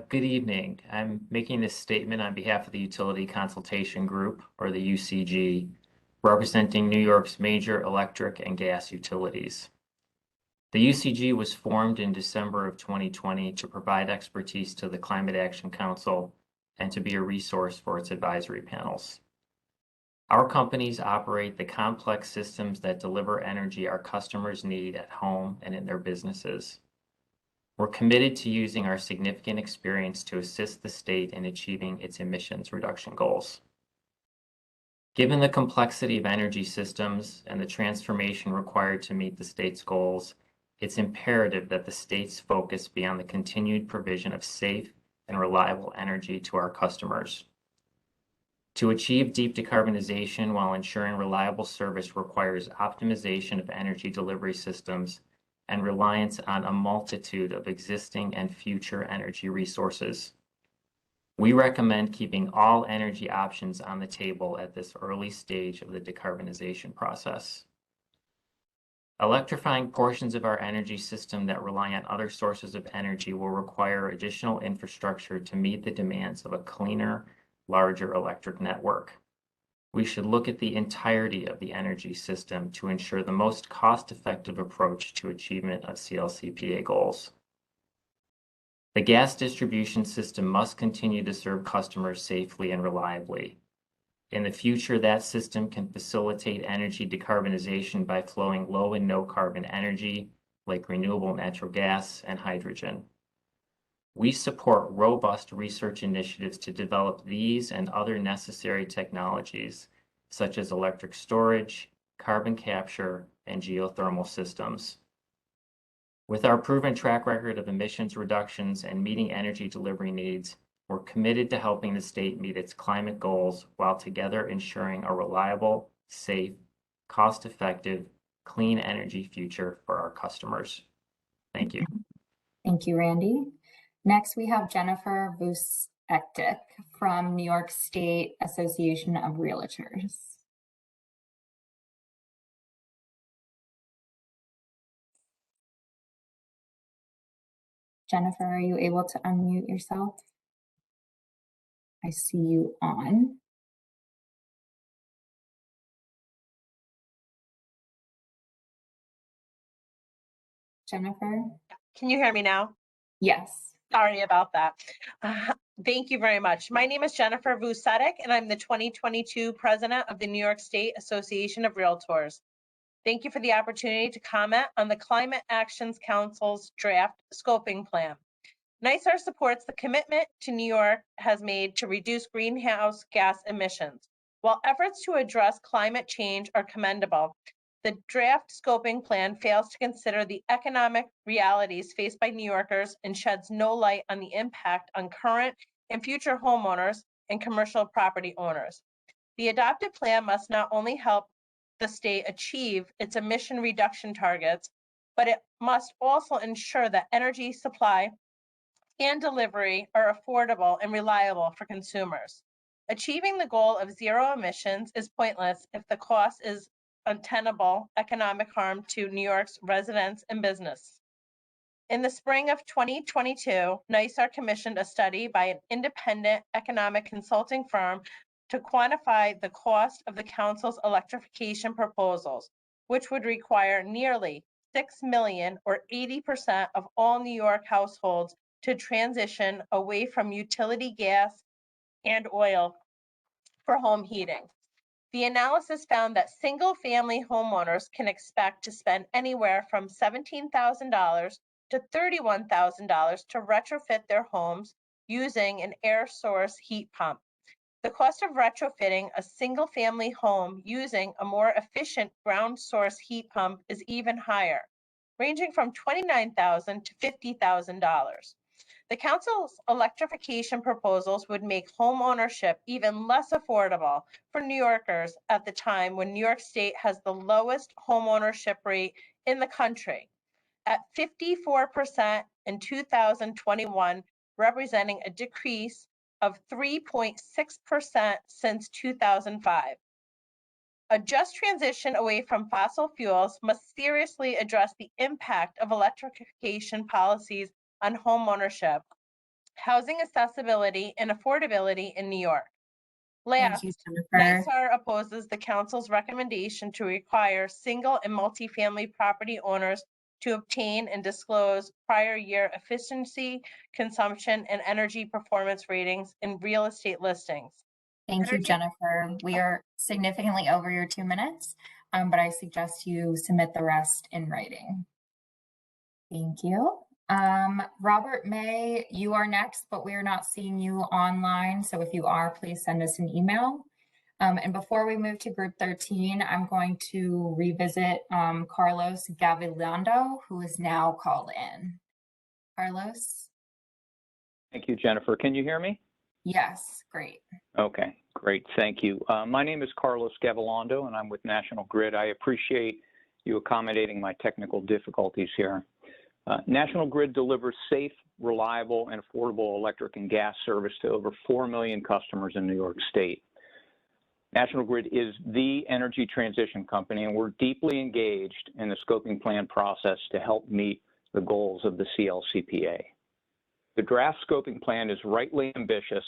Good evening. I'm making this statement on behalf of the Utility Consultation Group, or the UCG, representing New York's major electric and gas utilities. The UCG was formed in December of 2020 to provide expertise to the Climate Action Council and to be a resource for its advisory panels. Our companies operate the complex systems that deliver energy our customers need at home and in their businesses. We're committed to using our significant experience to assist the state in achieving its emissions reduction goals. Given the complexity of energy systems and the transformation required to meet the state's goals, it's imperative that the state's focus be on the continued provision of safe and reliable energy to our customers. To achieve deep decarbonization while ensuring reliable service requires optimization of energy delivery systems and reliance on a multitude of existing and future energy resources. We recommend keeping all energy options on the table at this early stage of the decarbonization process. Electrifying portions of our energy system that rely on other sources of energy will require additional infrastructure to meet the demands of a cleaner, larger electric network. We should look at the entirety of the energy system to ensure the most cost-effective approach to achievement of CLCPA goals. The gas distribution system must continue to serve customers safely and reliably. In the future, that system can facilitate energy decarbonization by flowing low and no carbon energy like renewable natural gas and hydrogen. We support robust research initiatives to develop these and other necessary technologies, such as electric storage, carbon capture, and geothermal systems. With our proven track record of emissions reductions and meeting energy delivery needs, we're committed to helping the state meet its climate goals while together ensuring a reliable, safe, cost-effective, clean energy future for our customers. Thank you. Thank you, Randy. Next, we have Jennifer Vusektic from New York State Association of Realtors. Jennifer, are you able to unmute yourself? I see you on. Jennifer? Can you hear me now? Yes. Sorry about that. Thank you very much. My name is Jennifer Vusektic, and I'm the 2022 president of the New York State Association of Realtors. Thank you for the opportunity to comment on the Climate Action Council's draft scoping plan. NYSER supports the commitment to New York has made to reduce greenhouse gas emissions. While efforts to address climate change are commendable, the draft scoping plan fails to consider the economic realities faced by New Yorkers and sheds no light on the impact on current and future homeowners and commercial property owners. The adopted plan must not only help the state achieve its emission reduction targets, but it must also ensure that energy supply and delivery are affordable and reliable for consumers. Achieving the goal of zero emissions is pointless if the cost is untenable economic harm to New York's residents and business. In the spring of 2022, NYSER commissioned a study by an independent economic consulting firm to quantify the cost of the council's electrification proposals, which would require nearly 6 million or 80% of all New York households to transition away from utility gas and oil for home heating. The analysis found that single-family homeowners can expect to spend anywhere from $17,000 to $31,000 to retrofit their homes using an air source heat pump. The cost of retrofitting a single-family home using a more efficient ground source heat pump is even higher, ranging from $29,000 to $50,000. The council's electrification proposals would make home ownership even less affordable for New Yorkers at the time when New York State has the lowest home ownership rate in the country at 54% in 2021, representing a decrease of 3.6% since 2005. A just transition away from fossil fuels must seriously address the impact of electrification policies on home ownership, housing accessibility, and affordability in New York. Thank you, Last, Jennifer. NYSAR opposes the council's recommendation to require single and multifamily property owners to obtain and disclose prior year efficiency, consumption, and energy performance ratings in real estate listings. Thank you, Jennifer. We are significantly over your 2 minutes, but I suggest you submit the rest in writing. Thank you. Robert May, you are next, but we are not seeing you online. So if you are, please send us an email. And before we move to group 13, I'm going to revisit Carlos Gavilando, who is now called in. Carlos? Thank you, Jennifer. Can you hear me? Yes, great. Okay, great. Thank you. My name is Carlos Gavilando, and I'm with National Grid. I appreciate you accommodating my technical difficulties here. National Grid delivers safe, reliable, and affordable electric and gas service to over 4 million customers in New York State. National Grid is the energy transition company, and we're deeply engaged in the scoping plan process to help meet the goals of the CLCPA. The draft scoping plan is rightly ambitious.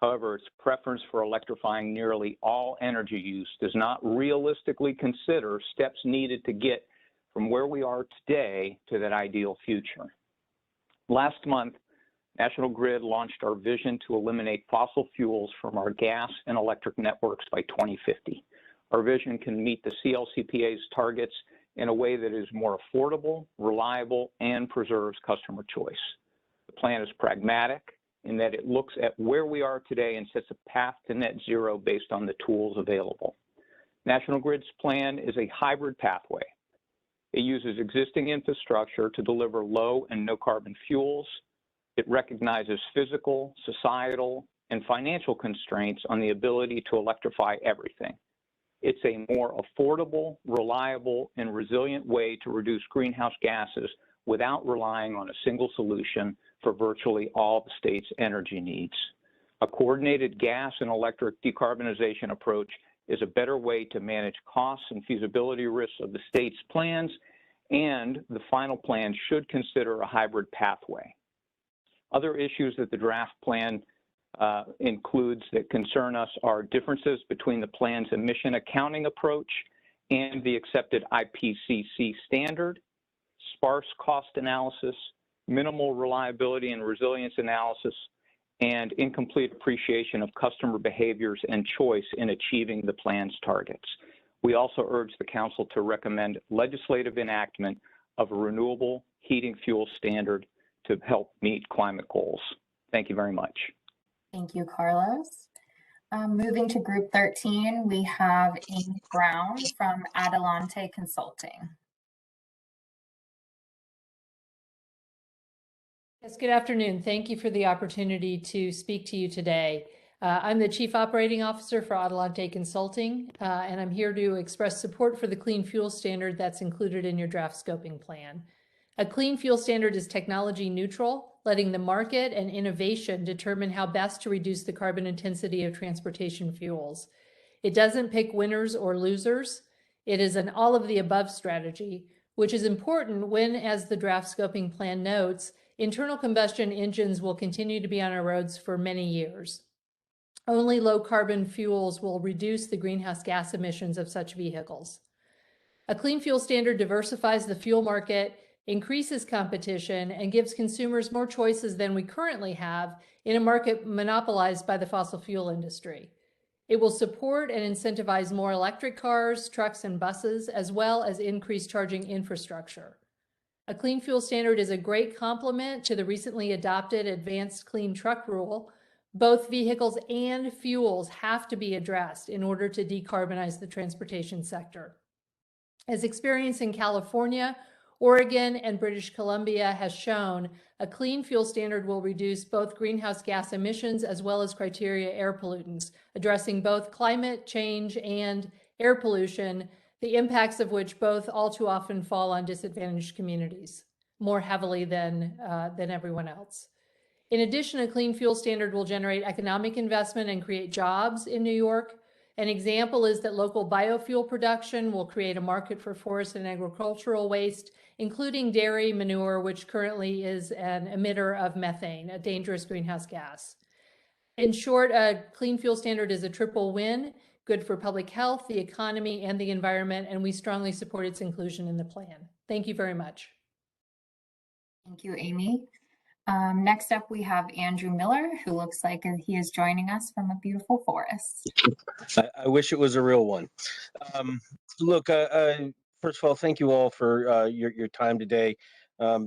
However, its preference for electrifying nearly all energy use does not realistically consider steps needed to get from where we are today to that ideal future. Last month, National Grid launched our vision to eliminate fossil fuels from our gas and electric networks by 2050. Our vision can meet the CLCPA's targets in a way that is more affordable, reliable, and preserves customer choice. The plan is pragmatic in that it looks at where we are today and sets a path to net zero based on the tools available. National Grid's plan is a hybrid pathway. It uses existing infrastructure to deliver low and no carbon fuels. It recognizes physical, societal, and financial constraints on the ability to electrify everything. It's a more affordable, reliable, and resilient way to reduce greenhouse gases without relying on a single solution for virtually all the state's energy needs. A coordinated gas and electric decarbonization approach is a better way to manage costs and feasibility risks of the state's plans, and the final plan should consider a hybrid pathway. Other issues that the draft plan includes that concern us are differences between the plan's emission accounting approach and the accepted IPCC standard, sparse cost analysis, minimal reliability and resilience analysis, and incomplete appreciation of customer behaviors and choice in achieving the plan's targets. We also urge the Council to recommend legislative enactment of a renewable heating fuel standard to help meet climate goals. Thank you very much. Thank you, Carlos. Moving to group 13, we have Amy Brown from Adelante Consulting. Yes, good afternoon. Thank you for the opportunity to speak to you today. I'm the Chief Operating Officer for Adelante Consulting, and I'm here to express support for the clean fuel standard that's included in your draft scoping plan. A clean fuel standard is technology neutral, letting the market and innovation determine how best to reduce the carbon intensity of transportation fuels. It doesn't pick winners or losers. It is an all of the above strategy, which is important when, as the draft scoping plan notes, internal combustion engines will continue to be on our roads for many years. Only low carbon fuels will reduce the greenhouse gas emissions of such vehicles. A clean fuel standard diversifies the fuel market, increases competition, and gives consumers more choices than we currently have in a market monopolized by the fossil fuel industry. It will support and incentivize more electric cars, trucks, and buses, as well as increased charging infrastructure. A clean fuel standard is a great complement to the recently adopted Advanced Clean Truck Rule. Both vehicles and fuels have to be addressed in order to decarbonize the transportation sector. As experienced in California, Oregon and British Columbia has shown a clean fuel standard will reduce both greenhouse gas emissions as well as criteria air pollutants, addressing both climate change and air pollution, the impacts of which both all too often fall on disadvantaged communities more heavily than everyone else. In addition, a clean fuel standard will generate economic investment and create jobs in New York. An example is that local biofuel production will create a market for forest and agricultural waste, including dairy manure, which currently is an emitter of methane, a dangerous greenhouse gas. In short, a clean fuel standard is a triple win, good for public health, the economy, and the environment, and we strongly support its inclusion in the plan. Thank you very much. Thank you, Amy. Next up, we have Andrew Miller, who looks like he is joining us from a beautiful forest. I wish it was a real one. Look, first of all, thank you all for your time today.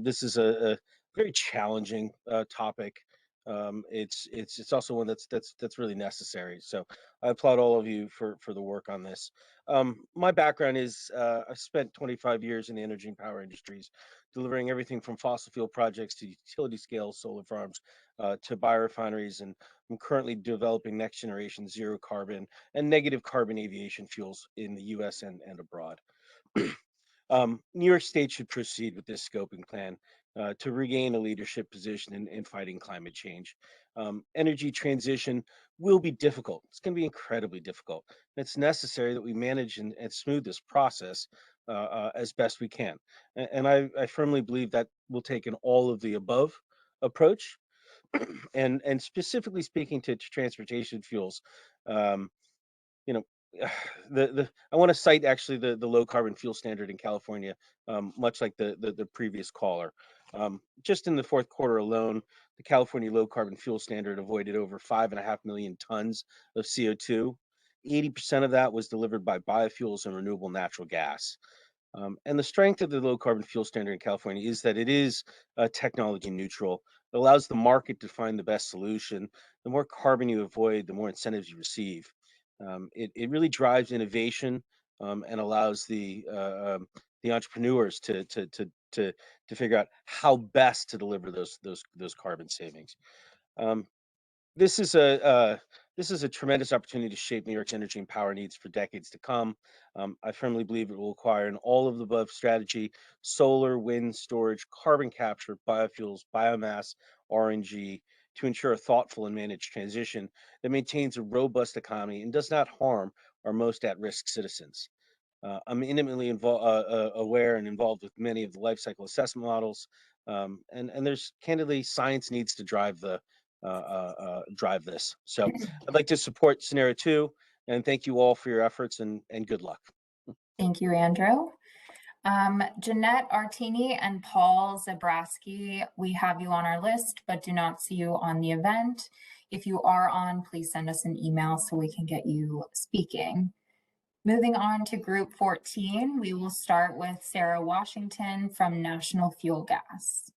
This is a very challenging topic. It's also one that's really necessary. So I applaud all of you for the work on this. My background is I spent 25 years in the energy and power industries, delivering everything from fossil fuel projects to utility scale solar farms to biorefineries, and I'm currently developing next generation zero carbon and negative carbon aviation fuels in the US and abroad. New York State should proceed with this scoping plan to regain a leadership position in fighting climate change. Energy transition will be difficult. It's going to be incredibly difficult. It's necessary that we manage and smooth this process as best we can. And I firmly believe that will take an all of the above approach. And specifically speaking to transportation fuels, you know, I want to cite actually the low carbon fuel standard in California, much like the previous caller. Just in the fourth quarter alone, the California low carbon fuel standard avoided over 5.5 million tons of CO2. 80% of that was delivered by biofuels and renewable natural gas. And the strength of the low carbon fuel standard in California is that it is technology neutral. It allows the market to find the best solution. The more carbon you avoid, the more incentives you receive. It really drives innovation and allows the entrepreneurs to figure out how best to deliver those carbon savings. This is a tremendous opportunity to shape New York's energy and power needs for decades to come. I firmly believe it will require an all of the above strategy: solar, wind, storage, carbon capture, biofuels, biomass, RNG, to ensure a thoughtful and managed transition that maintains a robust economy and does not harm our most at-risk citizens. I'm intimately aware and involved with many of the life cycle assessment models, and there's candidly science needs to drive this. So I'd like to support scenario 2, and thank you all for your efforts and good luck. Thank you, Andrew. Jeanette Artini and Paul Zabrowski, we have you on our list, but do not see you on the event. If you are on, please send us an email so we can get you speaking. Moving on to group 14, we will start with Sarah Washington from National Fuel Gas.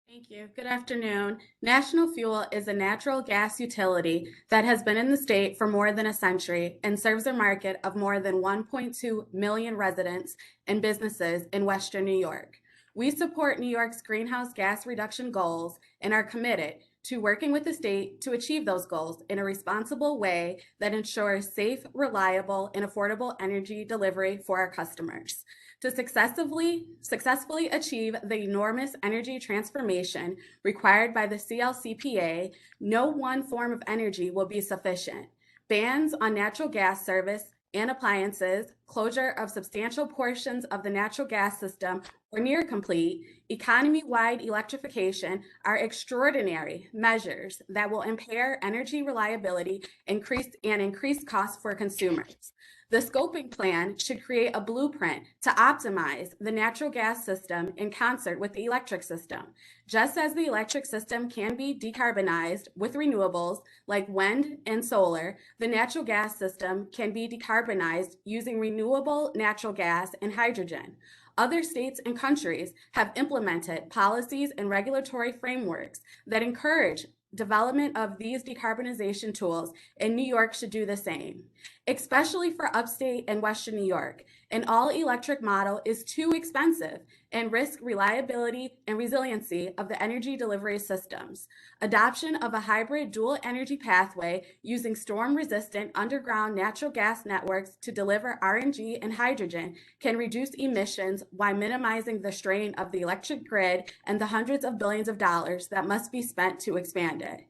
Thank you. Good afternoon. National Fuel is a natural gas utility that has been in the state for more than a century and serves a market of more than 1.2 million residents and businesses in Western New York. We support New York's greenhouse gas reduction goals and are committed to working with the state to achieve those goals in a responsible way that ensures safe, reliable, and affordable energy delivery for our customers. To successfully achieve the enormous energy transformation required by the CLCPA, no one form of energy will be sufficient. Bans on natural gas service and appliances, closure of substantial portions of the natural gas system or near complete, economy-wide electrification are extraordinary measures that will impair energy reliability and increase costs for consumers. The scoping plan should create a blueprint to optimize the natural gas system in concert with the electric system. Just as the electric system can be decarbonized with renewables like wind and solar, the natural gas system can be decarbonized using renewable natural gas and hydrogen. Other states and countries have implemented policies and regulatory frameworks that encourage development of these decarbonization tools, and New York should do the same. Especially for upstate and Western New York, an all-electric model is too expensive and risk reliability and resiliency of the energy delivery systems. Adoption of a hybrid dual energy pathway using storm-resistant underground natural gas networks to deliver RNG and hydrogen can reduce emissions while minimizing the strain of the electric grid and the hundreds of billions of dollars that must be spent to expand it.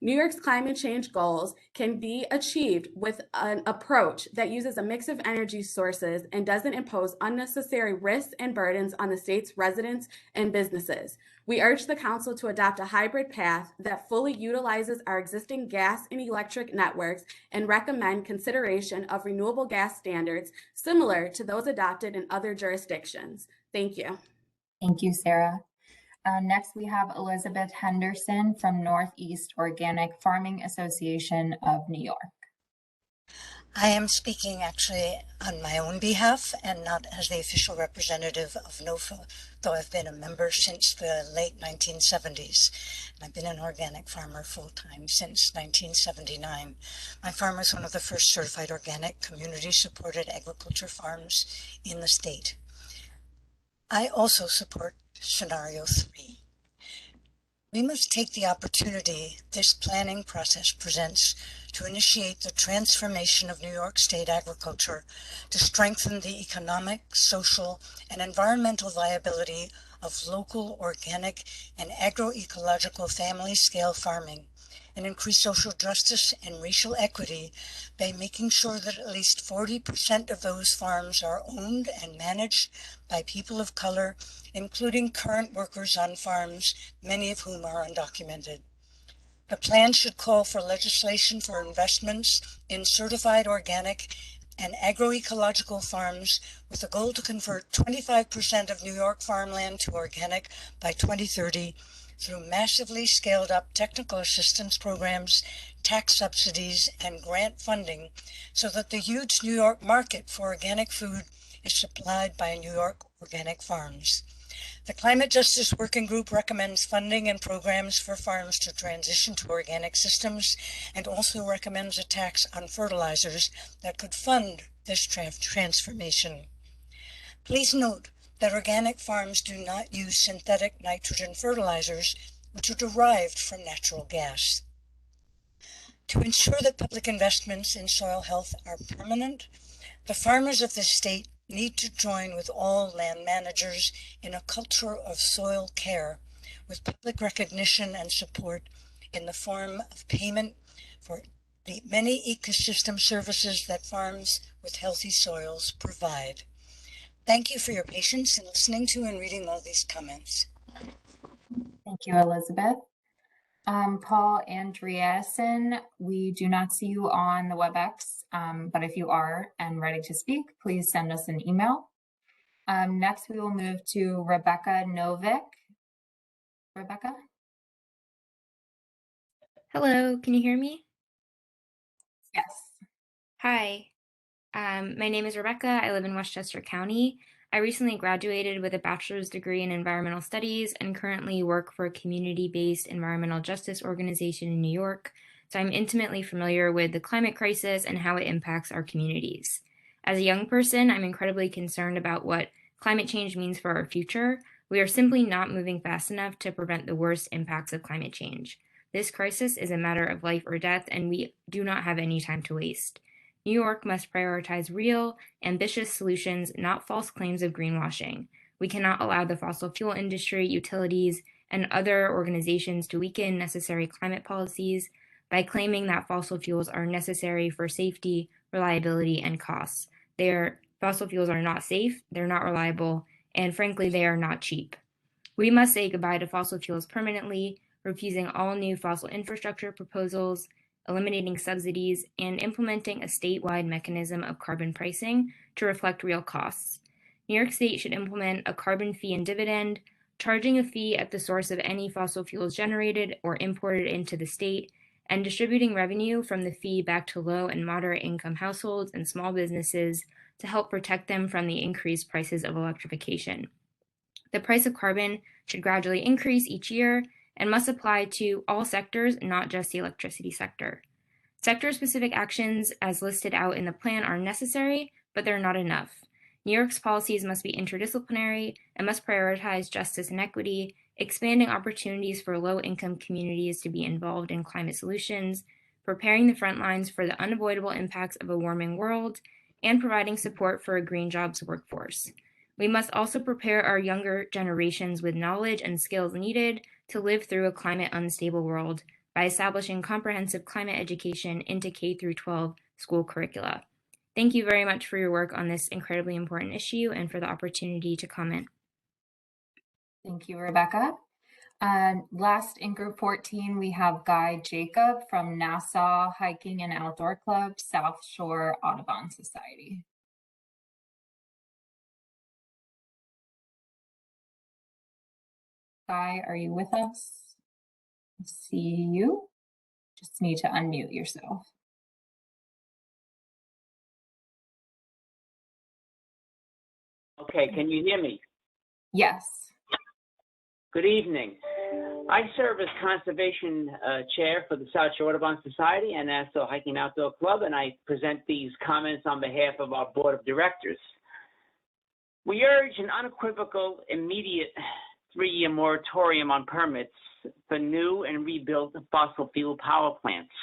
New York's climate change goals can be achieved with an approach that uses a mix of energy sources and doesn't impose unnecessary risks and burdens on the state's residents and businesses. We urge the Council to adopt a hybrid path that fully utilizes our existing gas and electric networks and recommend consideration of renewable gas standards similar to those adopted in other jurisdictions. Thank you. Thank you, Sarah. Next, we have Elizabeth Henderson from Northeast Organic Farming Association of New York. I am speaking actually on my own behalf and not as the official representative of NOFA, though I've been a member since the late 1970s. And I've been an organic farmer full-time since 1979. My farm was one of the first certified organic community-supported agriculture farms in the state. I also support Scenario 3. We must take the opportunity this planning process presents to initiate the transformation of New York State agriculture to strengthen the economic, social, and environmental viability of local, organic, and agroecological family-scale farming, and increase social justice and racial equity by making sure that at least 40% of those farms are owned and managed by people of color, including current workers on farms, many of whom are undocumented. The plan should call for legislation for investments in certified organic and agroecological farms with the goal to convert 25% of New York farmland to organic by 2030 through massively scaled up technical assistance programs, tax subsidies, and grant funding so that the huge New York market for organic food is supplied by New York organic farms. The Climate Justice Working Group recommends funding and programs for farms to transition to organic systems and also recommends a tax on fertilizers that could fund this transformation. Please note that organic farms do not use synthetic nitrogen fertilizers, which are derived from natural gas. To ensure that public investments in soil health are permanent, the farmers of this state need to join with all land managers in a culture of soil care, with public recognition and support in the form of payment for the many ecosystem services that farms with healthy soils provide. Thank you for your patience in listening to and reading all these comments. Thank you, Elizabeth. Paul Andreasen, we do not see you on the WebEx, but if you are and ready to speak, please send us an email. Next, we will move to Rebecca Novick. Rebecca? Hello, can you hear me? Yes. Hi, my name is Rebecca. I live in Westchester County. I recently graduated with a bachelor's degree in environmental studies and currently work for a community-based environmental justice organization in New York. So I'm intimately familiar with the climate crisis and how it impacts our communities. As a young person, I'm incredibly concerned about what climate change means for our future. We are simply not moving fast enough to prevent the worst impacts of climate change. This crisis is a matter of life or death, and we do not have any time to waste. New York must prioritize real, ambitious solutions, not false claims of greenwashing. We cannot allow the fossil fuel industry, utilities, and other organizations to weaken necessary climate policies by claiming that fossil fuels are necessary for safety, reliability, and costs. Fossil fuels are not safe, they're not reliable, and frankly, they are not cheap. We must say goodbye to fossil fuels permanently, refusing all new fossil infrastructure proposals, eliminating subsidies, and implementing a statewide mechanism of carbon pricing to reflect real costs. New York State should implement a carbon fee and dividend, charging a fee at the source of any fossil fuels generated or imported into the state, and distributing revenue from the fee back to low and moderate income households and small businesses to help protect them from the increased prices of electrification. The price of carbon should gradually increase each year and must apply to all sectors, not just the electricity sector. Sector-specific actions as listed out in the plan are necessary, but they're not enough. New York's policies must be interdisciplinary and must prioritize justice and equity, expanding opportunities for low-income communities to be involved in climate solutions, preparing the front lines for the unavoidable impacts of a warming world, and providing support for a green jobs workforce. We must also prepare our younger generations with knowledge and skills needed to live through a climate unstable world by establishing comprehensive climate education into K-12 school curricula. Thank you very much for your work on this incredibly important issue and for the opportunity to comment. Thank you, Rebecca. Last in group 14, we have Guy Jacob from Nassau Hiking and Outdoor Club, South Shore Audubon Society. Guy, are you with us? I see you. Just need to unmute yourself. Okay, can you hear me? Yes. Good evening. I serve as Conservation Chair for the South Shore Audubon Society and Nassau Hiking Outdoor Club, and I present these comments on behalf of our Board of Directors. We urge an unequivocal, immediate 3-year moratorium on permits for new and rebuilt fossil fuel power plants.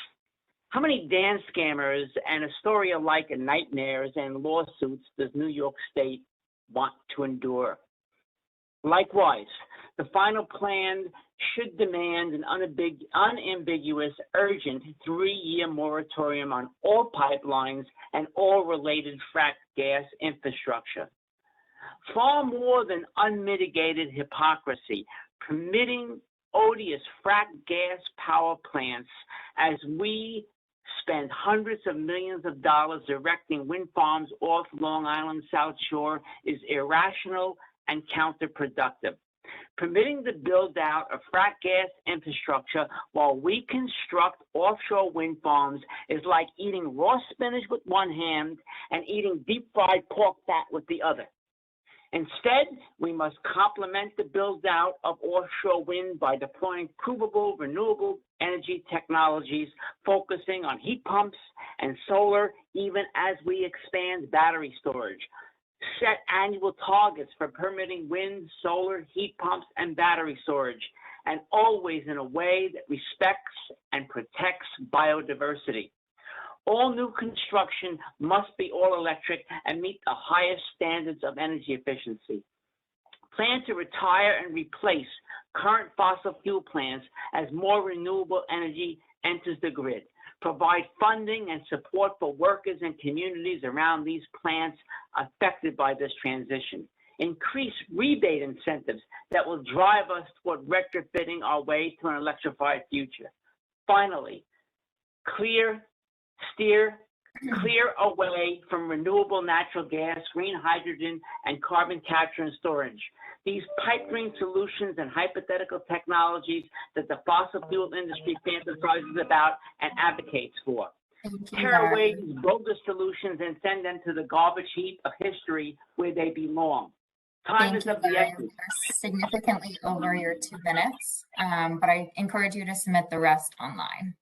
How many dance scammers and Astoria-like nightmares and lawsuits does New York State want to endure? Likewise, the final plan should demand an unambiguous, urgent 3-year moratorium on all pipelines and all related frack gas infrastructure. Far more than unmitigated hypocrisy, permitting odious frack gas power plants as we spend hundreds of millions of dollars erecting wind farms off Long Island South Shore is irrational and counterproductive. Permitting the build out of frack gas infrastructure while we construct offshore wind farms is like eating raw spinach with one hand and eating deep fried pork fat with the other. Instead, we must complement the build out of offshore wind by deploying provable renewable energy technologies, focusing on heat pumps and solar, even as we expand battery storage. Set annual targets for permitting wind, solar, heat pumps, and battery storage, and always in a way that respects and protects biodiversity. All new construction must be all electric and meet the highest standards of energy efficiency. Plan to retire and replace current fossil fuel plants as more renewable energy enters the grid. Provide funding and support for workers and communities around these plants affected by this transition. Increase rebate incentives that will drive us toward retrofitting our way to an electrified future. Finally, clear away from renewable natural gas, green hydrogen, and carbon capture and storage. These pipe dream solutions and hypothetical technologies that the fossil fuel industry fantasizes about and advocates for. Tear away these bogus solutions and send them to the garbage heap of history where they belong. Time is of the essence. Significantly over your 2 minutes, but I encourage you to submit the rest online.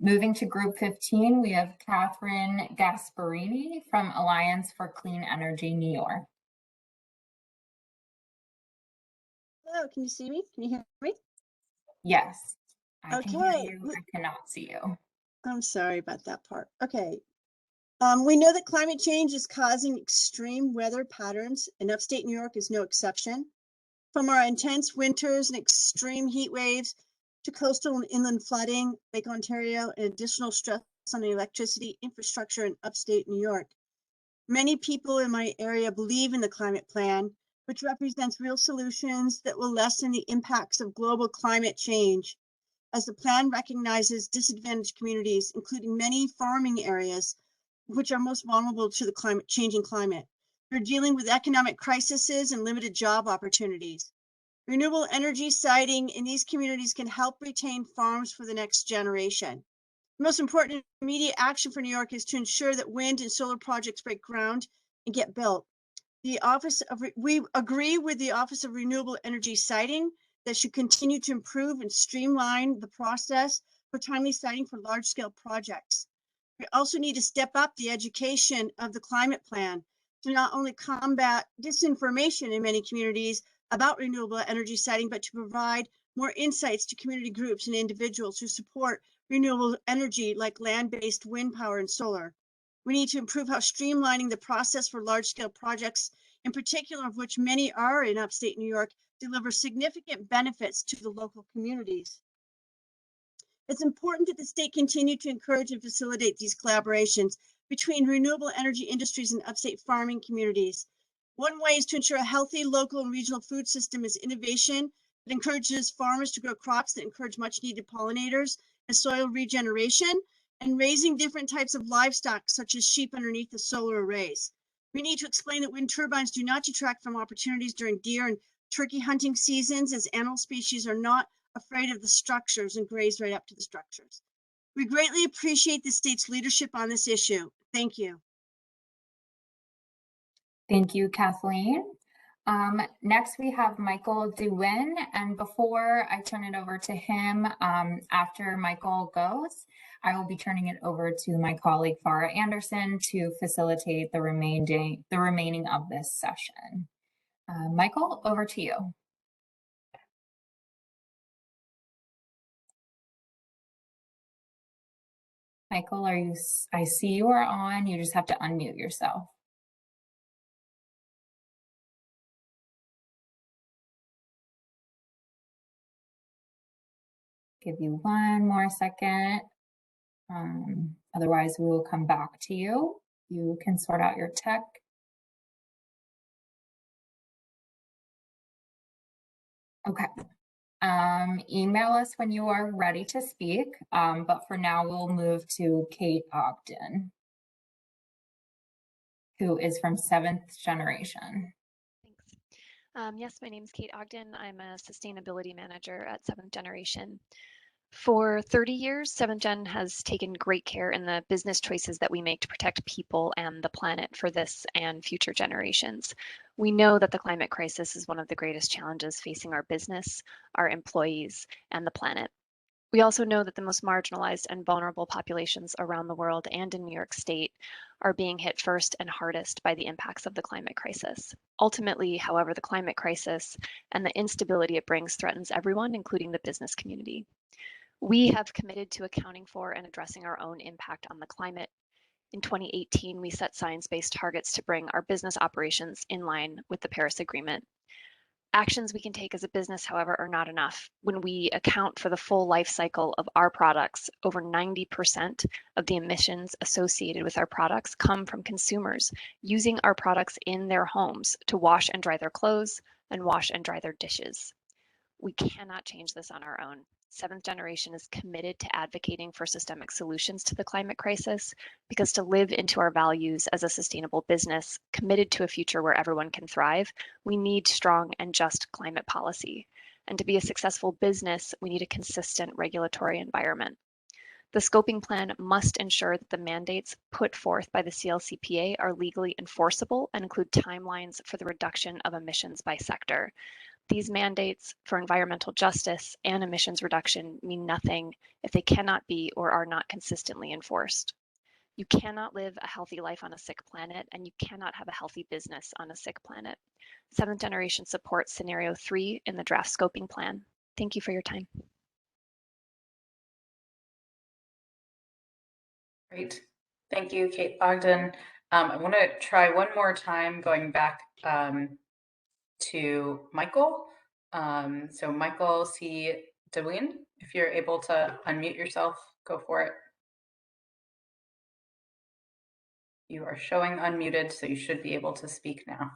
Moving to group 15, we have Catherine Gasparini from Alliance for Clean Energy, New York. Hello, can you see me? Can you hear me? Yes, I can hear Okay. you. I cannot see you. I'm sorry about that part. Okay. We know that climate change is causing extreme weather patterns, and upstate New York is no exception. From our intense winters and extreme heat waves to coastal and inland flooding, Lake Ontario, and additional stress on the electricity infrastructure in upstate New York. Many people in my area believe in the climate plan, which represents real solutions that will lessen the impacts of global climate change, as the plan recognizes disadvantaged communities, including many farming areas, which are most vulnerable to the changing climate. They're dealing with economic crises and limited job opportunities. Renewable energy siting in these communities can help retain farms for the next generation. The most important immediate action for New York is to ensure that wind and solar projects break ground and get built. We agree with the Office of Renewable Energy Siting that should continue to improve and streamline the process for timely siting for large-scale projects. We also need to step up the education of the climate plan to not only combat disinformation in many communities about renewable energy siting, but to provide more insights to community groups and individuals who support renewable energy like land-based wind power and solar. We need to improve how streamlining the process for large-scale projects, in particular of which many are in upstate New York, deliver significant benefits to the local communities. It's important that the state continue to encourage and facilitate these collaborations between renewable energy industries and upstate farming communities. One way is to ensure a healthy local and regional food system is innovation that encourages farmers to grow crops that encourage much needed pollinators and soil regeneration, and raising different types of livestock such as sheep underneath the solar arrays. We need to explain that wind turbines do not detract from opportunities during deer and turkey hunting seasons, as animal species are not afraid of the structures and graze right up to the structures. We greatly appreciate the state's leadership on this issue. Thank you. Thank you, Kathleen. Next, we have Michael Dewin, and before I turn it over to him, after Michael goes, I will be turning it over to my colleague Farah Anderson to facilitate the remaining of this session. Michael, over to you. Michael, I see you are on, you just have to unmute yourself. Give you one more second. Otherwise, we will come back to you. You can sort out your tech. Okay. Email us when you are ready to speak, but for now, we'll move to Kate Ogden, who is from 7th Generation. Yes, my name is Kate Ogden. I'm a sustainability manager at 7th Generation. For 30 years, 7th Gen has taken great care in the business choices that we make to protect people and the planet for this and future generations. We know that the climate crisis is one of the greatest challenges facing our business, our employees, and the planet. We also know that the most marginalized and vulnerable populations around the world and in New York State are being hit first and hardest by the impacts of the climate crisis. Ultimately, however, the climate crisis and the instability it brings threatens everyone, including the business community. We have committed to accounting for and addressing our own impact on the climate. In 2018, we set science-based targets to bring our business operations in line with the Paris Agreement. Actions we can take as a business, however, are not enough. When we account for the full life cycle of our products, over 90% of the emissions associated with our products come from consumers using our products in their homes to wash and dry their clothes and wash and dry their dishes. We cannot change this on our own. 7th Generation is committed to advocating for systemic solutions to the climate crisis, because to live into our values as a sustainable business committed to a future where everyone can thrive, we need strong and just climate policy. And to be a successful business, we need a consistent regulatory environment. The scoping plan must ensure that the mandates put forth by the CLCPA are legally enforceable and include timelines for the reduction of emissions by sector. These mandates for environmental justice and emissions reduction mean nothing if they cannot be or are not consistently enforced. You cannot live a healthy life on a sick planet, and you cannot have a healthy business on a sick planet. 7th Generation supports scenario 3 in the draft scoping plan. Thank you for your time. Great. Thank you, Kate Ogden. I want to try one more time going back to Michael. So Michael C. DeWin, if you're able to unmute yourself, go for it. You are showing unmuted, so you should be able to speak now.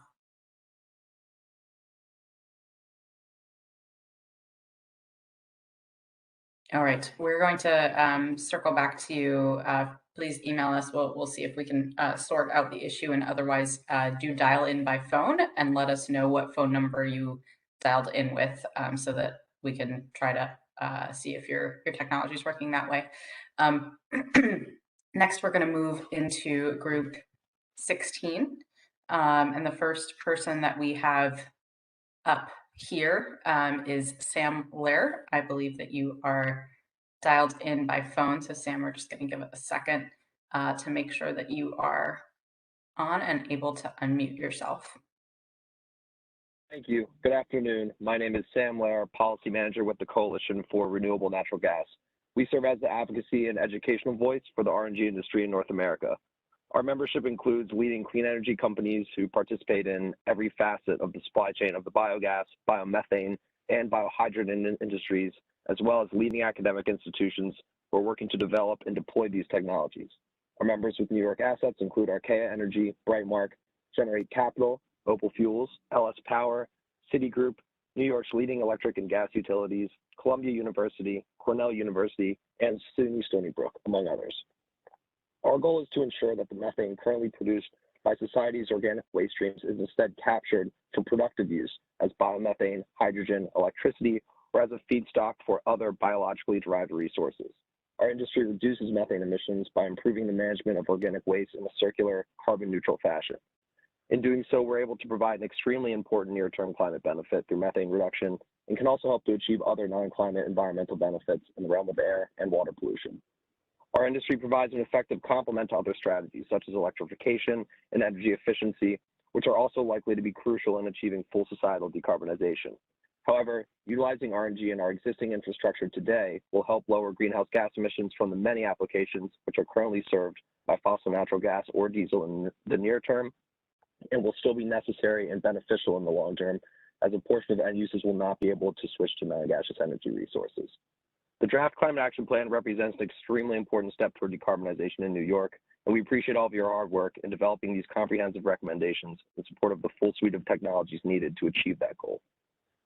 All right, we're going to circle back to you. Please email us. We'll see if we can sort out the issue, and otherwise do dial in by phone and let us know what phone number you dialed in with, so that we can try to see if your technology is working that way. Next, we're going to move into group 16, and the first person that we have up here is Sam Lair. I believe that you are dialed in by phone. So Sam, we're just going to give it a second to make sure that you are on and able to unmute yourself. Thank you. Good afternoon. My name is Sam Lair, Policy Manager with the Coalition for Renewable Natural Gas. We serve as the advocacy and educational voice for the RNG industry in North America. Our membership includes leading clean energy companies who participate in every facet of the supply chain of the biogas, biomethane, and biohydrogen industries, as well as leading academic institutions who are working to develop and deploy these technologies. Our members with New York assets include Archaea Energy, Brightmark, Generate Capital, Opal Fuels, LS Power, Citigroup, New York's leading electric and gas utilities, Columbia University, Cornell University, and SUNY Stony Brook, among others. Our goal is to ensure that the methane currently produced by society's organic waste streams is instead captured for productive use as biomethane, hydrogen, electricity, or as a feedstock for other biologically derived resources. Our industry reduces methane emissions by improving the management of organic waste in a circular, carbon-neutral fashion. In doing so, we're able to provide an extremely important near-term climate benefit through methane reduction and can also help to achieve other non-climate environmental benefits in the realm of air and water pollution. Our industry provides an effective complement to other strategies, such as electrification and energy efficiency, which are also likely to be crucial in achieving full societal decarbonization. However, utilizing RNG in our existing infrastructure today will help lower greenhouse gas emissions from the many applications which are currently served by fossil natural gas or diesel in the near term, and will still be necessary and beneficial in the long term, as a portion of end users will not be able to switch to non-gaseous energy resources. The draft Climate Action Plan represents an extremely important step toward decarbonization in New York, and we appreciate all of your hard work in developing these comprehensive recommendations in support of the full suite of technologies needed to achieve that goal.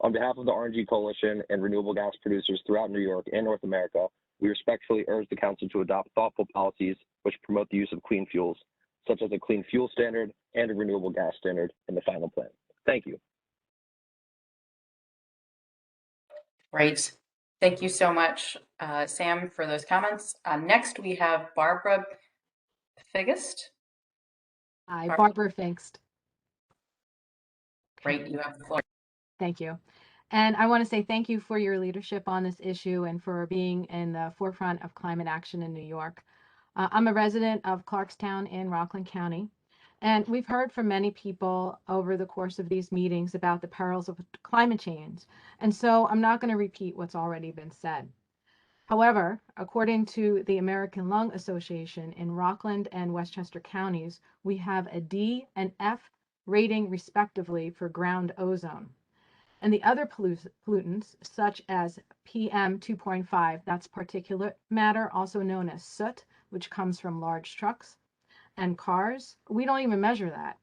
On behalf of the RNG Coalition and renewable gas producers throughout New York and North America, we respectfully urge the Council to adopt thoughtful policies which promote the use of clean fuels, such as a clean fuel standard and a renewable gas standard in the final plan. Thank you. Great. Thank you so much, Sam, for those comments. Next, we have Barbara Figist. Hi, Barbara Figist. Great, you have the floor. Thank you. And I want to say thank you for your leadership on this issue and for being in the forefront of climate action in New York. I'm a resident of Clarkstown in Rockland County, and we've heard from many people over the course of these meetings about the perils of climate change. And so I'm not going to repeat what's already been said. However, according to the American Lung Association in Rockland and Westchester counties, we have a D and F rating respectively for ground ozone. And the other pollutants, such as PM 2.5, that's particulate matter, also known as soot, which comes from large trucks and cars, we don't even measure that.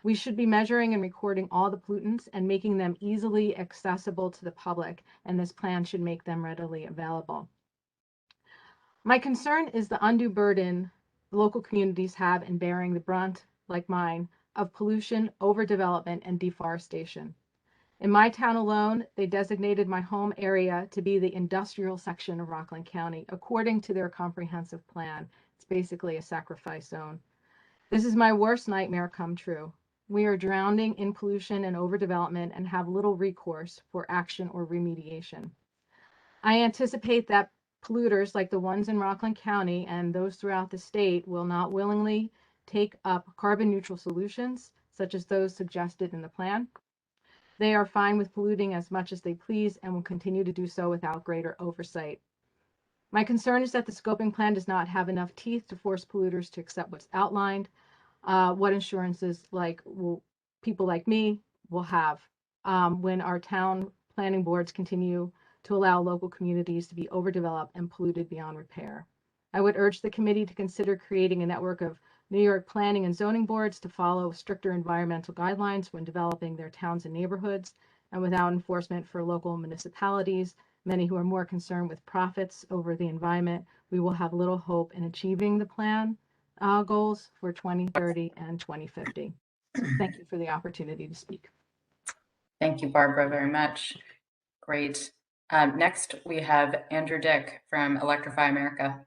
We should be measuring and recording all the pollutants and making them easily accessible to the public, and this plan should make them readily available. My concern is the undue burden local communities have in bearing the brunt, like mine, of pollution, overdevelopment, and deforestation. In my town alone, they designated my home area to be the industrial section of Rockland County, according to their comprehensive plan. It's basically a sacrifice zone. This is my worst nightmare come true. We are drowning in pollution and overdevelopment and have little recourse for action or remediation. I anticipate that polluters like the ones in Rockland County and those throughout the state will not willingly take up carbon neutral solutions, such as those suggested in the plan. They are fine with polluting as much as they please and will continue to do so without greater oversight. My concern is that the scoping plan does not have enough teeth to force polluters to accept what's outlined, what assurances people like me will have when our town planning boards continue to allow local communities to be overdeveloped and polluted beyond repair. I would urge the committee to consider creating a network of New York planning and zoning boards to follow stricter environmental guidelines when developing their towns and neighborhoods, and without enforcement for local municipalities, many who are more concerned with profits over the environment, we will have little hope in achieving the plan goals for 2030 and 2050. Thank you for the opportunity to speak. Thank you, Barbara, very much. Great. Next, we have Andrew Dick from Electrify America.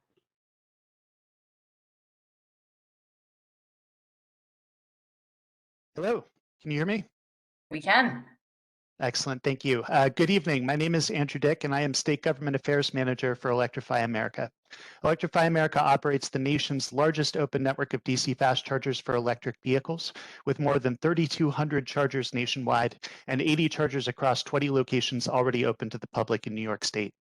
Hello, can you hear me? We can. Excellent, thank you. Good evening. My name is Andrew Dick, and I am State Government Affairs Manager for Electrify America. Electrify America operates the nation's largest open network of DC fast chargers for electric vehicles, with more than 3,200 chargers nationwide and 80 chargers across 20 locations already open to the public in New York State.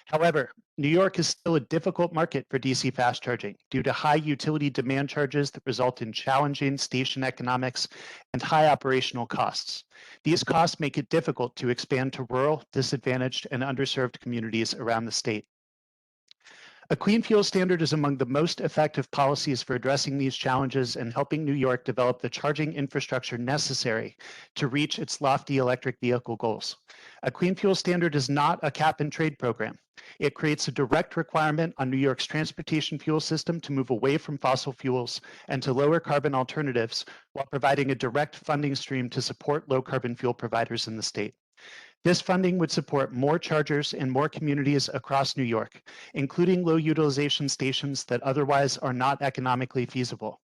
However, New York is still a difficult market for DC fast charging due to high utility demand charges that result in challenging station economics and high operational costs. These costs make it difficult to expand to rural, disadvantaged, and underserved communities around the state. A clean fuel standard is among the most effective policies for addressing these challenges and helping New York develop the charging infrastructure necessary to reach its lofty electric vehicle goals. A clean fuel standard is not a cap and trade program. It creates a direct requirement on New York's transportation fuel system to move away from fossil fuels and to lower carbon alternatives while providing a direct funding stream to support low carbon fuel providers in the state. This funding would support more chargers in more communities across New York, including low utilization stations that otherwise are not economically feasible.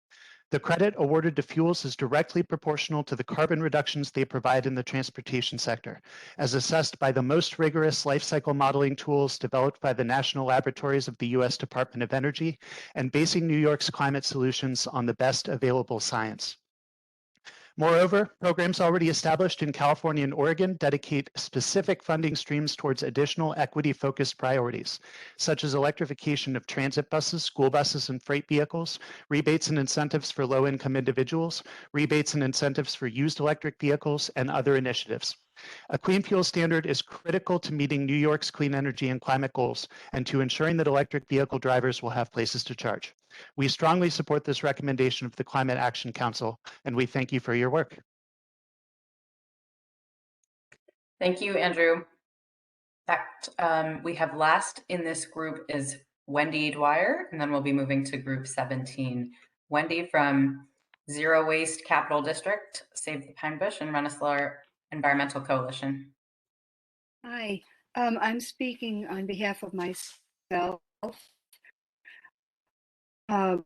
The credit awarded to fuels is directly proportional to the carbon reductions they provide in the transportation sector, as assessed by the most rigorous life cycle modeling tools developed by the national laboratories of the U.S. Department of Energy and basing New York's climate solutions on the best available science. Moreover, programs already established in California and Oregon dedicate specific funding streams towards additional equity-focused priorities, such as electrification of transit buses, school buses, and freight vehicles, rebates and incentives for low-income individuals, rebates and incentives for used electric vehicles, and other initiatives. A clean fuel standard is critical to meeting New York's clean energy and climate goals and to ensuring that electric vehicle drivers will have places to charge. We strongly support this recommendation of the Climate Action Council, and we thank you for your work. Thank you, Andrew. In fact, we have last in this group is Wendy Dwyer, and then we'll be moving to group 17. Wendy from Zero Waste Capital District, Save the Pine Bush, and Rensselaer Environmental Coalition. Hi, I'm speaking on behalf of myself. I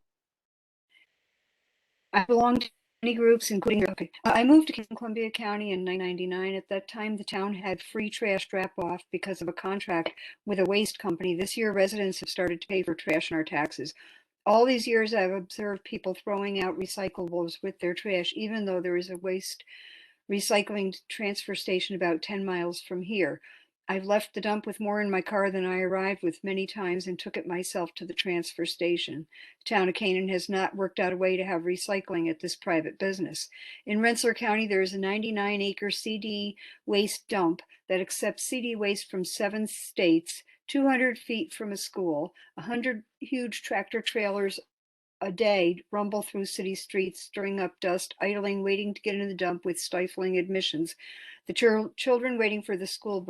belong to many groups, including, I moved to Columbia County in 1999. At that time, the town had free trash drop-off because of a contract with a waste company. This year, residents have started to pay for trash in our taxes. All these years, I've observed people throwing out recyclables with their trash, even though there is a waste recycling transfer station about 10 miles from here. I've left the dump with more in my car than I arrived with many times and took it myself to the transfer station. The town of Canaan has not worked out a way to have recycling at this private business. In Rensselaer County, there is a 99-acre CD waste dump that accepts CD waste from 7 states, 200 feet from a school. 100 huge tractor trailers a day rumble through city streets, stirring up dust, idling, waiting to get into the dump with stifling admissions. The children waiting for the school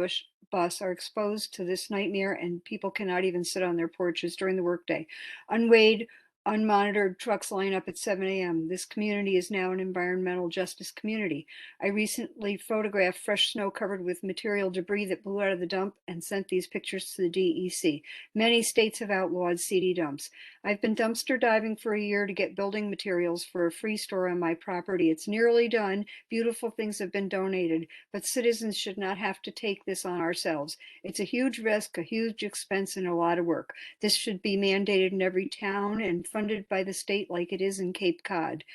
bus are exposed to this nightmare, and people cannot even sit on their porches during the workday. Unweighed, unmonitored trucks line up at 7 a.m. This community is now an environmental justice community. I recently photographed fresh snow covered with material debris that blew out of the dump and sent these pictures to the DEC. Many states have outlawed CD dumps. I've been dumpster diving for a year to get building materials for a free store on my property. It's nearly done. Beautiful things have been donated, but citizens should not have to take this on ourselves. It's a huge risk, a huge expense, and a lot of work. This should be mandated in every town and funded by the state like it is in Cape Cod.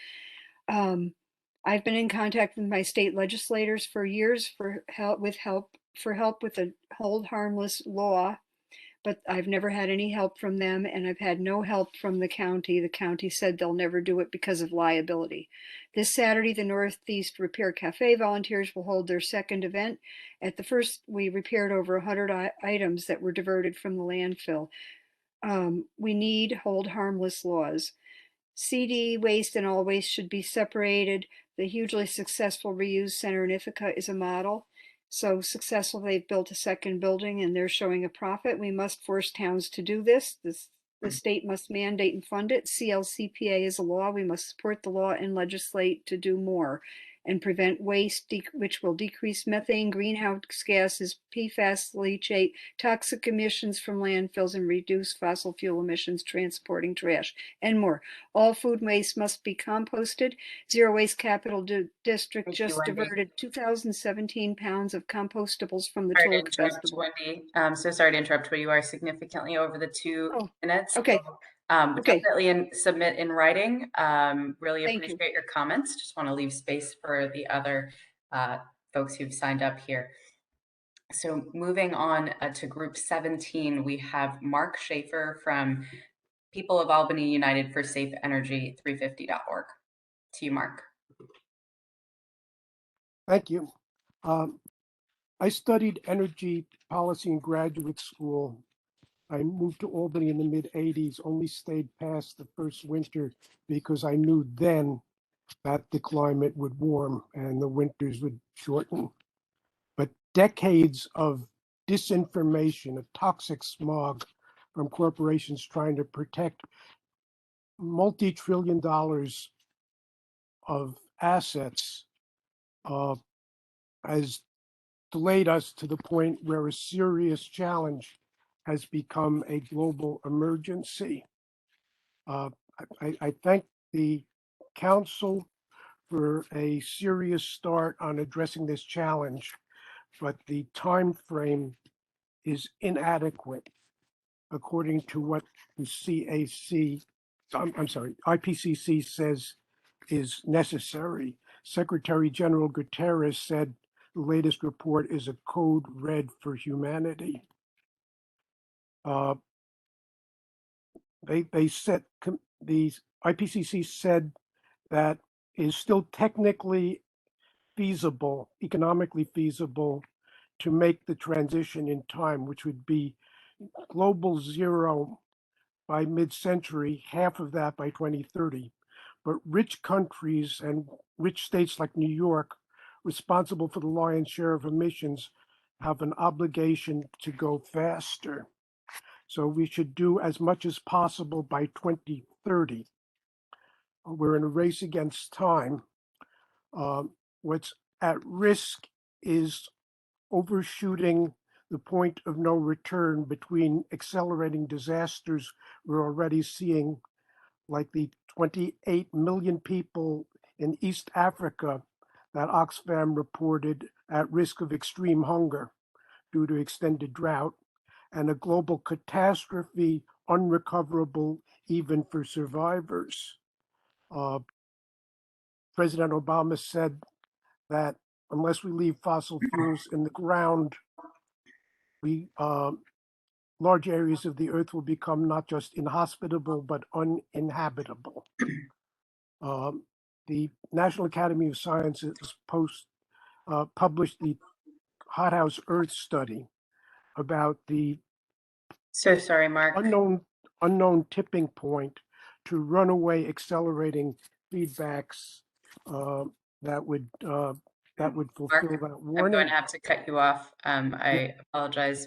I've been in contact with my state legislators for years for help with the Hold Harmless law, but I've never had any help from them, and I've had no help from the county. The county said they'll never do it because of liability. This Saturday, the Northeast Repair Cafe volunteers will hold their second event. At the first, we repaired over 100 items that were diverted from the landfill. We need hold harmless laws. CD waste and all waste should be separated. The hugely successful reuse center in Ithaca is a model. So successful, they've built a second building and they're showing a profit. We must force towns to do this. The state must mandate and fund it. CLCPA is a law. We must support the law and legislate to do more. and prevent waste, which will decrease methane, greenhouse gases, PFAS, leachate, toxic emissions from landfills, and reduce fossil fuel emissions transporting trash, and more. All food waste must be composted. Zero Waste Capital District Thank you, just Wendy. diverted 2,017 pounds of compostables from the Sorry to Tulloch interrupt, Festival. Wendy. So sorry to interrupt, but you are significantly over the 2 minutes. Okay. So, Okay. definitely submit in writing. Really Thank you. appreciate your comments. Just want to leave space for the other folks who've signed up here. So moving on to group 17, we have Mark Schaefer from People of Albany United for Safe Energy 350.org. To you, Mark. Thank you. I studied energy policy in graduate school. I moved to Albany in the mid-'80s, only stayed past the first winter because I knew then that the climate would warm and the winters would shorten. But decades of disinformation, of toxic smog from corporations trying to protect multi-trillion dollars of assets has delayed us to the point where a serious challenge has become a global emergency. I thank the council for a serious start on addressing this challenge, but the time frame is inadequate according to what the IPCC says is necessary. Secretary General Guterres said the latest report is a code red for humanity. They said, the IPCC said that it is still technically feasible, economically feasible, to make the transition in time, which would be global zero by mid-century, half of that by 2030. But rich countries and rich states like New York, responsible for the lion's share of emissions, have an obligation to go faster. So we should do as much as possible by 2030. We're in a race against time. What's at risk is overshooting the point of no return between accelerating disasters we're already seeing, like the 28 million people in East Africa that Oxfam reported at risk of extreme hunger due to extended drought, and a global catastrophe unrecoverable even for survivors. President Obama said that unless we leave fossil fuels in the ground, large areas of the earth will become not just inhospitable, but uninhabitable. The National Academy of Sciences published the Hothouse Earth study about the So sorry, Mark. unknown tipping point to runaway accelerating feedbacks that would fulfill Mark, that I'm warning. going to have to cut you off. I apologize.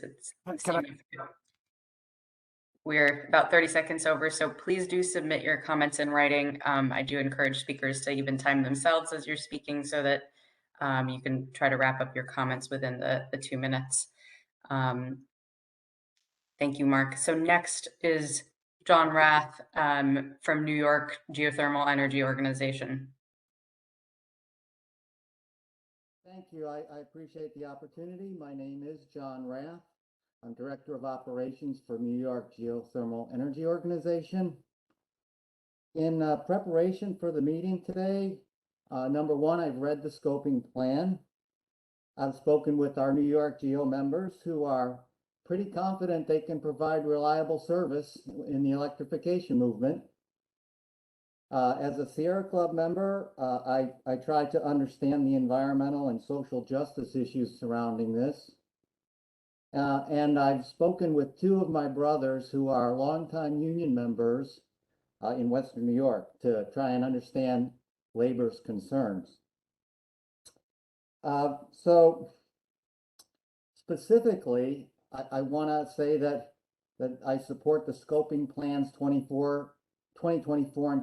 We're about 30 seconds over, so please do submit your comments in writing. I do encourage speakers to even time themselves as you're speaking so that you can try to wrap up your comments within the 2 minutes. Thank you, Mark. So next is John Rath from New York Geothermal Energy Organization. Thank you. I appreciate the opportunity. My name is John Rath. I'm Director of Operations for New York Geothermal Energy Organization. In preparation for the meeting today, number one, I've read the scoping plan. I've spoken with our New York Geo members who are pretty confident they can provide reliable service in the electrification movement. As a Sierra Club member, I try to understand the environmental and social justice issues surrounding this. And I've spoken with two of my brothers who are longtime union members in Western New York to try and understand labor's concerns. So specifically, I want to say that I support the scoping plans 2024 and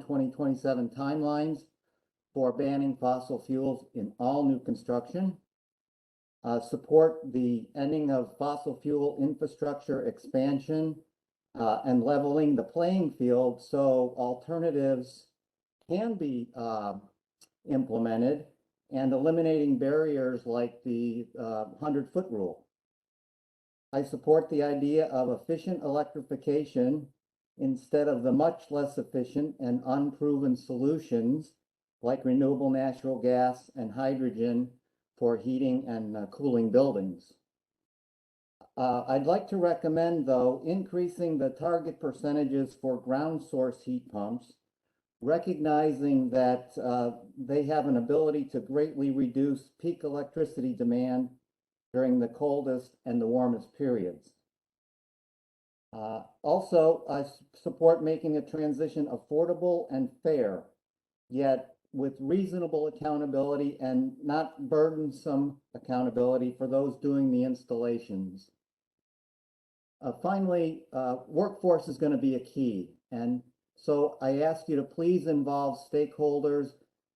2027 timelines. for banning fossil fuels in all new construction, support the ending of fossil fuel infrastructure expansion, and leveling the playing field so alternatives can be implemented, and eliminating barriers like the 100-foot rule. I support the idea of efficient electrification instead of the much less efficient and unproven solutions like renewable natural gas and hydrogen for heating and cooling buildings. I'd like to recommend, though, increasing the target percentages for ground source heat pumps, recognizing that they have an ability to greatly reduce peak electricity demand during the coldest and the warmest periods. Also, I support making a transition affordable and fair, yet with reasonable accountability and not burdensome accountability for those doing the installations. Finally, workforce is going to be a key. And so I ask you to please involve stakeholders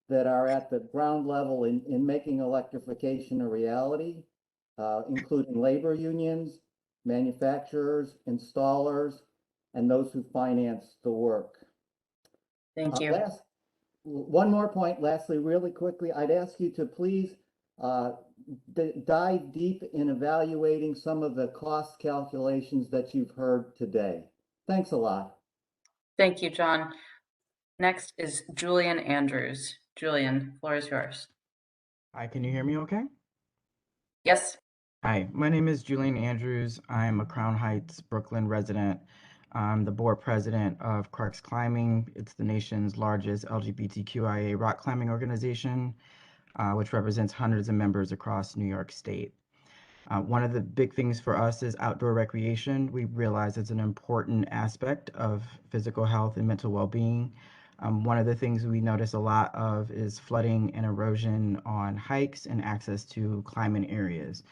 that are at the ground level in making electrification a reality, including labor unions, manufacturers, installers, and those who finance the work. Thank you. One more point, lastly, really quickly, I'd ask you to please dive deep in evaluating some of the cost calculations that you've heard today. Thanks a lot. Thank you, John. Next is Julian Andrews. Julian, floor is yours. Hi, can you hear me okay? Yes. Hi, my name is Julian Andrews. I'm a Crown Heights, Brooklyn resident. I'm the board president of Clark's Climbing. It's the nation's largest LGBTQIA rock climbing organization, which represents hundreds of members across New York State. One of the big things for us is outdoor recreation. We realize it's an important aspect of physical health and mental well-being. One of the things we notice a lot of is flooding and erosion on hikes and access to climbing areas.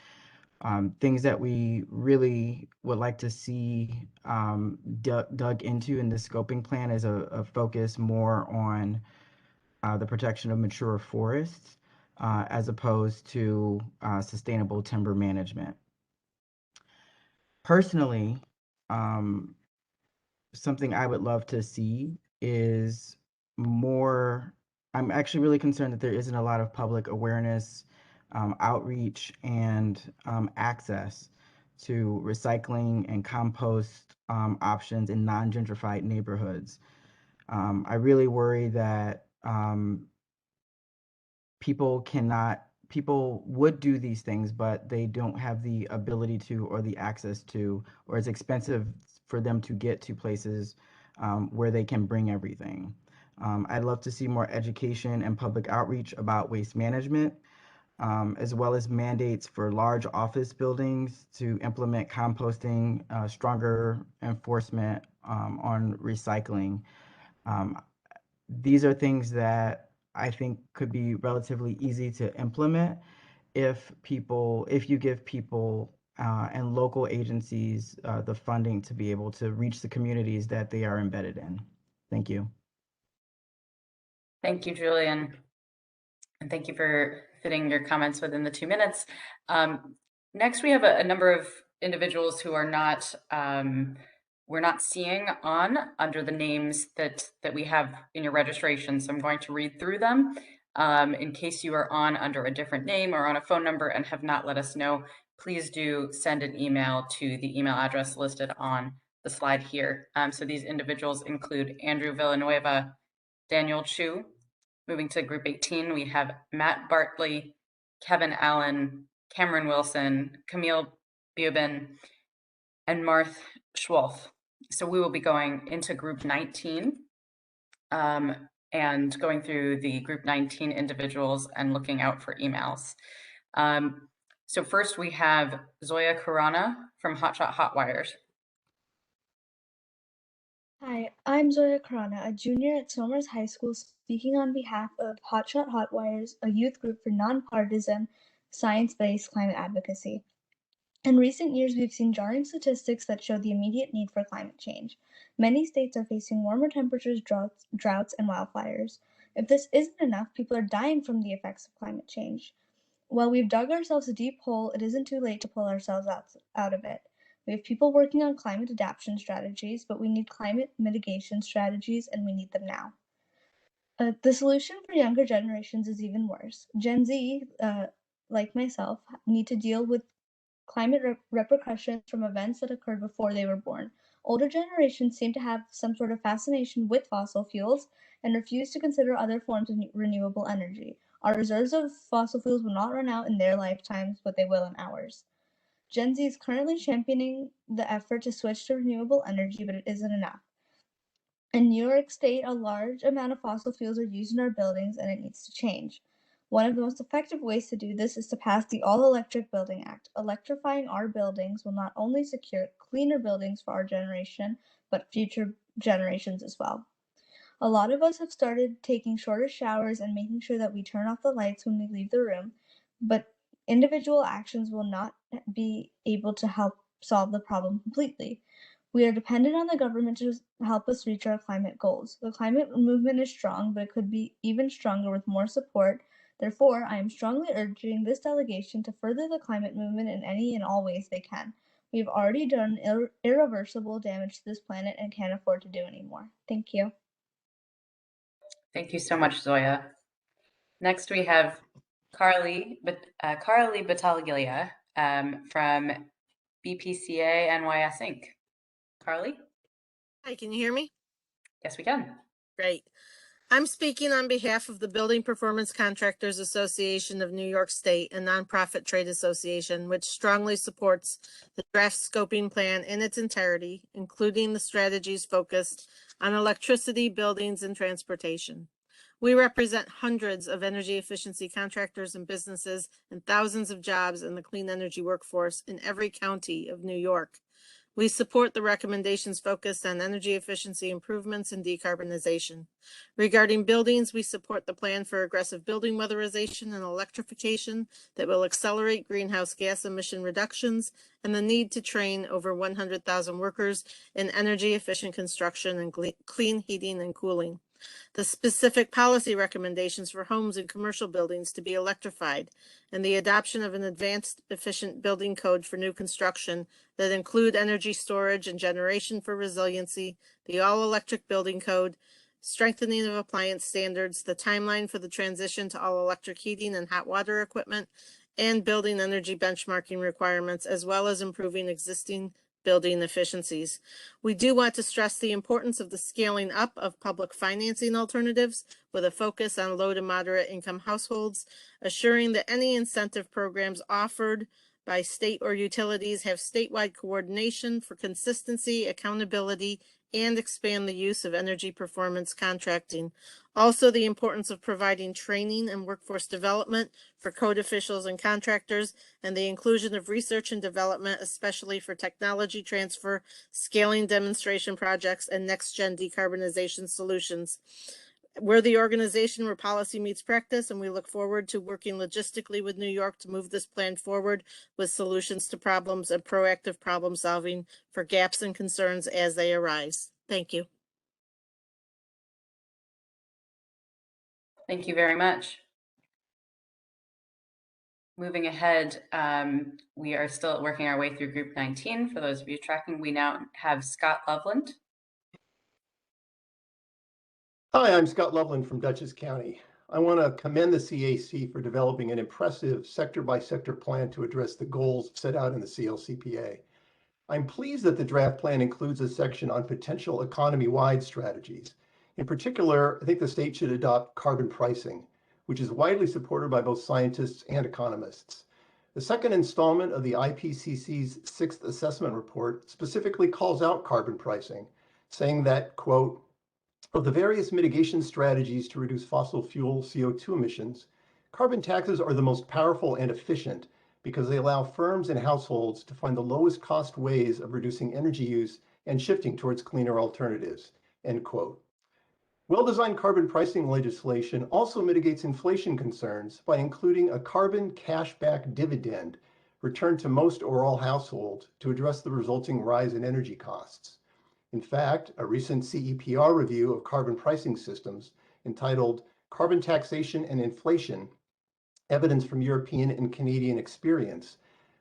Things that we really would like to see dug into in the scoping plan is a focus more on the protection of mature forests as opposed to sustainable timber management. Personally, something I would love to see is more, I'm actually really concerned that there isn't a lot of public awareness, outreach, and access to recycling and compost options in non-gentrified neighborhoods. I really worry that people would do these things, but they don't have the ability to, or the access to, or it's expensive for them to get to places where they can bring everything. I'd love to see more education and public outreach about waste management, as well as mandates for large office buildings to implement composting, stronger enforcement on recycling. These are things that I think could be relatively easy to implement if you give people and local agencies the funding to be able to reach the communities that they are embedded in. Thank you. Thank you, Julian. And thank you for fitting your comments within the 2 minutes. Next, we have a number of individuals who are not, we're not seeing under the names that we have in your registration. So I'm going to read through them. In case you are on under a different name or on a phone number and have not let us know, please do send an email to the email address listed on the slide here. So these individuals include Andrew Villanueva, Daniel Chu. Moving to group 18, we have Matt Bartley, Kevin Allen, Cameron Wilson, Camille Bubin, and Marth Schwolf. So we will be going into group 19 and going through the group 19 individuals and looking out for emails. So first we have Zoya Kurana from Hotshot Hotwires. Hi, I'm Zoya Karana, a junior at Somers High School, speaking on behalf of Hotshot Hotwires, a youth group for nonpartisan, science-based climate advocacy. In recent years, we've seen jarring statistics that show the immediate need for climate change. Many states are facing warmer temperatures, droughts, and wildfires. If this isn't enough, people are dying from the effects of climate change. While we've dug ourselves a deep hole, it isn't too late to pull ourselves out of it. We have people working on climate adaptation strategies, but we need climate mitigation strategies, and we need them now. The solution for younger generations is even worse. Gen Z, like myself, need to deal with climate repercussions from events that occurred before they were born. Older generations seem to have some sort of fascination with fossil fuels and refuse to consider other forms of renewable energy. Our reserves of fossil fuels will not run out in their lifetimes, but they will in ours. Gen Z is currently championing the effort to switch to renewable energy, but it isn't enough. In New York State, a large amount of fossil fuels are used in our buildings, and it needs to change. One of the most effective ways to do this is to pass the All-Electric Building Act. Electrifying our buildings will not only secure cleaner buildings for our generation, but future generations as well. A lot of us have started taking shorter showers and making sure that we turn off the lights when we leave the room, but individual actions will not be able to help solve the problem completely. We are dependent on the government to help us reach our climate goals. The climate movement is strong, but it could be even stronger with more support. Therefore, I am strongly urging this delegation to further the climate movement in any and all ways they can. We have already done irreversible damage to this planet and can't afford to do any more. Thank you. Thank you so much, Zoya. Next, we have Carly Battaglia from BPCA NYS Inc. Carly? Hi, can you hear me? Yes, we can. Great. I'm speaking on behalf of the Building Performance Contractors Association of New York State, a nonprofit trade association, which strongly supports the draft scoping plan in its entirety, including the strategies focused on electricity, buildings, and transportation. We represent hundreds of energy efficiency contractors and businesses and thousands of jobs in the clean energy workforce in every county of New York. We support the recommendations focused on energy efficiency improvements and decarbonization. Regarding buildings, we support the plan for aggressive building weatherization and electrification that will accelerate greenhouse gas emission reductions and the need to train over 100,000 workers in energy efficient construction and clean heating and cooling. The specific policy recommendations for homes and commercial buildings to be electrified, and the adoption of an advanced efficient building code for new construction that include energy storage and generation for resiliency, the all-electric building code, strengthening of appliance standards, the timeline for the transition to all-electric heating and hot water equipment, and building energy benchmarking requirements, as well as improving existing building efficiencies. We do want to stress the importance of the scaling up of public financing alternatives with a focus on low to moderate income households, assuring that any incentive programs offered by state or utilities have statewide coordination for consistency, accountability, and expand the use of energy performance contracting. Also, the importance of providing training and workforce development for code officials and contractors, and the inclusion of research and development, especially for technology transfer, scaling demonstration projects, and next-gen decarbonization solutions. We're the organization where policy meets practice, and we look forward to working logistically with New York to move this plan forward with solutions to problems and proactive problem solving for gaps and concerns as they arise. Thank you. Thank you very much. Moving ahead, we are still working our way through Group 19. For those of you tracking, we now have Scott Loveland. Hi, I'm Scott Loveland from Dutchess County. I want to commend the CAC for developing an impressive sector-by-sector plan to address the goals set out in the CLCPA. I'm pleased that the draft plan includes a section on potential economy-wide strategies. In particular, I think the state should adopt carbon pricing, which is widely supported by both scientists and economists. The second installment of the IPCC's sixth assessment report specifically calls out carbon pricing, saying that, quote, of the various mitigation strategies to reduce fossil fuel CO2 emissions, carbon taxes are the most powerful and efficient because they allow firms and households to find the lowest cost ways of reducing energy use and shifting towards cleaner alternatives, end quote. Well-designed carbon pricing legislation also mitigates inflation concerns by including a carbon cashback dividend returned to most or all households to address the resulting rise in energy costs. In fact, a recent CEPR review of carbon pricing systems entitled carbon taxation and inflation, evidence from European and Canadian experience,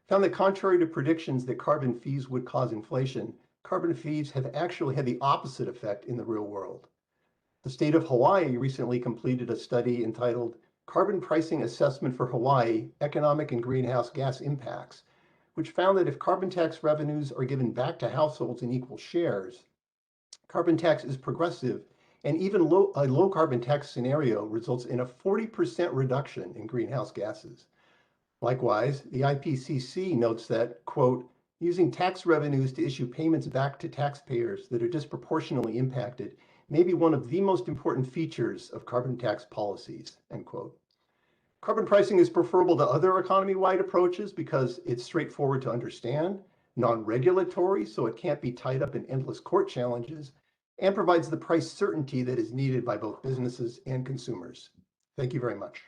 found that contrary to predictions that carbon fees would cause inflation, carbon fees have actually had the opposite effect in the real world. The state of Hawaii recently completed a study entitled Carbon Pricing Assessment for Hawaii, Economic and Greenhouse Gas Impacts, which found that if carbon tax revenues are given back to households in equal shares, carbon tax is progressive, and even a low carbon tax scenario results in a 40% reduction in greenhouse gases. Likewise, the IPCC notes that, quote, using tax revenues to issue payments back to taxpayers that are disproportionately impacted may be one of the most important features of carbon tax policies, end quote. Carbon pricing is preferable to other economy-wide approaches because it's straightforward to understand, non-regulatory, so it can't be tied up in endless court challenges, and provides the price certainty that is needed by both businesses and consumers. Thank you very much.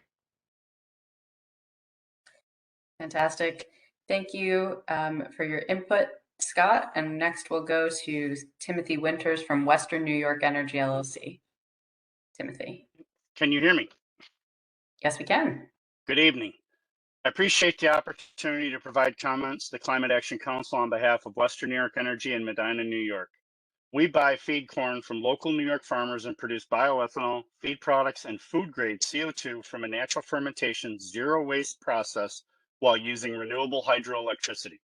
Fantastic. Thank you for your input, Scott. And next we'll go to Timothy Winters from Western New York Energy LLC. Timothy. Can you hear me? Yes, we can. Good evening. I appreciate the opportunity to provide comments to the Climate Action Council on behalf of Western New York Energy in Medina, New York. We buy feed corn from local New York farmers and produce bioethanol, feed products, and food-grade CO2 from a natural fermentation, zero-waste process while using renewable hydroelectricity.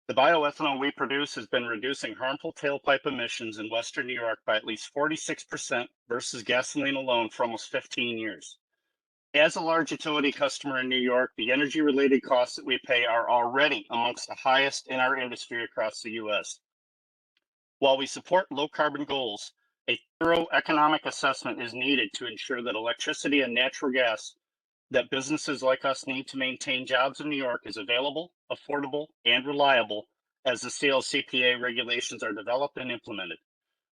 The bioethanol we produce has been reducing harmful tailpipe emissions in Western New York by at least 46% versus gasoline alone for almost 15 years. As a large utility customer in New York, the energy-related costs that we pay are already amongst the highest in our industry across the U.S. While we support low-carbon goals, a thorough economic assessment is needed to ensure that electricity and natural gas that businesses like us need to maintain jobs in New York is available, affordable, and reliable as the CLCPA regulations are developed and implemented.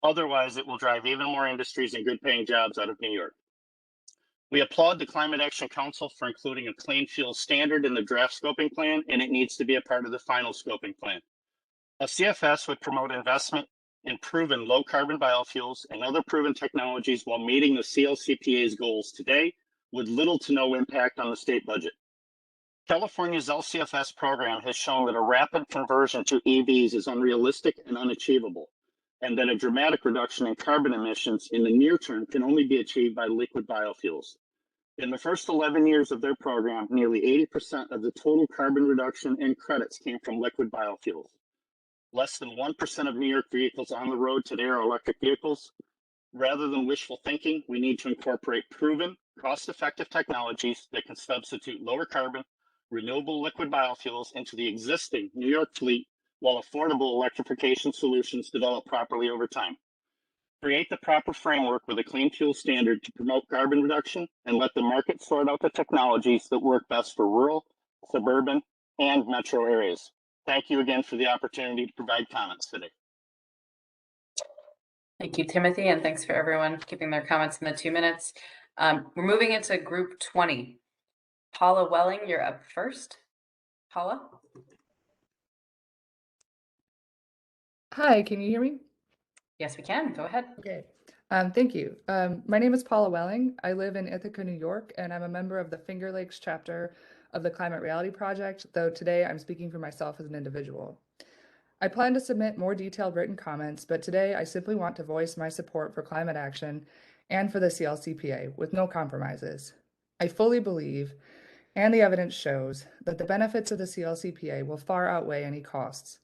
Otherwise, it will drive even more industries and good-paying jobs out of New York. We applaud the Climate Action Council for including a clean fuel standard in the draft scoping plan, and it needs to be a part of the final scoping plan. A CFS would promote investment in proven low-carbon biofuels and other proven technologies while meeting the CLCPA's goals today, with little to no impact on the state budget. California's LCFS program has shown that a rapid conversion to EVs is unrealistic and unachievable, and that a dramatic reduction in carbon emissions in the near term can only be achieved by liquid biofuels. In the first 11 years of their program, nearly 80% of the total carbon reduction and credits came from liquid biofuels. Less than 1% of New York vehicles on the road today are electric vehicles. Rather than wishful thinking, we need to incorporate proven, cost-effective technologies that can substitute lower carbon, renewable liquid biofuels into the existing New York fleet while affordable electrification solutions develop properly over time. Create the proper framework with a clean fuel standard to promote carbon reduction and let the market sort out the technologies that work best for rural, suburban, and metro areas. Thank you again for the opportunity to provide comments today. Thank you, Timothy, and thanks for everyone keeping their comments in the 2 minutes. We're moving into group 20. Paula Welling, you're up first. Paula? Hi, can you hear me? Yes, we can. Go ahead. Okay. Thank you. My name is Paula Welling. I live in Ithaca, New York, and I'm a member of the Finger Lakes chapter of the Climate Reality Project, though today I'm speaking for myself as an individual. I plan to submit more detailed written comments, but today I simply want to voice my support for climate action and for the CLCPA with no compromises. I fully believe, and the evidence shows, that the benefits of the CLCPA will far outweigh any costs,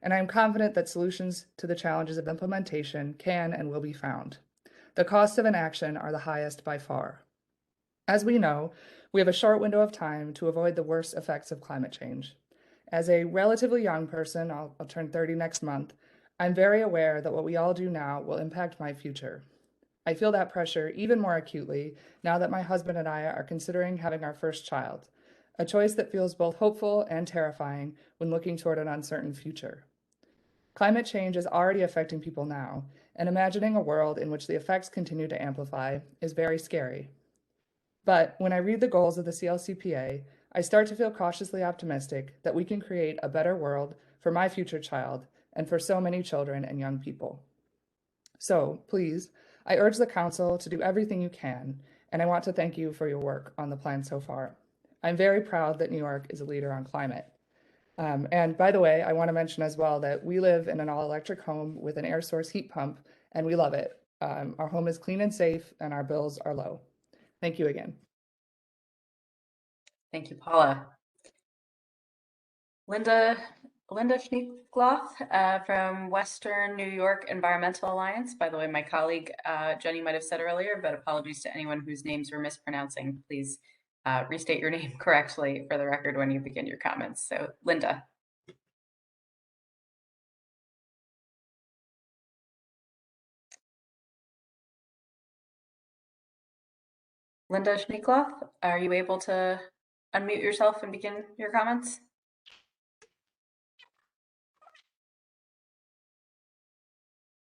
and I am confident that solutions to the challenges of implementation can and will be found. The costs of inaction are the highest by far. As we know, we have a short window of time to avoid the worst effects of climate change. As a relatively young person, I'll turn 30 next month, I'm very aware that what we all do now will impact my future. I feel that pressure even more acutely now that my husband and I are considering having our first child, a choice that feels both hopeful and terrifying when looking toward an uncertain future. Climate change is already affecting people now, and imagining a world in which the effects continue to amplify is very scary. But when I read the goals of the CLCPA, I start to feel cautiously optimistic that we can create a better world for my future child and for so many children and young people. So, please, I urge the Council to do everything you can and I want to thank you for your work on the plan so far. I'm very proud that New York is a leader on climate. And by the way, I want to mention as well that we live in an all-electric home with an air source heat pump, and we love it. Our home is clean and safe, and our bills are low. Thank you again. Thank you, Paula. Linda Schneekloth from Western New York Environmental Alliance. By the way, my colleague Jenny might have said earlier, but apologies to anyone whose names we're mispronouncing. Please restate your name correctly for the record when you begin your comments. So, Linda. Linda Schneekloth, are you able to unmute yourself and begin your comments?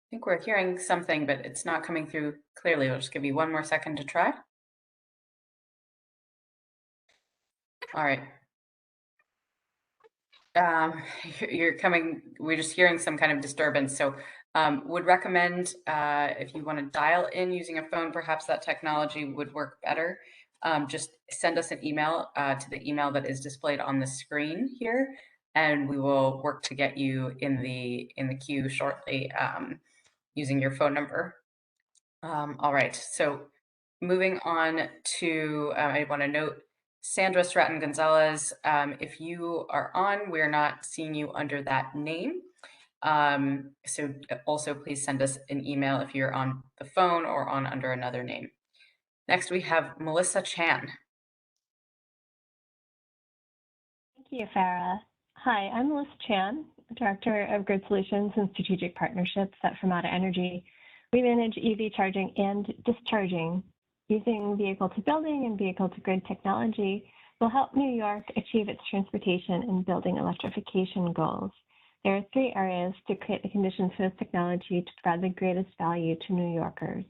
I think we're hearing something, but it's not coming through clearly. I'll just give you one more second to try. All right. You're coming, we're just hearing some kind of disturbance. So would recommend if you want to dial in using a phone, perhaps that technology would work better. Just send us an email to the email that is displayed on the screen here, and we will work to get you in the queue shortly using your phone number. All right, so moving on to, I want to note Sandra Stratton Gonzalez, if you are on, we're not seeing you under that name. So also please send us an email if you're on the phone or on under another name. Next, we have Melissa Chan. Thank you, Farah. Hi, I'm Melissa Chan, Director of Grid Solutions and Strategic Partnerships at Fermata Energy. We manage EV charging and discharging. Using vehicle-to-building and vehicle-to-grid technology will help New York achieve its transportation and building electrification goals. There are 3 areas to create the conditions for this technology to provide the greatest value to New Yorkers.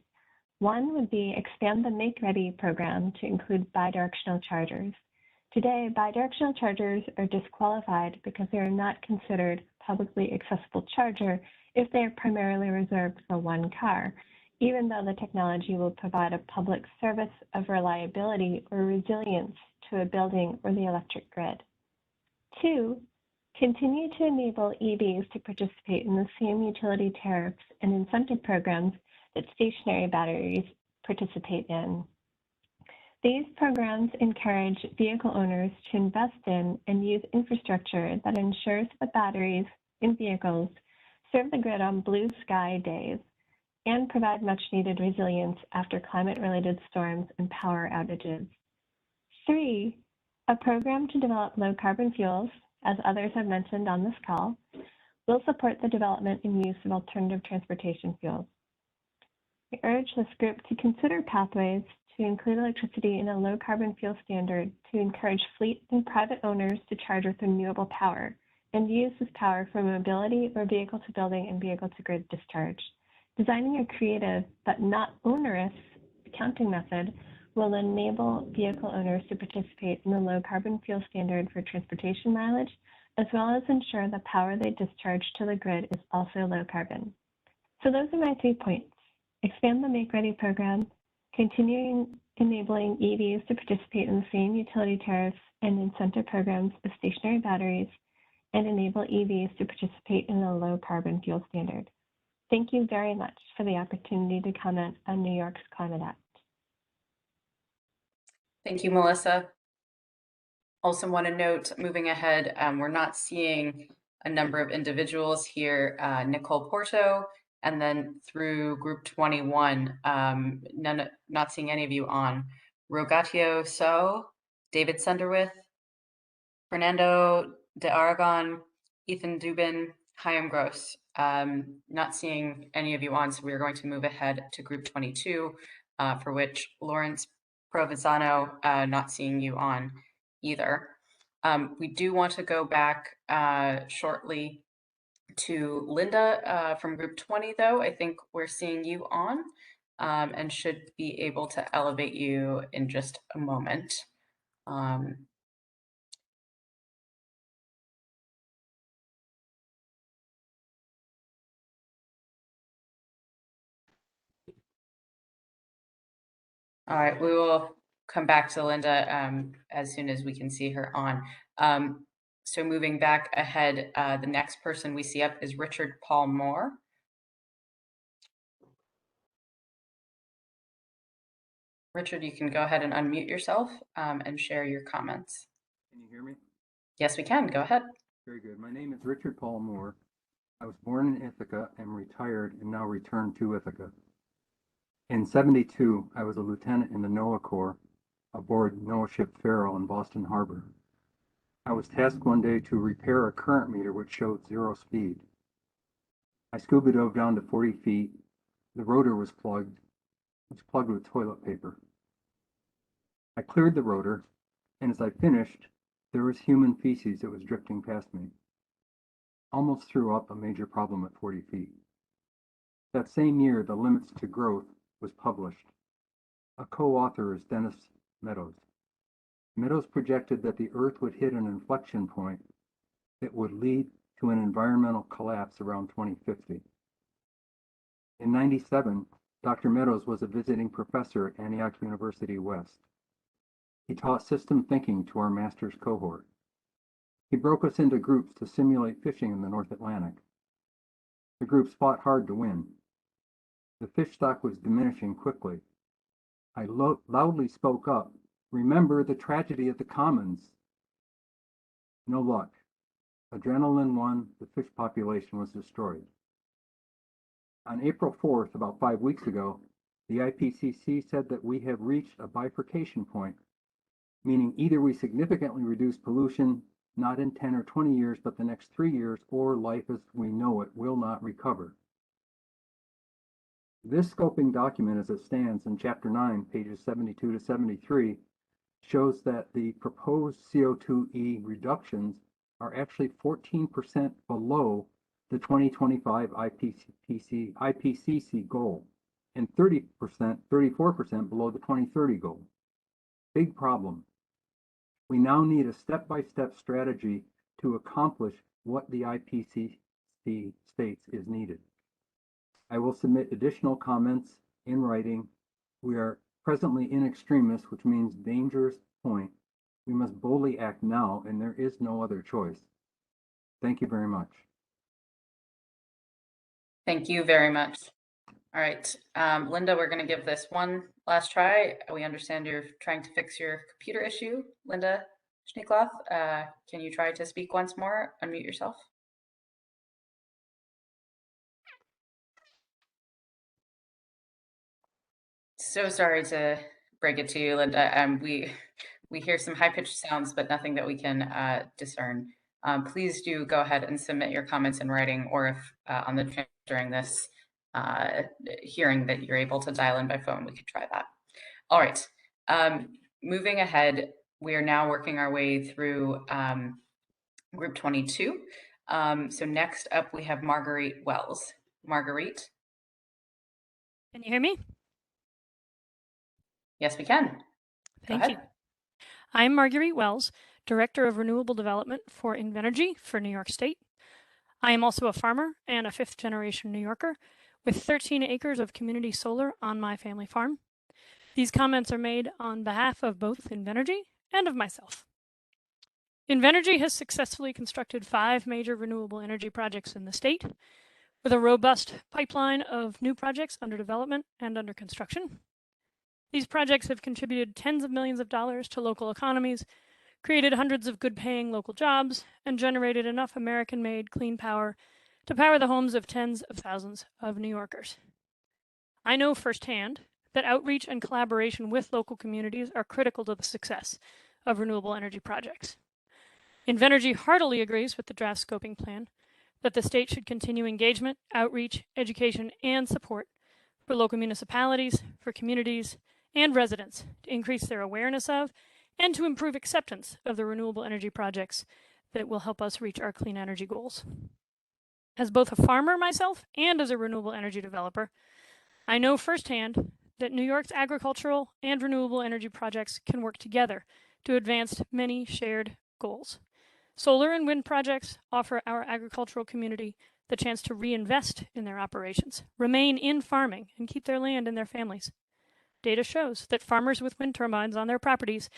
One would be expand the Make Ready program to include bidirectional chargers. Today, bidirectional chargers are disqualified because they are not considered publicly accessible charger if they are primarily reserved for one car, even though the technology will provide a public service of reliability or resilience to a building or the electric grid. 2, continue to enable EVs to participate in the same utility tariffs and incentive programs that stationary batteries participate in. These programs encourage vehicle owners to invest in and use infrastructure that ensures that batteries in vehicles serve the grid on blue sky days and provide much needed resilience after climate-related storms and power outages. 3, a program to develop low carbon fuels, as others have mentioned on this call, will support the development and use of alternative transportation fuels. We urge this group to consider pathways to include electricity in a low carbon fuel standard to encourage fleet and private owners to charge with renewable power and use this power for mobility or vehicle to building and vehicle to grid discharge. Designing a creative but not onerous accounting method will enable vehicle owners to participate in the low carbon fuel standard for transportation mileage, as well as ensure the power they discharge to the grid is also low carbon. So those are my 3 points. Expand the Make Ready program, continuing enabling EVs to participate in the same utility tariffs and incentive programs as stationary batteries, and enable EVs to participate in the low carbon fuel standard. Thank you very much for the opportunity to comment on New York's Climate Act. Thank you, Melissa. Also want to note, moving ahead, we're not seeing a number of individuals here, Nicole Porto, and then through group 21, not seeing any of you on. Rogatio So, David Sunderwith, Fernando de Aragon, Ethan Dubin, Chaim Gross. Not seeing any of you on, so we're going to move ahead to group 22, for which Lawrence Provenzano, not seeing you on either. We do want to go back shortly to Linda from group 20, though. I think we're seeing you on and should be able to elevate you in just a moment. All right, we will come back to Linda as soon as we can see her on. So moving back ahead, the next person we see up is Richard Paul Moore. Richard, you can go ahead and unmute yourself and share your comments. Can you hear me? Yes, we can. Go ahead. Very good. My name is Richard Paul Moore. I was born in Ithaca and retired and now returned to Ithaca. In '72, I was a lieutenant in the NOAA Corps aboard NOAA ship Farrell in Boston Harbor. I was tasked one day to repair a current meter which showed 0 speed. I scuba dove down to 40 feet. The rotor was plugged with toilet paper. I cleared the rotor, and as I finished, there was human feces that was drifting past me. Almost threw up a major problem at 40 feet. That same year, The Limits to Growth was published. A co-author is Dennis Meadows. Meadows projected that the Earth would hit an inflection point that would lead to an environmental collapse around 2050. In '97, Dr. Meadows was a visiting professor at Antioch University West. He taught system thinking to our master's cohort. He broke us into groups to simulate fishing in the North Atlantic. The groups fought hard to win. The fish stock was diminishing quickly. I loudly spoke up, "Remember the tragedy of the commons." No luck. Adrenaline won, the fish population was destroyed. On April 4th, about 5 weeks ago, the IPCC said that we have reached a bifurcation point, meaning either we significantly reduce pollution, not in 10 or 20 years, but the next 3 years, or life as we know it will not recover. This scoping document as it stands in Chapter 9, pages 72 to 73, shows that the proposed CO2e reductions are actually 14% below the 2025 IPCC goal and 34% below the 2030 goal. Big problem. We now need a step-by-step strategy to accomplish what the IPCC states is needed. I will submit additional comments in writing. We are presently in extremis, which means dangerous point. We must boldly act now, and there is no other choice. Thank you very much. Thank you very much. All right, Linda, we're going to give this one last try. We understand you're trying to fix your computer issue. Linda Schneekloth, can you try to speak once more? Unmute yourself. So sorry to break it to you, Linda. We hear some high-pitched sounds, but nothing that we can discern. Please do go ahead and submit your comments in writing, or if on the transcript during this hearing that you're able to dial in by phone, we could try that. All right, moving ahead, we are now working our way through group 22. So next up, we have Marguerite Wells. Marguerite? Can you hear me? Yes, we can. Thank you. I'm Marguerite Wells, Director of Renewable Development for Invenergy for New York State. I am also a farmer and a fifth-generation New Yorker with 13 acres of community solar on my family farm. These comments are made on behalf of both Invenergy and of myself. Invenergy has successfully constructed 5 major renewable energy projects in the state, with a robust pipeline of new projects under development and under construction. These projects have contributed tens of millions of dollars to local economies, created hundreds of good-paying local jobs, and generated enough American-made clean power to power the homes of tens of thousands of New Yorkers. I know firsthand that outreach and collaboration with local communities are critical to the success of renewable energy projects. Invenergy heartily agrees with the draft scoping plan that the state should continue engagement, outreach, education, and support for local municipalities, for communities, and residents to increase their awareness of and to improve acceptance of the renewable energy projects that will help us reach our clean energy goals. As both a farmer myself and as a renewable energy developer, I know firsthand that New York's agricultural and renewable energy projects can work together to advance many shared goals. Solar and wind projects offer our agricultural community the chance to reinvest in their operations, remain in farming, and keep their land and their families. data shows that farmers with wind turbines on their properties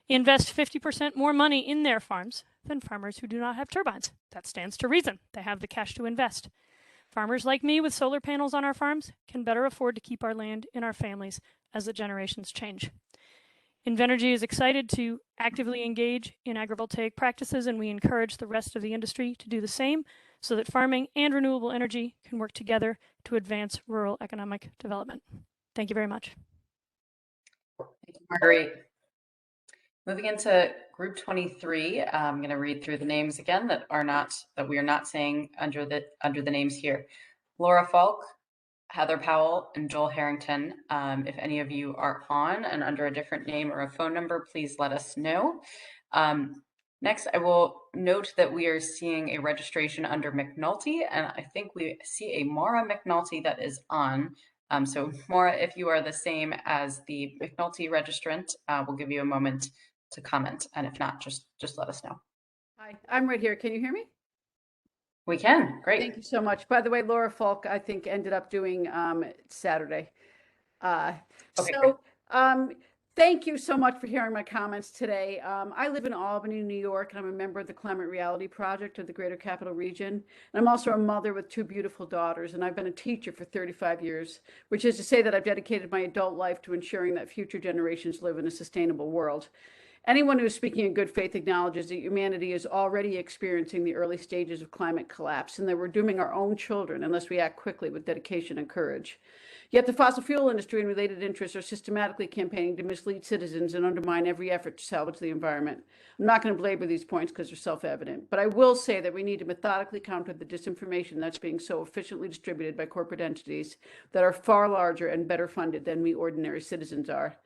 invest 50% more money in their farms than farmers who do not have turbines. That stands to reason. They have the cash to invest. Farmers like me with solar panels on our farms can better afford to keep our land in our families as the generations change. Invenergy is excited to actively engage in agrivoltaic practices, and we encourage the rest of the industry to do the same so that farming and renewable energy can work together to advance rural economic development. Thank you very much. Thank you, Marguerite. Moving into group 23, I'm going to read through the names again that we are not saying under the names here. Laura Falk, Heather Powell, and Joel Harrington. If any of you are on and under a different name or a phone number, please let us know. Next, I will note that we are seeing a registration under McNulty, and I think we see a Maura McNulty that is on. So Maura, if you are the same as the McNulty registrant, we'll give you a moment to comment, and if not, just let us know. Hi, I'm right here. Can you hear me? We can. Great. Thank you so much. By the way, Laura Falk, I think, ended up doing Saturday. Thank you so much for hearing my comments today. I live in Albany, New York, and I'm a member of the Climate Reality Project of the Greater Capital Region. And I'm also a mother with 2 beautiful daughters, and I've been a teacher for 35 years, which is to say that I've dedicated my adult life to ensuring that future generations live in a sustainable world. Anyone who is speaking in good faith acknowledges that humanity is already experiencing the early stages of climate collapse and that we're dooming our own children unless we act quickly with dedication and courage. Yet the fossil fuel industry and related interests are systematically campaigning to mislead citizens and undermine every effort to salvage the environment. I'm not going to belabor these points because they're self-evident, but I will say that we need to methodically counter the disinformation that's being so efficiently distributed by corporate entities that are far larger and better funded than we ordinary citizens are.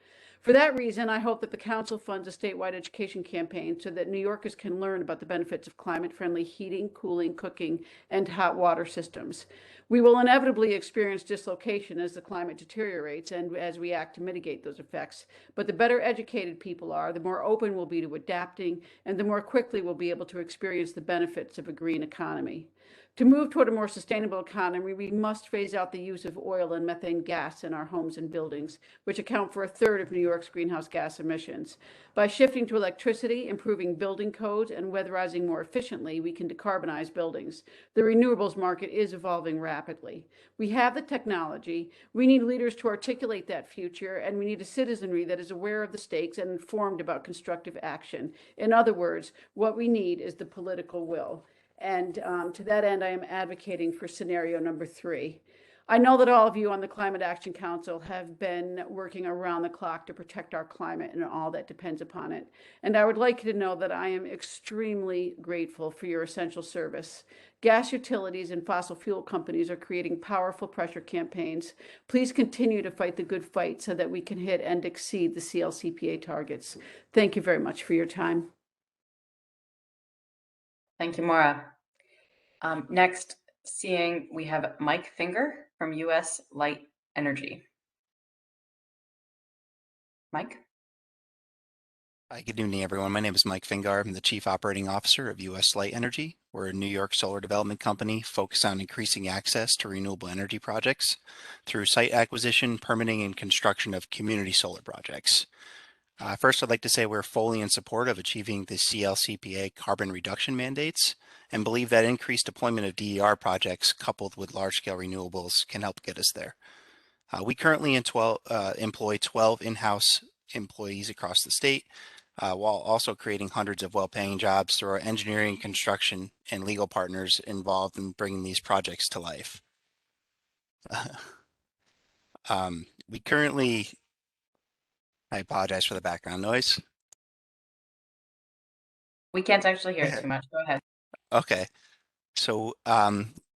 For that reason, I hope that the Council funds a statewide education campaign so that New Yorkers can learn about the benefits of climate-friendly heating, cooling, cooking, and hot water systems. We will inevitably experience dislocation as the climate deteriorates and as we act to mitigate those effects. But the better educated people are, the more open we'll be to adapting, and the more quickly we'll be able to experience the benefits of a green economy. To move toward a more sustainable economy, we must phase out the use of oil and methane gas in our homes and buildings, which account for 1/3 of New York's greenhouse gas emissions. By shifting to electricity, improving building codes, and weatherizing more efficiently, we can decarbonize buildings. The renewables market is evolving rapidly. We have the technology. We need leaders to articulate that future, and we need a citizenry that is aware of the stakes and informed about constructive action. In other words, what we need is the political will. And to that end, I am advocating for scenario number 3. I know that all of you on the Climate Action Council have been working around the clock to protect our climate and all that depends upon it. And I would like you to know that I am extremely grateful for your essential service. Gas utilities and fossil fuel companies are creating powerful pressure campaigns. Please continue to fight the good fight so that we can hit and exceed the CLCPA targets. Thank you very much for your time. Thank you, Maura. Next, we have Mike Finger from US Light Energy. Mike? Hi, good evening, everyone. My name is Mike Finger. I'm the Chief Operating Officer of US Light Energy. We're a New York solar development company focused on increasing access to renewable energy projects through site acquisition, permitting, and construction of community solar projects. First, I'd like to say we're fully in support of achieving the CLCPA carbon reduction mandates and believe that increased deployment of DER projects coupled with large-scale renewables can help get us there. We currently employ 12 in-house employees across the state, while also creating hundreds of well-paying jobs through our engineering, construction, and legal partners involved in bringing these projects to life. We currently... I apologize for the background noise. We can't actually hear it too much. Go ahead. Okay. So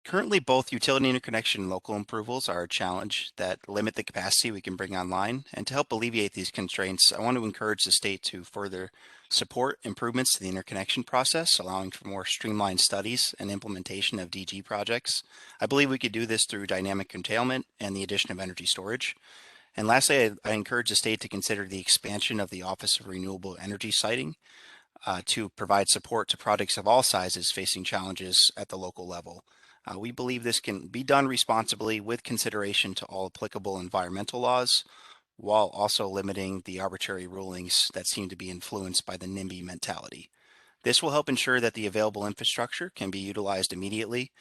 currently both utility interconnection and local approvals are a challenge that limit the capacity we can bring online. And to help alleviate these constraints, I want to encourage the state to further support improvements to the interconnection process, allowing for more streamlined studies and implementation of DG projects. I believe we could do this through dynamic curtailment and the addition of energy storage. And lastly, I encourage the state to consider the expansion of the Office of Renewable Energy Siting to provide support to projects of all sizes facing challenges at the local level. We believe this can be done responsibly with consideration to all applicable environmental laws while also limiting the arbitrary rulings that seem to be influenced by the NIMBY mentality. This will help ensure that the available infrastructure can be utilized immediately.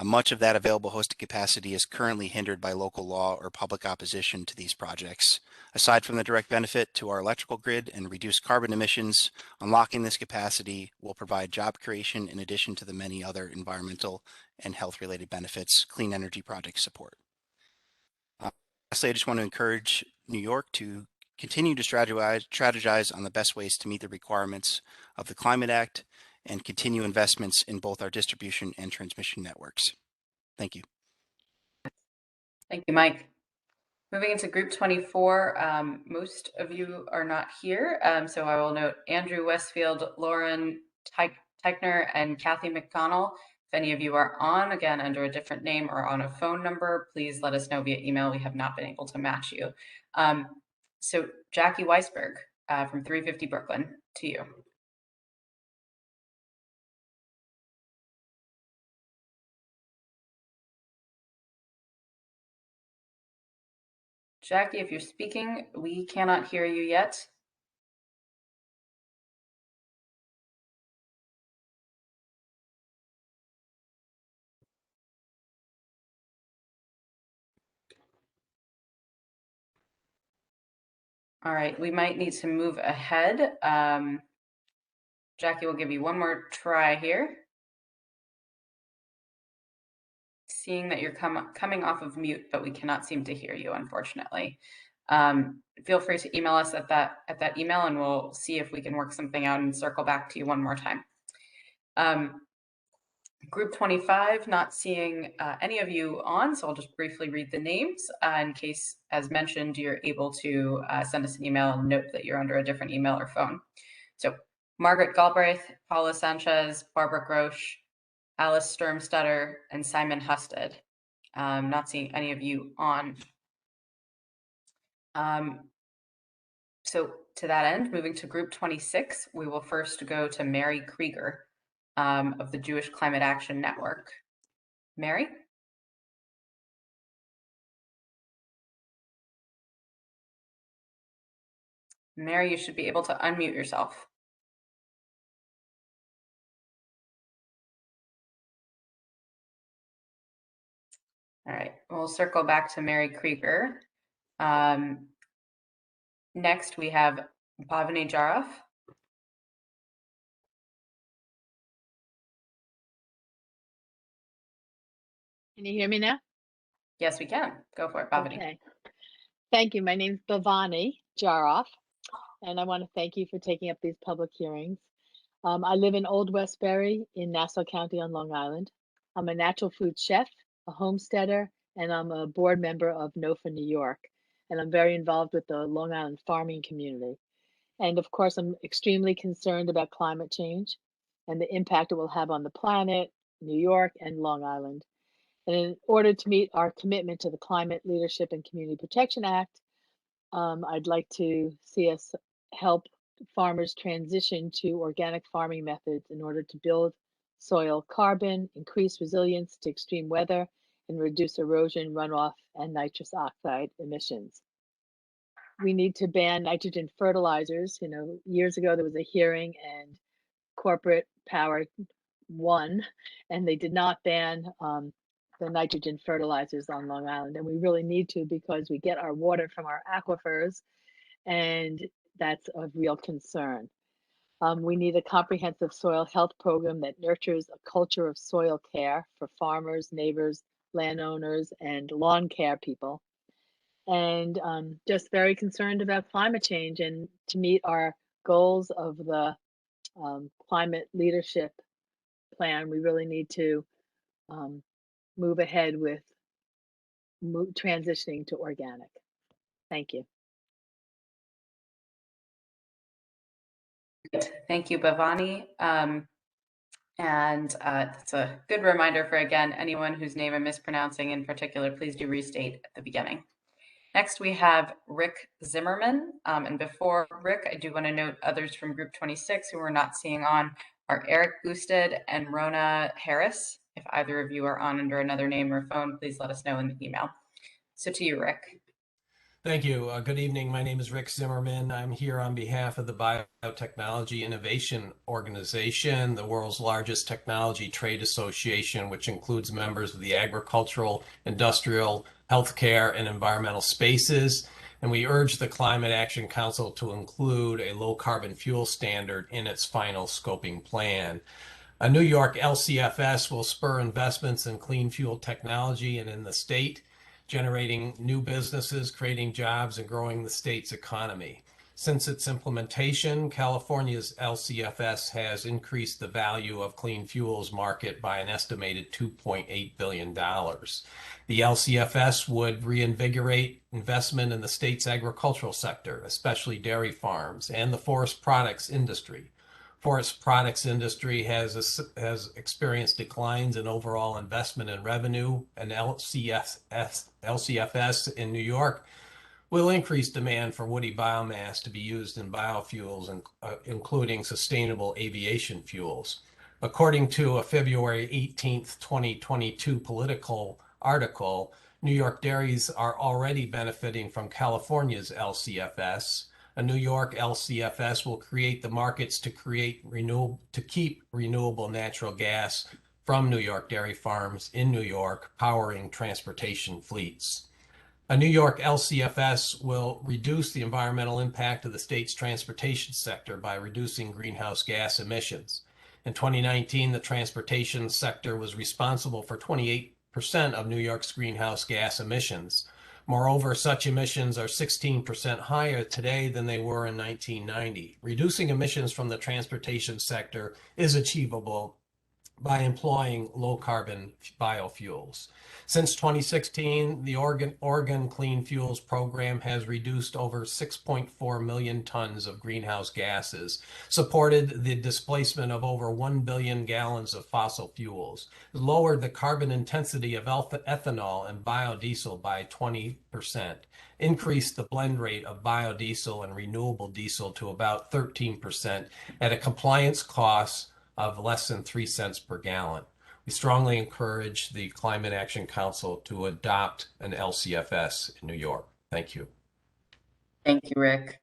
Much of that available hosted capacity is currently hindered by local law or public opposition to these projects. Aside from the direct benefit to our electrical grid and reduced carbon emissions, unlocking this capacity will provide job creation in addition to the many other environmental and health-related benefits clean energy projects support. Lastly, I just want to encourage New York to continue to strategize on the best ways to meet the requirements of the Climate Act and continue investments in both our distribution and transmission networks. Thank you. Thank you, Mike. Moving into group 24, most of you are not here, so I will note Andrew Westfield, Lauren Teichner, and Kathy McConnell. If any of you are on, again, under a different name or on a phone number, please let us know via email. We have not been able to match you. So Jackie Weisberg from 350 Brooklyn, to you. Jackie, if you're speaking, we cannot hear you yet. All right, we might need to move ahead. Jackie, will give you one more try here. Seeing that you're coming off of mute, but we cannot seem to hear you, unfortunately. Feel free to email us at that email, and we'll see if we can work something out and circle back to you one more time. Group 25, not seeing any of you on, so I'll just briefly read the names in case, as mentioned, you're able to send us an email and note that you're under a different email or phone. So Margaret Galbraith, Paula Sanchez, Barbara Grosch, Alice Sturmstetter, and Simon Husted. Not seeing any of you on. So to that end, moving to group 26, we will first go to Mary Krieger of the Jewish Climate Action Network. Mary? Mary, you should be able to unmute yourself. All right, we'll circle back to Mary Krieger. Next, we have Bhavani Jaraf. Can you hear me now? Yes, we can. Go for it, Bhavani. Okay. Thank you. My name is Bhavani Jaraf, and I want to thank you for taking up these public hearings. I live in Old Westbury in Nassau County on Long Island. I'm a natural food chef, a homesteader, and I'm a board member of NOFA New York. And I'm very involved with the Long Island farming community. And of course, I'm extremely concerned about climate change and the impact it will have on the planet, New York, and Long Island. And in order to meet our commitment to the Climate Leadership and Community Protection Act, I'd like to see us help farmers transition to organic farming methods in order to build soil carbon, increase resilience to extreme weather, and reduce erosion, runoff, and nitrous oxide emissions. We need to ban nitrogen fertilizers. You know, years ago there was a hearing and corporate power won, and they did not ban the nitrogen fertilizers on Long Island. And we really need to, because we get our water from our aquifers, and that's of real concern. We need a comprehensive soil health program that nurtures a culture of soil care for farmers, neighbors, landowners, and lawn care people. And just very concerned about climate change, and to meet our goals of the climate leadership plan, we really need to move ahead with transitioning to organic. Thank you. Thank you, Bhavani. That's a good reminder for, again, anyone whose name I'm mispronouncing in particular, please do restate at the beginning. Next, we have Rick Zimmerman. And before Rick, I do want to note others from Group 26 who we're not seeing on are Eric Boosted and Rona Harris. If either of you are on under another name or phone, please let us know in the email. So to you, Rick. Thank you. Good evening. My name is Rick Zimmerman. I'm here on behalf of the Biotechnology Innovation Organization, the world's largest technology trade association, which includes members of the agricultural, industrial, healthcare, and environmental spaces. And we urge the Climate Action Council to include a low carbon fuel standard in its final scoping plan. A New York LCFS will spur investments in clean fuel technology and in the state, generating new businesses, creating jobs, and growing the state's economy. Since its implementation, California's LCFS has increased the value of clean fuels market by an estimated $2.8 billion. The LCFS would reinvigorate investment in the state's agricultural sector, especially dairy farms, and the forest products industry. Forest products industry has experienced declines in overall investment and revenue, and LCFS in New York will increase demand for woody biomass to be used in biofuels, including sustainable aviation fuels. According to a February 18th, 2022 Political article, New York dairies are already benefiting from California's LCFS. A New York LCFS will create the markets to keep renewable natural gas from New York dairy farms in New York, powering transportation fleets. A New York LCFS will reduce the environmental impact of the state's transportation sector by reducing greenhouse gas emissions. In 2019, the transportation sector was responsible for 28% of New York's greenhouse gas emissions. Moreover, such emissions are 16% higher today than they were in 1990. Reducing emissions from the transportation sector is achievable by employing low-carbon biofuels. Since 2016, the Oregon Clean Fuels Program has reduced over 6.4 million tons of greenhouse gases, supported the displacement of over 1 billion gallons of fossil fuels, lowered the carbon intensity of ethanol and biodiesel by 20%, increased the blend rate of biodiesel and renewable diesel to about 13% at a compliance cost of less than 3 cents per gallon. We strongly encourage the Climate Action Council to adopt an LCFS in New York. Thank you. Thank you, Rick.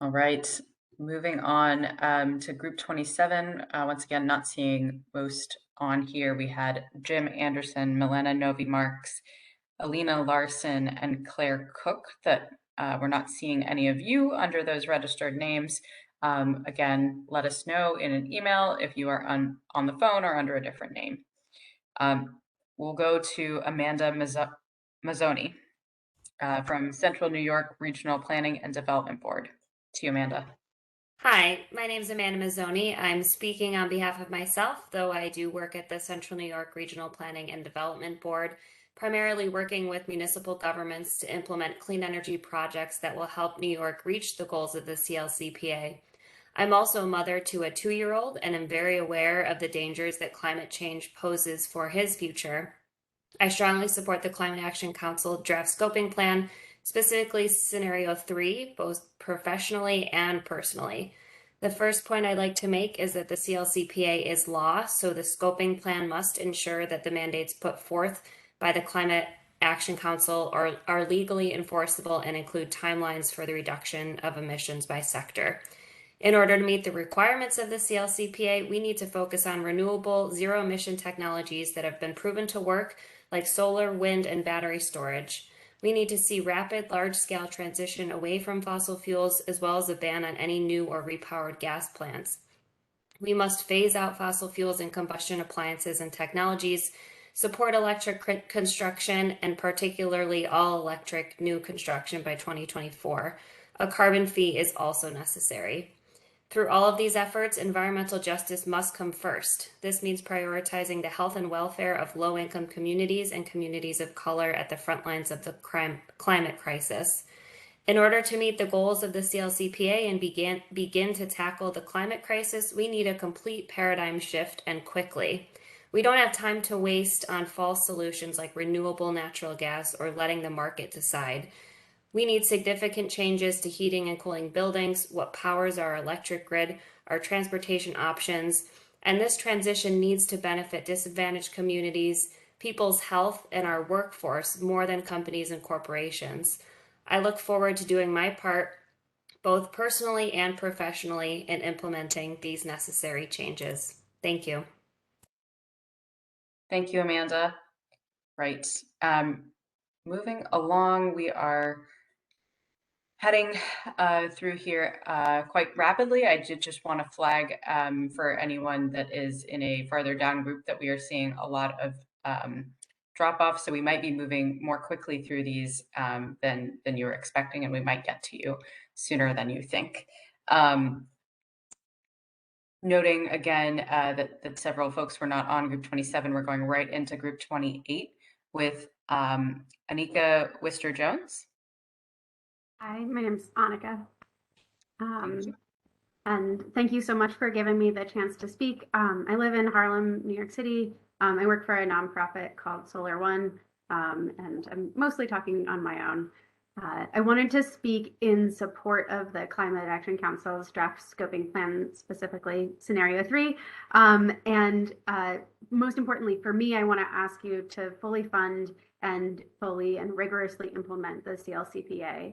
All right, moving on to group 27. Once again, not seeing most on here. We had Jim Anderson, Milena Novi-Marks, Alina Larson, and Claire Cook. That we're not seeing any of you under those registered names. Again, let us know in an email if you are on the phone or under a different name. We'll go to Amanda Mazzoni from Central New York Regional Planning and Development Board. To you, Amanda. Hi, my name is Amanda Mazzoni. I'm speaking on behalf of myself, though I do work at the Central New York Regional Planning and Development Board, primarily working with municipal governments to implement clean energy projects that will help New York reach the goals of the CLCPA. I'm also a mother to a 2-year-old and am very aware of the dangers that climate change poses for his future. I strongly support the Climate Action Council draft scoping plan, specifically Scenario 3, both professionally and personally. The first point I'd like to make is that the CLCPA is law, so the scoping plan must ensure that the mandates put forth by the Climate Action Council are legally enforceable and include timelines for the reduction of emissions by sector. In order to meet the requirements of the CLCPA, we need to focus on renewable, zero-emission technologies that have been proven to work, like solar, wind, and battery storage. We need to see rapid, large-scale transition away from fossil fuels, as well as a ban on any new or repowered gas plants. We must phase out fossil fuels and combustion appliances and technologies, support electric construction, and particularly all-electric new construction by 2024. A carbon fee is also necessary. Through all of these efforts, environmental justice must come first. This means prioritizing the health and welfare of low-income communities and communities of color at the front lines of the climate crisis. In order to meet the goals of the CLCPA and begin to tackle the climate crisis, we need a complete paradigm shift, and quickly. We don't have time to waste on false solutions like renewable natural gas or letting the market decide. We need significant changes to heating and cooling buildings, what powers our electric grid, our transportation options, and this transition needs to benefit disadvantaged communities, people's health, and our workforce more than companies and corporations. I look forward to doing my part, both personally and professionally, in implementing these necessary changes. Thank you. Thank you, Amanda. Right. Moving along, we are heading through here quite rapidly. I did just want to flag for anyone that is in a farther down group that we are seeing a lot of drop off. So we might be moving more quickly through these than you were expecting, and we might get to you sooner than you think. Noting again that several folks were not on group 27, we're going right into group 28 with Anika Wister-Jones. Hi, my name is Annika. And thank you so much for giving me the chance to speak. I live in Harlem, New York City. I work for a nonprofit called Solar One, and I'm mostly talking on my own. I wanted to speak in support of the Climate Action Council's draft scoping plan, specifically Scenario 3. And most importantly for me, I want to ask you to fully fund and fully and rigorously implement the CLCPA.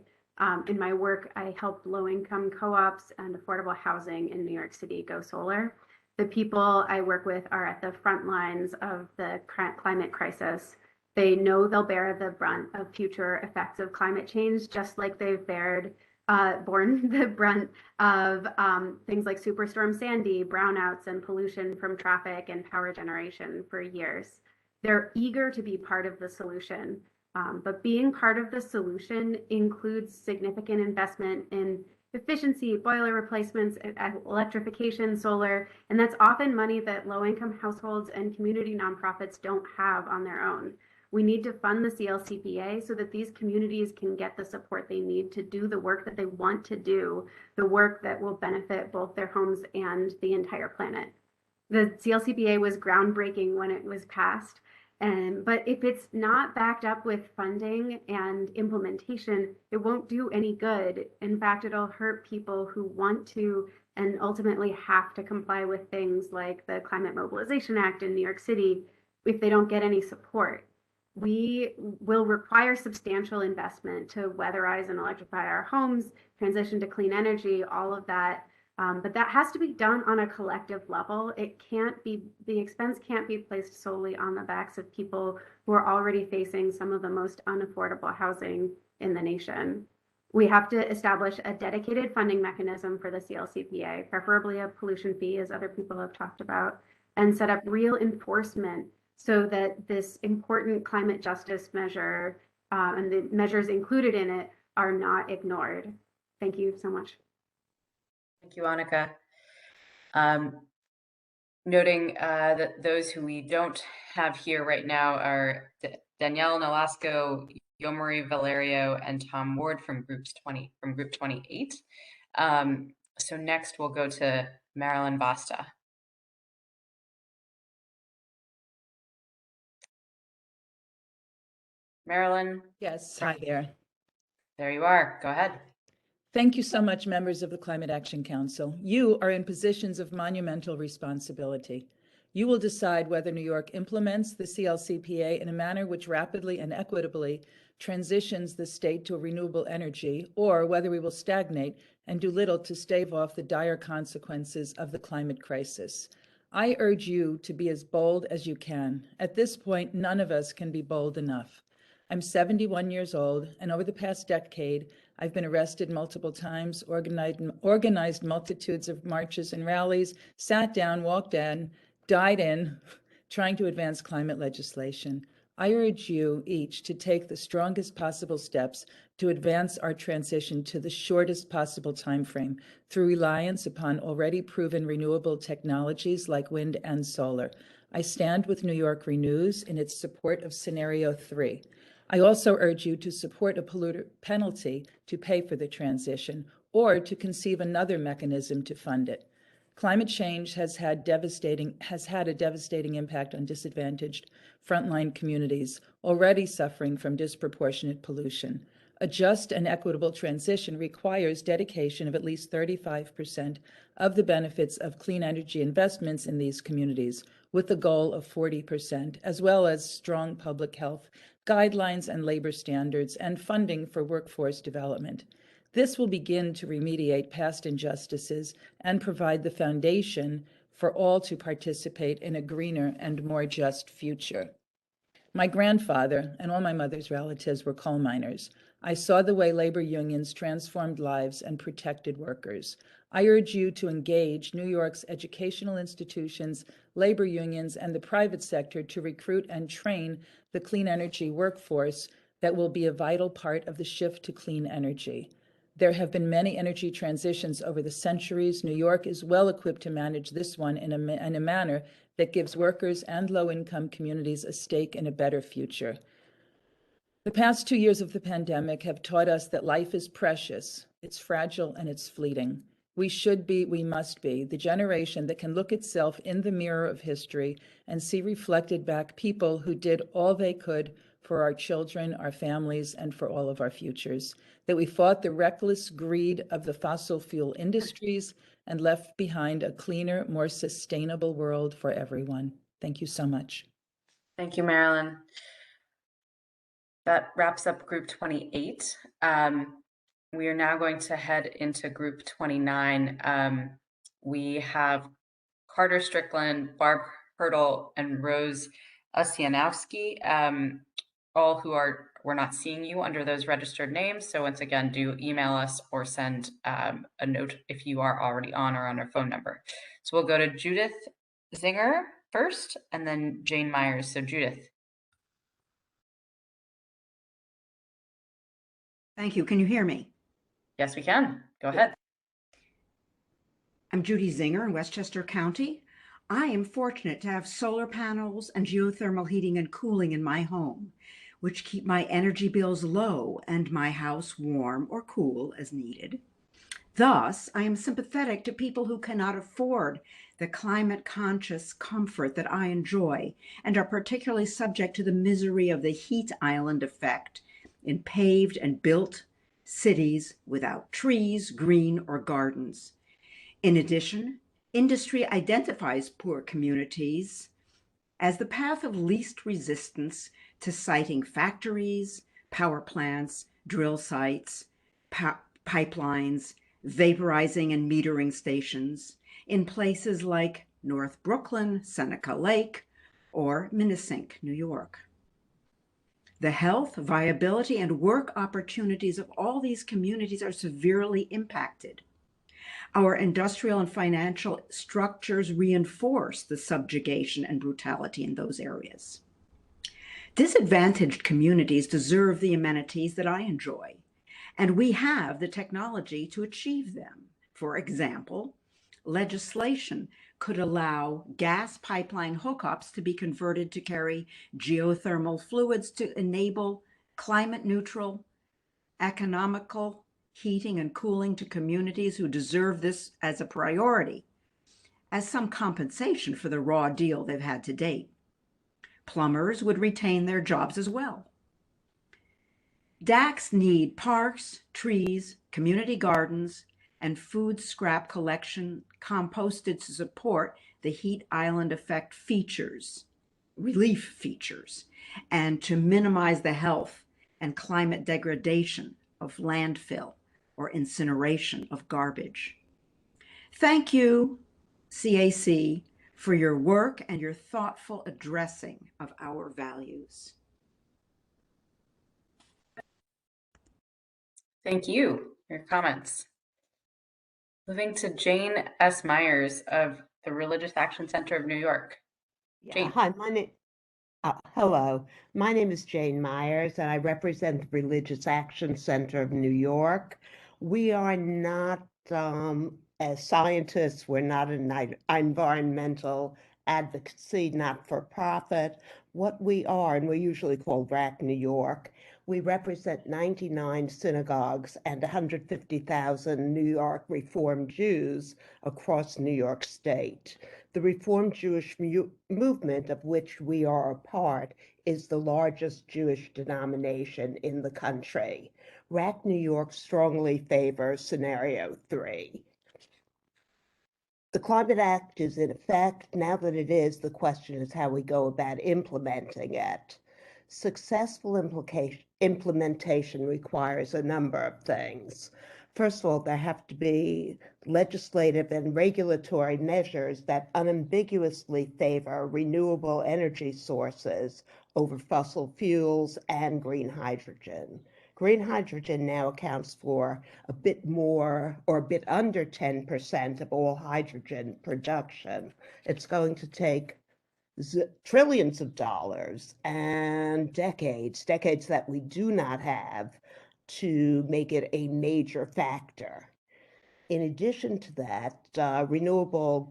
In my work, I help low-income co-ops and affordable housing in New York City go solar. The people I work with are at the front lines of the climate crisis. They know they'll bear the brunt of future effects of climate change, just like they've borne the brunt of things like Superstorm Sandy, brownouts, and pollution from traffic and power generation for years. They're eager to be part of the solution. But being part of the solution includes significant investment in efficiency, boiler replacements, electrification, solar, and that's often money that low-income households and community nonprofits don't have on their own. We need to fund the CLCPA so that these communities can get the support they need to do the work that they want to do, the work that will benefit both their homes and the entire planet. The CLCPA was groundbreaking when it was passed. But if it's not backed up with funding and implementation, it won't do any good. In fact, it'll hurt people who want to and ultimately have to comply with things like the Climate Mobilization Act in New York City if they don't get any support. We will require substantial investment to weatherize and electrify our homes, transition to clean energy, all of that. But that has to be done on a collective level. The expense can't be placed solely on the backs of people who are already facing some of the most unaffordable housing in the nation. We have to establish a dedicated funding mechanism for the CLCPA, preferably a pollution fee, as other people have talked about, and set up real enforcement so that this important climate justice measure and the measures included in it are not ignored. Thank you so much. Thank you, Annika. Noting that those who we don't have here right now are Danielle Nolasco, Gilmour, Valerio, and Tom Ward from group 28. So next we'll go to Marilyn Basta. Marilyn? Yes, hi there. There you are. Go ahead. Thank you so much, members of the Climate Action Council. You are in positions of monumental responsibility. You will decide whether New York implements the CLCPA in a manner which rapidly and equitably transitions the state to renewable energy, or whether we will stagnate and do little to stave off the dire consequences of the climate crisis. I urge you to be as bold as you can. At this point, none of us can be bold enough. I'm 71 years old, and over the past decade, I've been arrested multiple times, organized multitudes of marches and rallies, sat down, walked in, died in, trying to advance climate legislation. I urge you each to take the strongest possible steps to advance our transition to the shortest possible timeframe through reliance upon already proven renewable technologies like wind and solar. I stand with New York Renews in its support of Scenario 3. I also urge you to support a polluter penalty to pay for the transition, or to conceive another mechanism to fund it. Climate change has had a devastating impact on disadvantaged frontline communities already suffering from disproportionate pollution. A just and equitable transition requires dedication of at least 35% of the benefits of clean energy investments in these communities, with the goal of 40%, as well as strong public health guidelines and labor standards and funding for workforce development. This will begin to remediate past injustices and provide the foundation for all to participate in a greener and more just future. My grandfather and all my mother's relatives were coal miners. I saw the way labor unions transformed lives and protected workers. I urge you to engage New York's educational institutions, labor unions, and the private sector to recruit and train the clean energy workforce that will be a vital part of the shift to clean energy. There have been many energy transitions over the centuries. New York is well equipped to manage this one in a manner that gives workers and low-income communities a stake in a better future. The past 2 years of the pandemic have taught us that life is precious, it's fragile, and it's fleeting. We must be the generation that can look itself in the mirror of history and see reflected back people who did all they could for our children, our families, and for all of our futures. That we fought the reckless greed of the fossil fuel industries and left behind a cleaner, more sustainable world for everyone. Thank you so much. Thank you, Marilyn. That wraps up group 28. We are now going to head into group 29. We have Carter Strickland, Barb Hurdle, and Rose Osianowski, all who we're not seeing you under those registered names. So once again, do email us or send a note if you are already on or on our phone number. So we'll go to Judith Zinger first, and then Jane Myers. So Judith. Thank you. Can you hear me? Yes, we can. Go ahead. I'm Judy Zinger in Westchester County. I am fortunate to have solar panels and geothermal heating and cooling in my home, which keep my energy bills low and my house warm or cool as needed. Thus, I am sympathetic to people who cannot afford the climate-conscious comfort that I enjoy and are particularly subject to the misery of the heat island effect in paved and built cities without trees, green, or gardens. In addition, industry identifies poor communities as the path of least resistance to siting factories, power plants, drill sites, pipelines, vaporizing and metering stations in places like North Brooklyn, Seneca Lake, or Minnesink, New York. The health, viability, and work opportunities of all these communities are severely impacted. Our industrial and financial structures reinforce the subjugation and brutality in those areas. Disadvantaged communities deserve the amenities that I enjoy, and we have the technology to achieve them. For example, legislation could allow gas pipeline hookups to be converted to carry geothermal fluids to enable climate-neutral, economical heating and cooling to communities who deserve this as a priority, as some compensation for the raw deal they've had to date. Plumbers would retain their jobs as well. DACs need parks, trees, community gardens, and food scrap collection composted to support the heat island effect features, relief features, and to minimize the health and climate degradation of landfill or incineration of garbage. Thank you, CAC, for your work and your thoughtful addressing of our values. Thank you for your comments. Moving to Jane S. Myers of the Religious Action Center of New York. Jane. Hi, hello. My name is Jane Myers, and I represent the Religious Action Center of New York. We are not, as scientists, we're not an environmental advocacy, not-for-profit. What we are, and we're usually called RAC New York, We represent 99 synagogues and 150,000 New York Reform Jews across New York State. The Reform Jewish movement, of which we are a part, is the largest Jewish denomination in the country. RAC New York strongly favors scenario 3. The Climate Act is in effect. Now that it is, the question is how we go about implementing it. Successful implementation requires a number of things. First of all, there have to be legislative and regulatory measures that unambiguously favor renewable energy sources over fossil fuels and green hydrogen. Green hydrogen now accounts for a bit more or a bit under 10% of all hydrogen production. It's going to take trillions of dollars and decades that we do not have to make it a major factor. In addition to that, renewable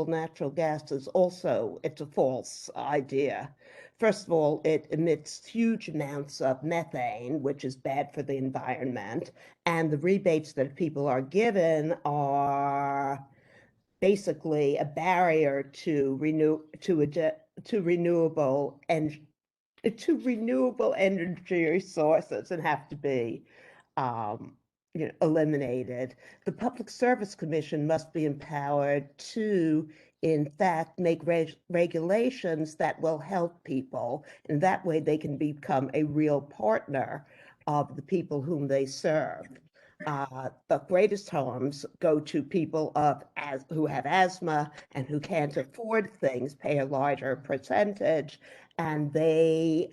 natural gas is also, it's a false idea. First of all, it emits huge amounts of methane, which is bad for the environment, and the rebates that people are given are basically a barrier to renewable energy resources and have to be eliminated. The Public Service Commission must be empowered to, in fact, make regulations that will help people, and that way they can become a real partner of the people whom they serve. The greatest harms go to people who have asthma and who can't afford things, pay a larger percentage, and they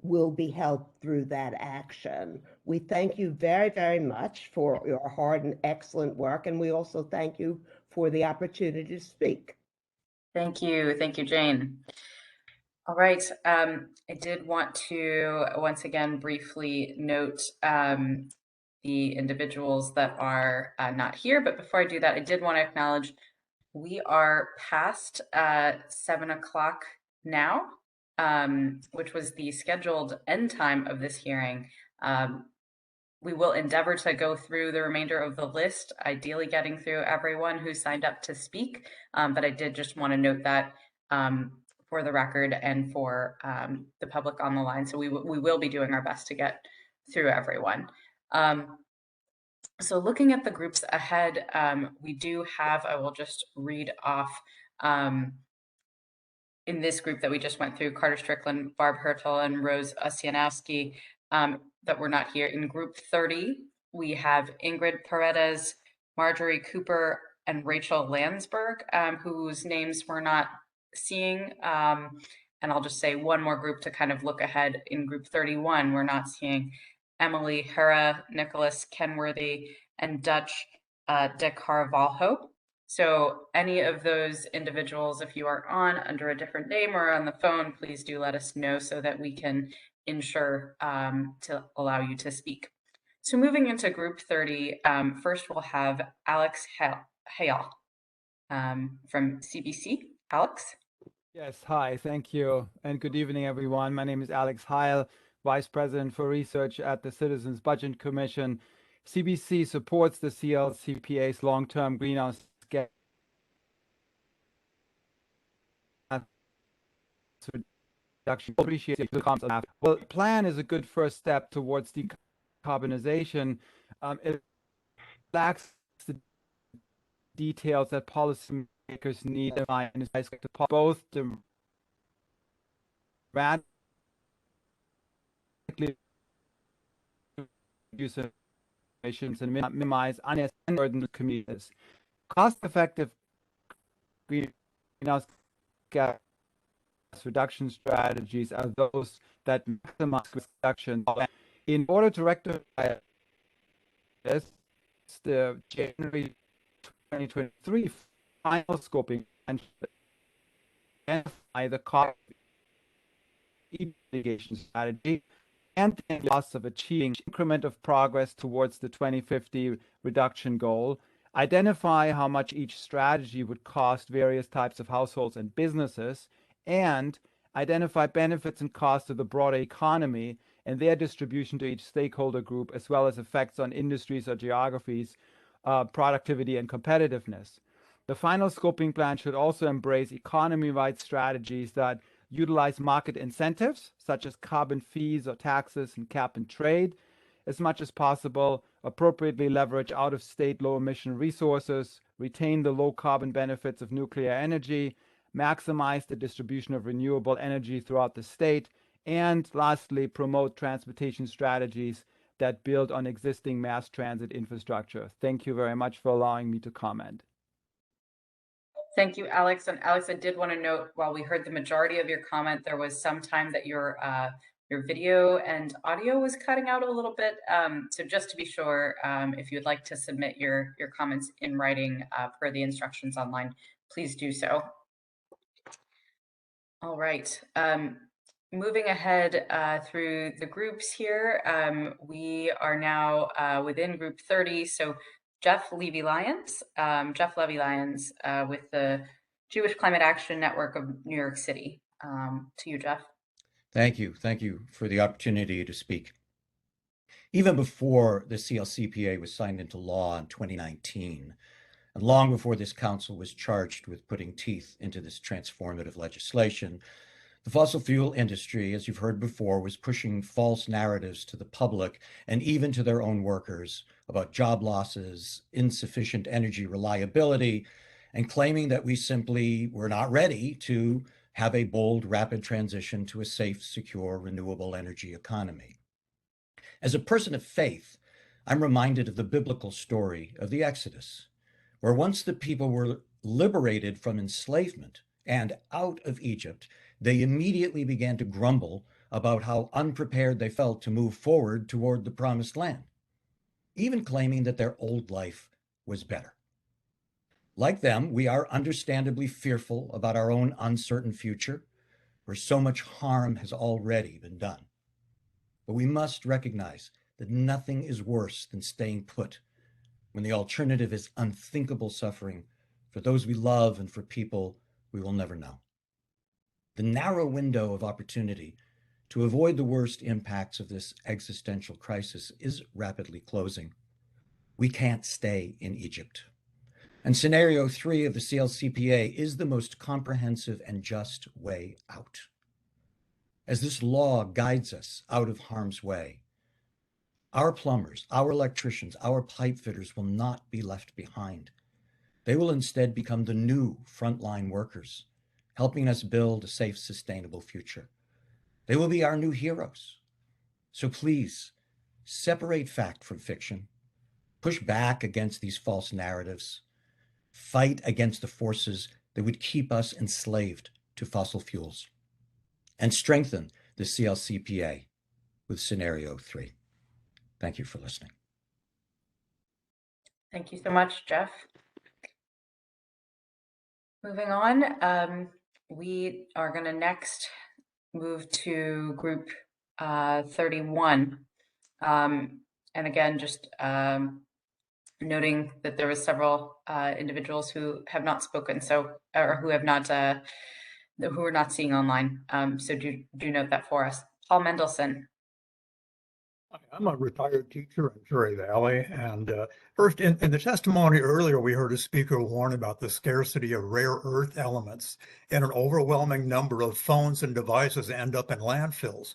will be helped through that action. We thank you very, very much for your hard and excellent work, and we also thank you for the opportunity to speak. Thank you, Jane. All right, I did want to once again briefly note the individuals that are not here, but before I do that, I did want to acknowledge we are past 7 o'clock now, which was the scheduled end time of this hearing. We will endeavor to go through the remainder of the list, ideally getting through everyone who signed up to speak, but I did just want to note that for the record and for the public on the line. So we will be doing our best to get through everyone. So looking at the groups ahead, we do have, I will just read off in this group that we just went through, Carter Strickland, Barb Hertel, and Rose Osianowski, that were not here. In group 30, we have Ingrid Paredes, Marjorie Cooper, and Rachel Landsberg, whose names we're not seeing. And I'll just say one more group to kind of look ahead. In group 31, we're not seeing Emily Hera, Nicholas Kenworthy, and Dutch de Carvalho. So any of those individuals, if you are on under a different name or on the phone, please do let us know so that we can ensure to allow you to speak. So moving into group 30, first we'll have Alex Hale from CBC. Alex? Yes, hi, thank you. And good evening, everyone. My name is Alex Heil, Vice President for Research at the Citizens Budget Commission. CBC supports the CLCPA's long-term greenhouse gas reduction. Appreciate the comments. Well, plan is a good first step towards decarbonization. It lacks the details that policymakers need to find both dramatically reduce emissions and minimize unnecessary burden to communities. Cost-effective greenhouse gas reduction strategies are those that maximize reduction. In order to rectify this, the January 2023 final scoping and identify the cost mitigation strategy and the loss of achieving increment of progress towards the 2050 reduction goal, identify how much each strategy would cost various types of households and businesses, and identify benefits and costs to the broader economy and their distribution to each stakeholder group, as well as effects on industries or geographies, productivity and competitiveness. The final scoping plan should also embrace economy-wide strategies that utilize market incentives, such as carbon fees or taxes and cap and trade, as much as possible, appropriately leverage out-of-state low-emission resources, retain the low-carbon benefits of nuclear energy, maximize the distribution of renewable energy throughout the state, and lastly, promote transportation strategies that build on existing mass transit infrastructure. Thank you very much for allowing me to comment. Thank you, Alex. And Alex, I did want to note, while we heard the majority of your comment, there was some time that your video and audio was cutting out a little bit. So just to be sure, if you'd like to submit your comments in writing per the instructions online, please do so. All right. Moving ahead through the groups here, we are now within group 30. So Jeff Levy-Lyons with the Jewish Climate Action Network of New York City. To you, Jeff. Thank you. Thank you for the opportunity to speak. Even before the CLCPA was signed into law in 2019, and long before this council was charged with putting teeth into this transformative legislation, the fossil fuel industry, as you've heard before, was pushing false narratives to the public and even to their own workers about job losses, insufficient energy reliability, and claiming that we simply were not ready to have a bold, rapid transition to a safe, secure, renewable energy economy. As a person of faith, I'm reminded of the biblical story of the Exodus, where once the people were liberated from enslavement and out of Egypt, they immediately began to grumble about how unprepared they felt to move forward toward the promised land, even claiming that their old life was better. Like them, we are understandably fearful about our own uncertain future, where so much harm has already been done. But we must recognize that nothing is worse than staying put when the alternative is unthinkable suffering for those we love and for people we will never know. The narrow window of opportunity to avoid the worst impacts of this existential crisis is rapidly closing. We can't stay in Egypt. And scenario 3 of the CLCPA is the most comprehensive and just way out. As this law guides us out of harm's way, our plumbers, our electricians, our pipe fitters will not be left behind. They will instead become the new frontline workers, helping us build a safe, sustainable future. They will be our new heroes. So please, separate fact from fiction, push back against these false narratives, fight against the forces that would keep us enslaved to fossil fuels, and strengthen the CLCPA with scenario 3. Thank you for listening. Thank you so much, Jeff. Moving on, we are going to next move to group 31. And again, just noting that there was several individuals who have not spoken, or who have not, who are not seeing online. So do note that for us. Paul Mendelson. I'm a retired teacher in Surrey Valley, and first, in the testimony earlier, we heard a speaker warn about the scarcity of rare earth elements, and an overwhelming number of phones and devices end up in landfills.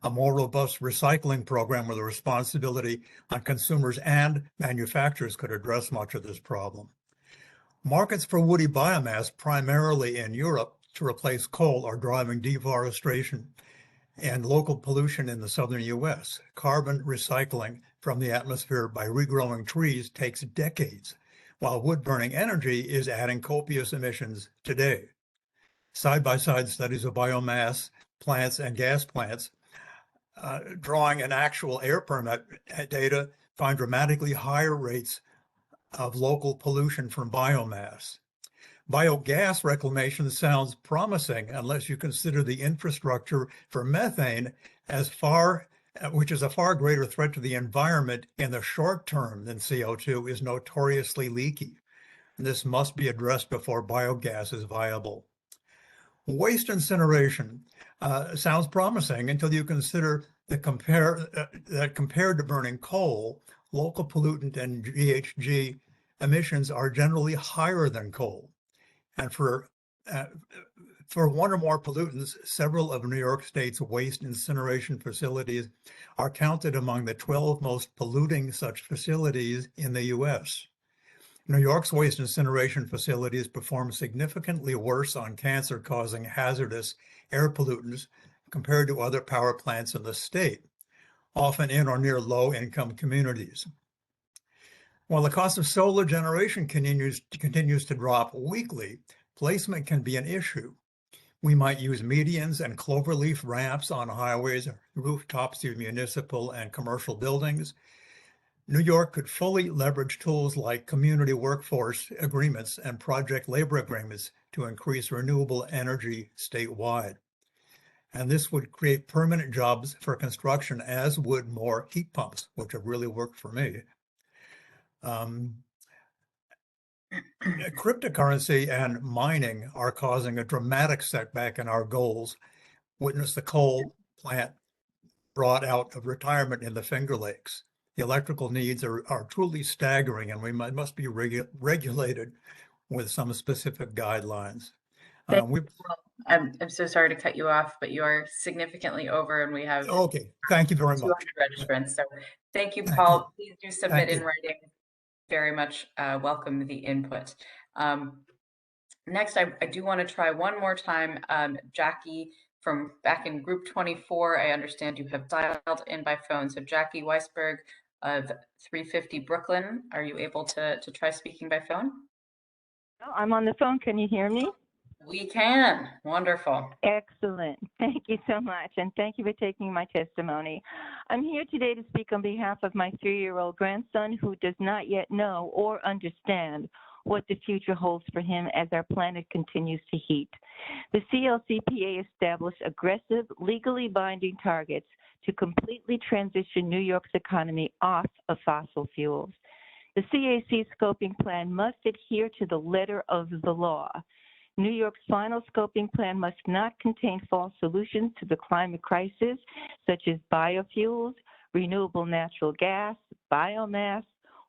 A more robust recycling program with a responsibility on consumers and manufacturers could address much of this problem. Markets for woody biomass, primarily in Europe, to replace coal are driving deforestation and local pollution in the southern U.S. Carbon recycling from the atmosphere by regrowing trees takes decades, while wood-burning energy is adding copious emissions today. Side-by-side studies of biomass plants and gas plants drawing an actual air permit data find dramatically higher rates of local pollution from biomass. Biogas reclamation sounds promising unless you consider the infrastructure for methane which is a far greater threat to the environment in the short term than CO2 is notoriously leaky. This must be addressed before biogas is viable. Waste incineration sounds promising until you consider that compared to burning coal, local pollutant and GHG emissions are generally higher than coal. And for one or more pollutants, several of New York State's waste incineration facilities are counted among the 12 most polluting such facilities in the U.S. New York's waste incineration facilities perform significantly worse on cancer-causing hazardous air pollutants compared to other power plants in the state, often in or near low-income communities. While the cost of solar generation continues to drop weekly, placement can be an issue. We might use medians and cloverleaf ramps on highways, rooftops of municipal and commercial buildings. New York could fully leverage tools like community workforce agreements and project labor agreements to increase renewable energy statewide. And this would create permanent jobs for construction, as would more heat pumps, which have really worked for me. Cryptocurrency and mining are causing a dramatic setback in our goals. Witness the coal plant brought out of retirement in the Finger Lakes. The electrical needs are truly staggering, and we must be regulated with some specific guidelines. I'm so sorry to cut you off, but you are significantly over, and we have okay. Thank you very much. 200 registrants. So thank you, Paul. Please do submit in writing. Very much welcome the input. Next, I do want to try one more time. Jackie from back in group 24, I understand you have dialed in by phone. So Jackie Weisberg of 350 Brooklyn, are you able to try speaking by phone? Oh, I'm on the phone. Can you hear me? We can. Wonderful. Excellent. Thank you so much. And thank you for taking my testimony. I'm here today to speak on behalf of my 3-year-old grandson who does not yet know or understand what the future holds for him as our planet continues to heat. The CLCPA established aggressive, legally binding targets to completely transition New York's economy off of fossil fuels. The CAC scoping plan must adhere to the letter of the law. New York's final scoping plan must not contain false solutions to the climate crisis, such as biofuels, renewable natural gas, biomass,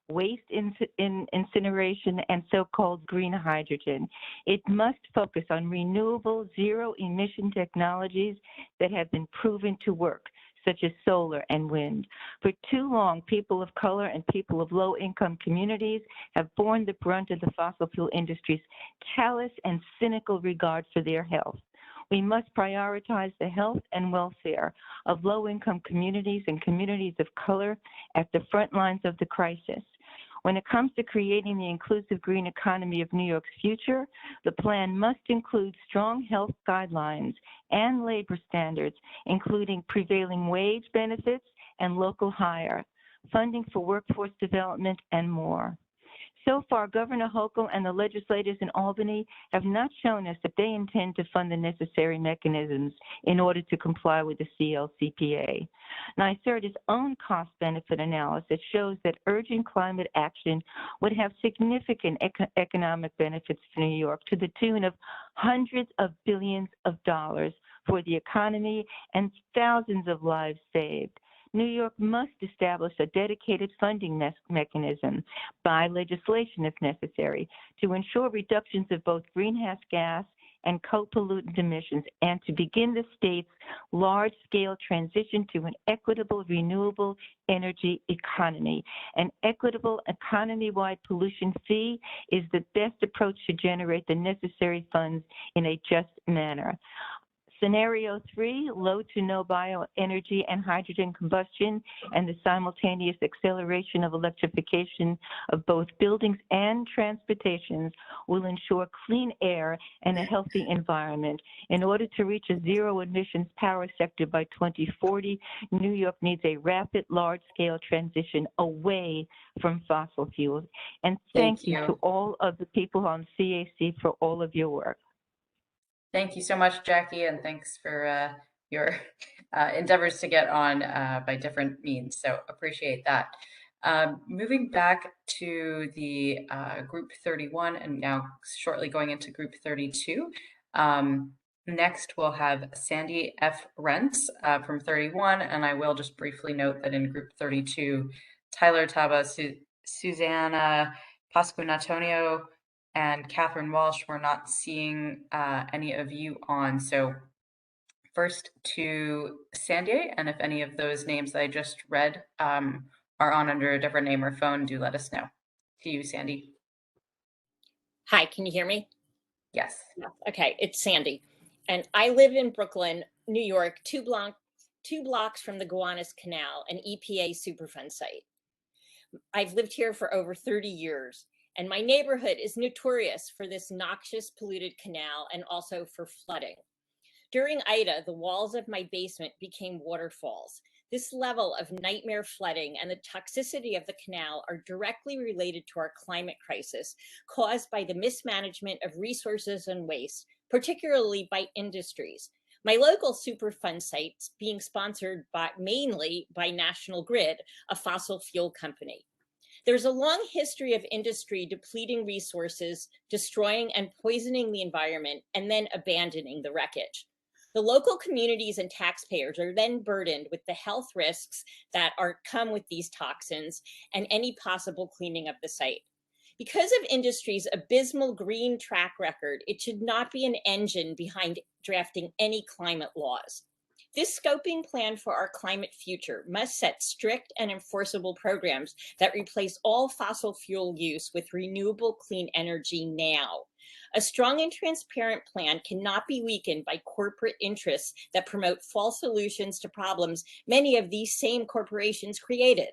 waste incineration, and so-called green hydrogen. It must focus on renewable zero-emission technologies that have been proven to work, such as solar and wind. For too long, people of color and people of low-income communities have borne the brunt of the fossil fuel industry's callous and cynical regard for their health. We must prioritize the health and welfare of low-income communities and communities of color at the front lines of the crisis. When it comes to creating the inclusive green economy of New York's future, the plan must include strong health guidelines and labor standards, including prevailing wage benefits and local hire, funding for workforce development, and more. So far, Governor Hochul and the legislators in Albany have not shown us that they intend to fund the necessary mechanisms in order to comply with the CLCPA. NYSERDA's own cost-benefit analysis shows that urgent climate action would have significant economic benefits for New York to the tune of hundreds of billions of dollars for the economy and thousands of lives saved. New York must establish a dedicated funding mechanism by legislation if necessary to ensure reductions of both greenhouse gas and co-pollutant emissions and to begin the state's large-scale transition to an equitable renewable energy economy. An equitable economy-wide pollution fee is the best approach to generate the necessary funds in a just manner. Scenario 3, low to no bioenergy and hydrogen combustion and the simultaneous acceleration of electrification of both buildings and transportations will ensure clean air and a healthy environment. In order to reach a zero emissions power sector by 2040, New York needs a rapid, large-scale transition away from fossil fuels. And thank you to all of the people on CAC for all of your work. Thank you so much, Jackie, and thanks for your endeavors to get on by different means. So appreciate that. Moving back to the group 31 and now shortly going into group 32, Next, we'll have Sandy F. Rents from 31, and I will just briefly note that in group 32, Tyler Taba, Susanna Pasquinatonio, and Catherine Walsh, we're not seeing any of you on. So first to Sandy, and if any of those names that I just read are on under a different name or phone, do let us know. To you, Sandy. Hi, can you hear me? Yes. Okay, it's Sandy. And I live in Brooklyn, New York, two blocks from the Gowanus Canal, an EPA Superfund site. I've lived here for over 30 years, and my neighborhood is notorious for this noxious, polluted canal and also for flooding. During Ida, the walls of my basement became waterfalls. This level of nightmare flooding and the toxicity of the canal are directly related to our climate crisis caused by the mismanagement of resources and waste, particularly by industries. My local Superfund site's being sponsored mainly by National Grid, a fossil fuel company. There's a long history of industry depleting resources, destroying and poisoning the environment, and then abandoning the wreckage. The local communities and taxpayers are then burdened with the health risks that come with these toxins and any possible cleaning of the site. Because of industry's abysmal green track record, it should not be an engine behind drafting any climate laws. This scoping plan for our climate future must set strict and enforceable programs that replace all fossil fuel use with renewable clean energy now. A strong and transparent plan cannot be weakened by corporate interests that promote false solutions to problems many of these same corporations created.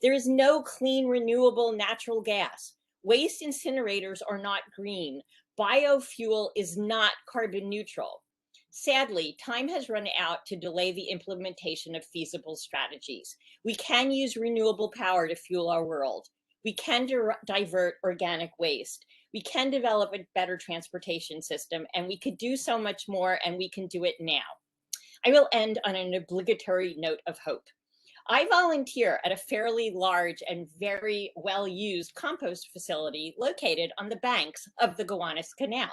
There is no clean, renewable natural gas. Waste incinerators are not green. Biofuel is not carbon neutral. Sadly, time has run out to delay the implementation of feasible strategies. We can use renewable power to fuel our world. We can divert organic waste. We can develop a better transportation system, and we could do so much more, and we can do it now. I will end on an obligatory note of hope. I volunteer at a fairly large and very well-used compost facility located on the banks of the Gowanus Canal.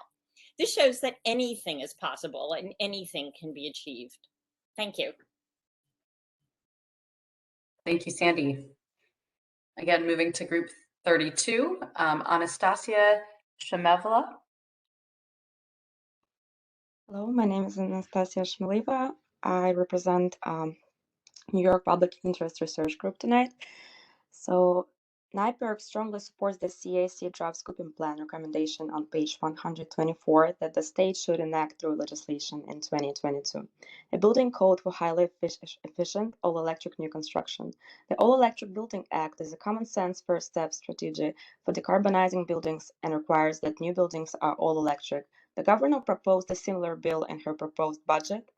This shows that anything is possible and anything can be achieved. Thank you. Thank you, Sandy. Again, moving to group 32, Anastasia Shemevla. Hello, my name is Anastasia Shmeliva. I represent New York Public Interest Research Group tonight. So NYPIRG strongly supports the CAC draft scoping plan recommendation on page 124 that the state should enact through legislation in 2022. A building code for highly efficient all-electric new construction. The All-Electric Building Act is a common-sense first-step strategy for decarbonizing buildings and requires that new buildings are all-electric. The governor proposed a similar bill in her proposed budget,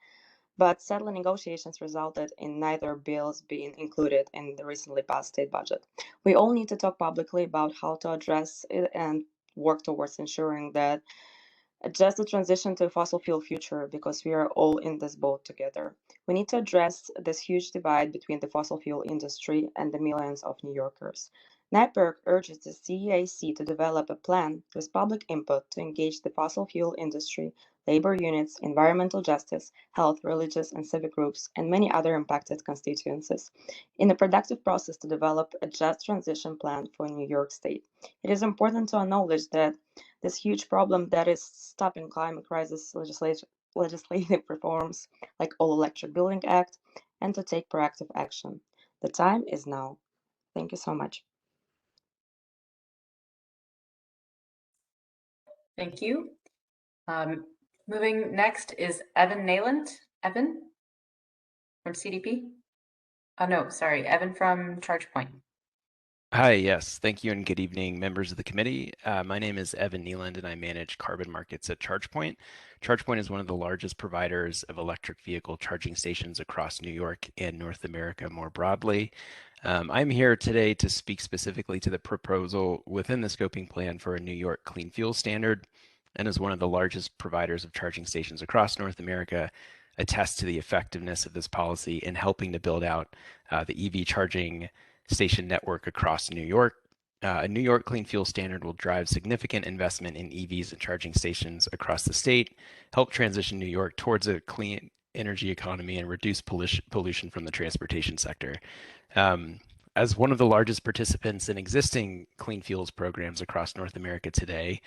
but sadly negotiations resulted in neither bills being included in the recently passed state budget. We all need to talk publicly about how to address it and work towards ensuring that just a transition to a fossil fuel future, because we are all in this boat together. We need to address this huge divide between the fossil fuel industry and the millions of New Yorkers. NYPIRG urges the CEAC to develop a plan with public input to engage the fossil fuel industry, labor unions, environmental justice, health, religious and civic groups, and many other impacted constituencies in a productive process to develop a just transition plan for New York State. It is important to acknowledge that this huge problem that is stopping climate crisis legislative reforms like All-Electric Building Act and to take proactive action. The time is now. Thank you so much. Thank you. Moving next is Evan Nayland. Evan from CDP. Oh, no, sorry, Evan from ChargePoint. Hi, yes, thank you and good evening, members of the committee. My name is Evan Neeland and I manage carbon markets at ChargePoint. ChargePoint is one of the largest providers of electric vehicle charging stations across New York and North America more broadly. I'm here today to speak specifically to the proposal within the scoping plan for a New York clean fuel standard, and as one of the largest providers of charging stations across North America, attest to the effectiveness of this policy in helping to build out the EV charging station network across New York. A New York clean fuel standard will drive significant investment in EVs and charging stations across the state, help transition New York towards a clean energy economy, and reduce pollution from the transportation sector. As one of the largest participants in existing clean fuels programs across North America today,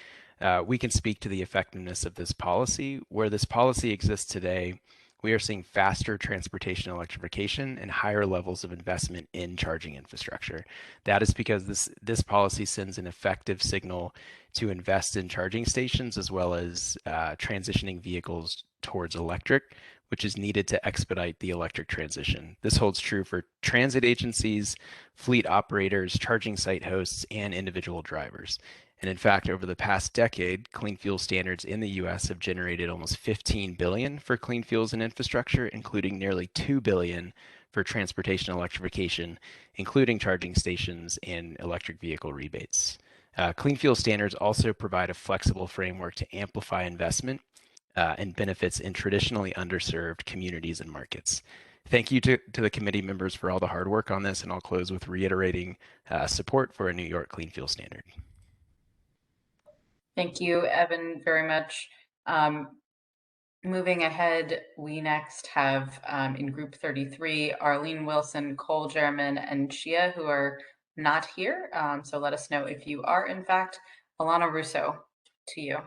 we can speak to the effectiveness of this policy. Where this policy exists today, we are seeing faster transportation electrification and higher levels of investment in charging infrastructure. That is because this policy sends an effective signal to invest in charging stations as well as transitioning vehicles towards electric, which is needed to expedite the electric transition. This holds true for transit agencies, fleet operators, charging site hosts, and individual drivers. And in fact, over the past decade, clean fuel standards in the US have generated almost $15 billion for clean fuels and infrastructure, including nearly $2 billion for transportation electrification, including charging stations and electric vehicle rebates. Clean fuel standards also provide a flexible framework to amplify investment and benefits in traditionally underserved communities and markets. Thank you to the committee members for all the hard work on this, and I'll close with reiterating support for a New York clean fuel standard. Thank you, Evan, very much. Moving ahead, we next have in group 33, Arlene Wilson, Cole German, and Shia, who are not here. So let us know if you are, in fact. Alana Russo, to you.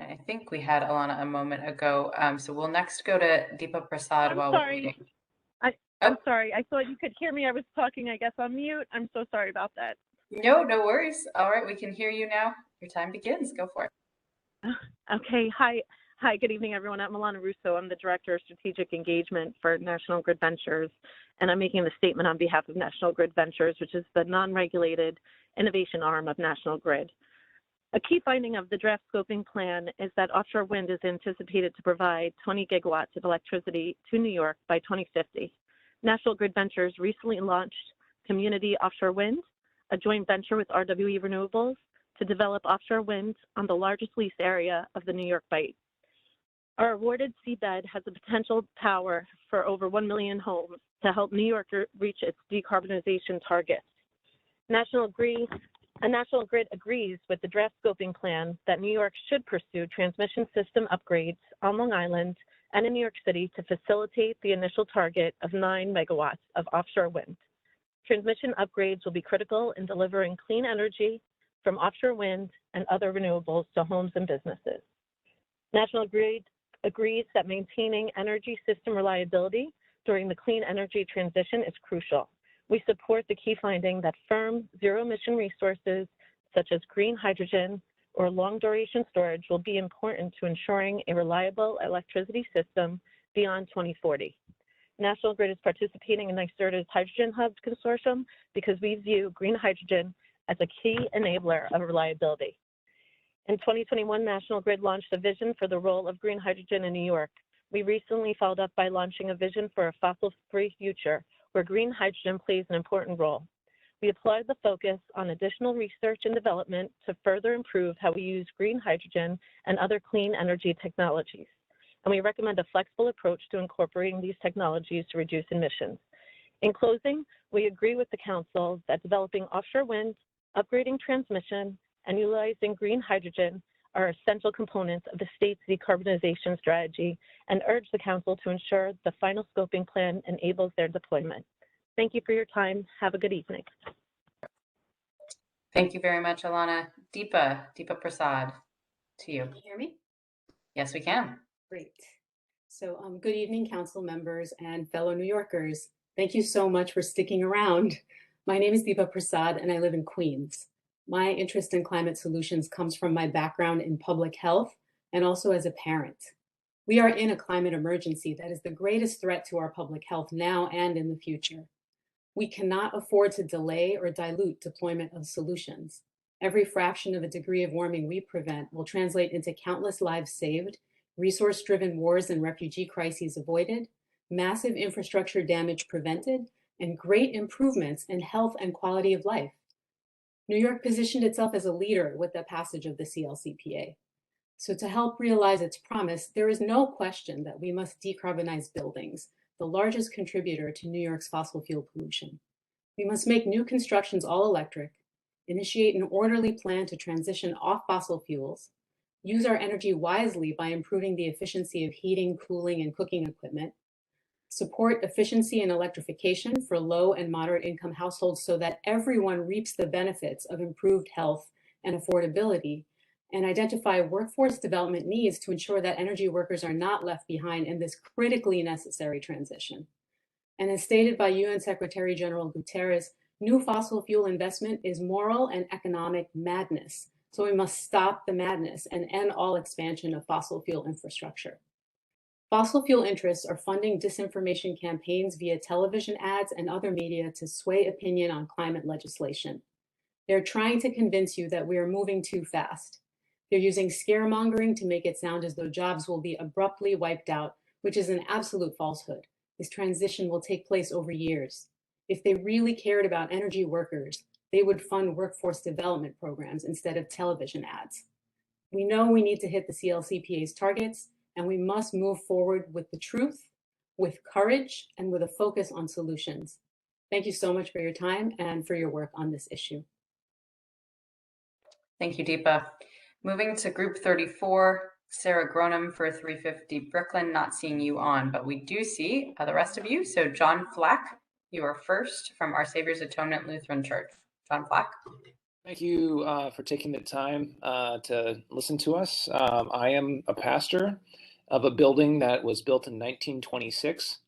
I think we had Alana a moment ago. So we'll next go to Deepa Prasad while we're waiting. I'm sorry. I thought you could hear me. I was talking, I guess, on mute. I'm so sorry about that. No worries. All right, we can hear you now. Your time begins. Go for it. Okay. Hi. Good evening, everyone. I'm Alana Russo. I'm the Director of Strategic Engagement for National Grid Ventures, and I'm making the statement on behalf of National Grid Ventures, which is the non-regulated innovation arm of National Grid. A key finding of the draft scoping plan is that offshore wind is anticipated to provide 20 gigawatts of electricity to New York by 2050. National Grid Ventures recently launched Community Offshore Wind, a joint venture with RWE Renewables to develop offshore wind on the largest lease area of the New York Bight. Our awarded seabed has the potential power for over 1 million homes to help New York reach its decarbonization targets. National Grid agrees with the draft scoping plan that New York should pursue transmission system upgrades on Long Island and in New York City to facilitate the initial target of 9 megawatts of offshore wind. Transmission upgrades will be critical in delivering clean energy from offshore wind and other renewables to homes and businesses. National Grid agrees that maintaining energy system reliability during the clean energy transition is crucial. We support the key finding that firm zero-emission resources such as green hydrogen or long-duration storage will be important to ensuring a reliable electricity system beyond 2040. National Grid is participating in NYSERDA's Hydrogen Hub Consortium because we view green hydrogen as a key enabler of reliability. In 2021, National Grid launched a vision for the role of green hydrogen in New York. We recently followed up by launching a vision for a fossil-free future where green hydrogen plays an important role. We applied the focus on additional research and development to further improve how we use green hydrogen and other clean energy technologies. And we recommend a flexible approach to incorporating these technologies to reduce emissions. In closing, we agree with the Council that developing offshore wind, upgrading transmission, and utilizing green hydrogen are essential components of the state's decarbonization strategy and urge the Council to ensure the final scoping plan enables their deployment. Thank you for your time. Have a good evening. Thank you very much, Alana. Deepa Prasad, to you. Can you hear me? Yes, we can. Great. So good evening, council members and fellow New Yorkers. Thank you so much for sticking around. My name is Deepa Prasad and I live in Queens. My interest in climate solutions comes from my background in public health and also as a parent. We are in a climate emergency that is the greatest threat to our public health now and in the future. We cannot afford to delay or dilute deployment of solutions. Every fraction of a degree of warming we prevent will translate into countless lives saved, resource-driven wars and refugee crises avoided, massive infrastructure damage prevented, and great improvements in health and quality of life. New York positioned itself as a leader with the passage of the CLCPA. So to help realize its promise, there is no question that we must decarbonize buildings, the largest contributor to New York's fossil fuel pollution. We must make new constructions all electric, initiate an orderly plan to transition off fossil fuels, use our energy wisely by improving the efficiency of heating, cooling, and cooking equipment, support efficiency and electrification for low and moderate income households so that everyone reaps the benefits of improved health and affordability, and identify workforce development needs to ensure that energy workers are not left behind in this critically necessary transition. And as stated by UN Secretary General Guterres, new fossil fuel investment is moral and economic madness. So we must stop the madness and end all expansion of fossil fuel infrastructure. Fossil fuel interests are funding disinformation campaigns via television ads and other media to sway opinion on climate legislation. They're trying to convince you that we are moving too fast. They're using scaremongering to make it sound as though jobs will be abruptly wiped out, which is an absolute falsehood. This transition will take place over years. If they really cared about energy workers, they would fund workforce development programs instead of television ads. We know we need to hit the CLCPA's targets, and we must move forward with the truth, with courage, and with a focus on solutions. Thank you so much for your time and for your work on this issue. Thank you, Deepa. Moving to group 34, Sarah Gronum for 350 Brooklyn, not seeing you on, but we do see the rest of you. So John Flack, you are first from Our Savior's Atonement Lutheran Church. John Flack. Thank you for taking the time to listen to us. I am a pastor of a building that was built in 1926,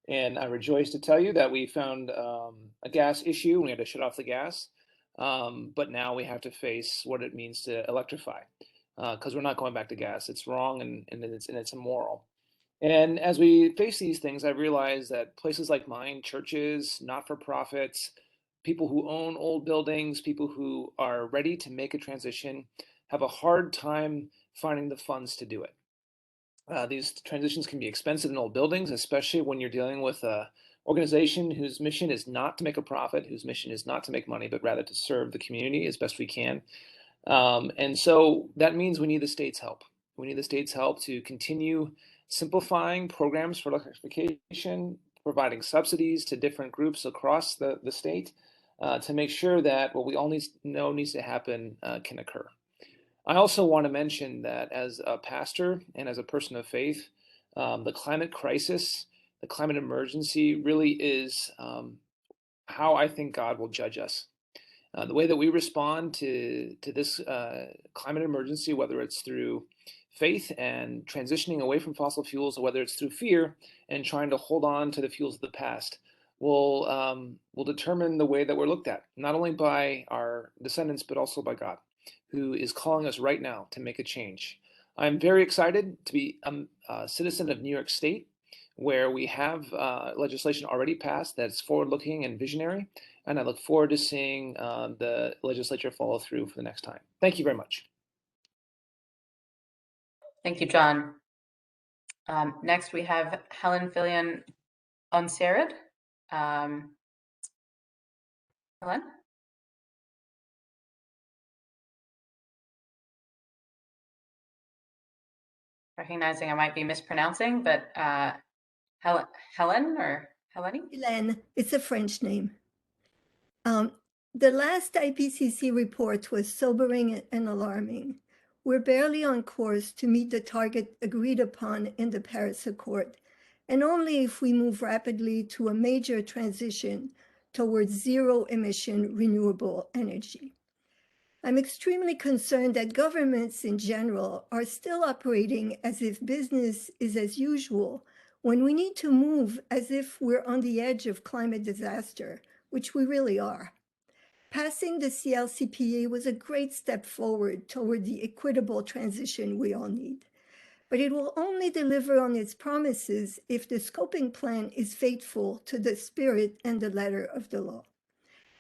and I rejoice to tell you that we found a gas issue. We had to shut off the gas, but now we have to face what it means to electrify, because we're not going back to gas. It's wrong and it's immoral. And as we face these things, I realize that places like mine, churches, not-for-profits, people who own old buildings, people who are ready to make a transition, have a hard time finding the funds to do it. These transitions can be expensive in old buildings, especially when you're dealing with an organization whose mission is not to make a profit, whose mission is not to make money, but rather to serve the community as best we can. And so that means we need the state's help. We need the state's help to continue simplifying programs for electrification, providing subsidies to different groups across the state to make sure that what we all know needs to happen can occur. I also want to mention that as a pastor and as a person of faith, the climate crisis, the climate emergency really is how I think God will judge us. The way that we respond to this climate emergency, whether it's through faith and transitioning away from fossil fuels, or whether it's through fear and trying to hold on to the fuels of the past, will determine the way that we're looked at, not only by our descendants, but also by God, who is calling us right now to make a change. I'm very excited to be a citizen of New York State, where we have legislation already passed that's forward-looking and visionary, and I look forward to seeing the legislature follow through for the next time. Thank you very much. Thank you, John. Next, we have Helen Fillion Onserid. Helen? Recognizing I might be mispronouncing, but Helen or Helene? Hélène, it's a French name. The last IPCC report was sobering and alarming. We're barely on course to meet the target agreed upon in the Paris Accord, and only if we move rapidly to a major transition towards zero-emission renewable energy. I'm extremely concerned that governments in general are still operating as if business is as usual when we need to move as if we're on the edge of climate disaster, which we really are. Passing the CLCPA was a great step forward toward the equitable transition we all need. But it will only deliver on its promises if the scoping plan is faithful to the spirit and the letter of the law.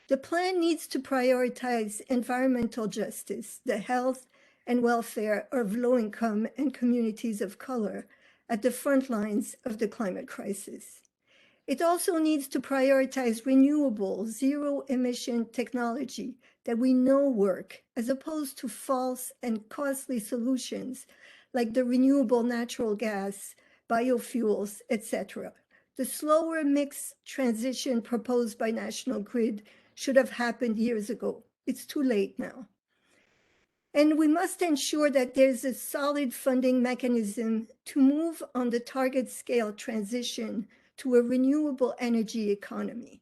The plan needs to prioritize environmental justice, the health and welfare of low-income and communities of color at the front lines of the climate crisis. It also needs to prioritize renewable, zero-emission technology that we know work, as opposed to false and costly solutions like the renewable natural gas, biofuels, etc. The slower mix transition proposed by National Grid should have happened years ago. It's too late now. And we must ensure that there's a solid funding mechanism to move on the target scale transition to a renewable energy economy.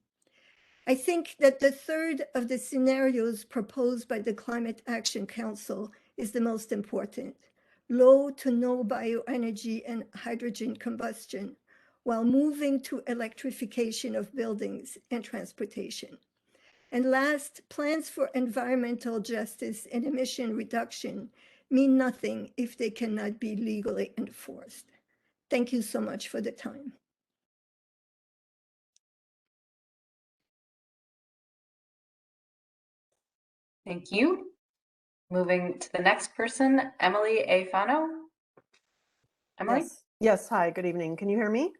I think that the third of the scenarios proposed by the Climate Action Council is the most important: low to no bioenergy and hydrogen combustion, while moving to electrification of buildings and transportation. And last, plans for environmental justice and emission reduction mean nothing if they cannot be legally enforced. Thank you so much for the time. Thank you. Moving to the next person, Emily A. Fano. Emily? Yes. Hi, good evening. Can you hear me?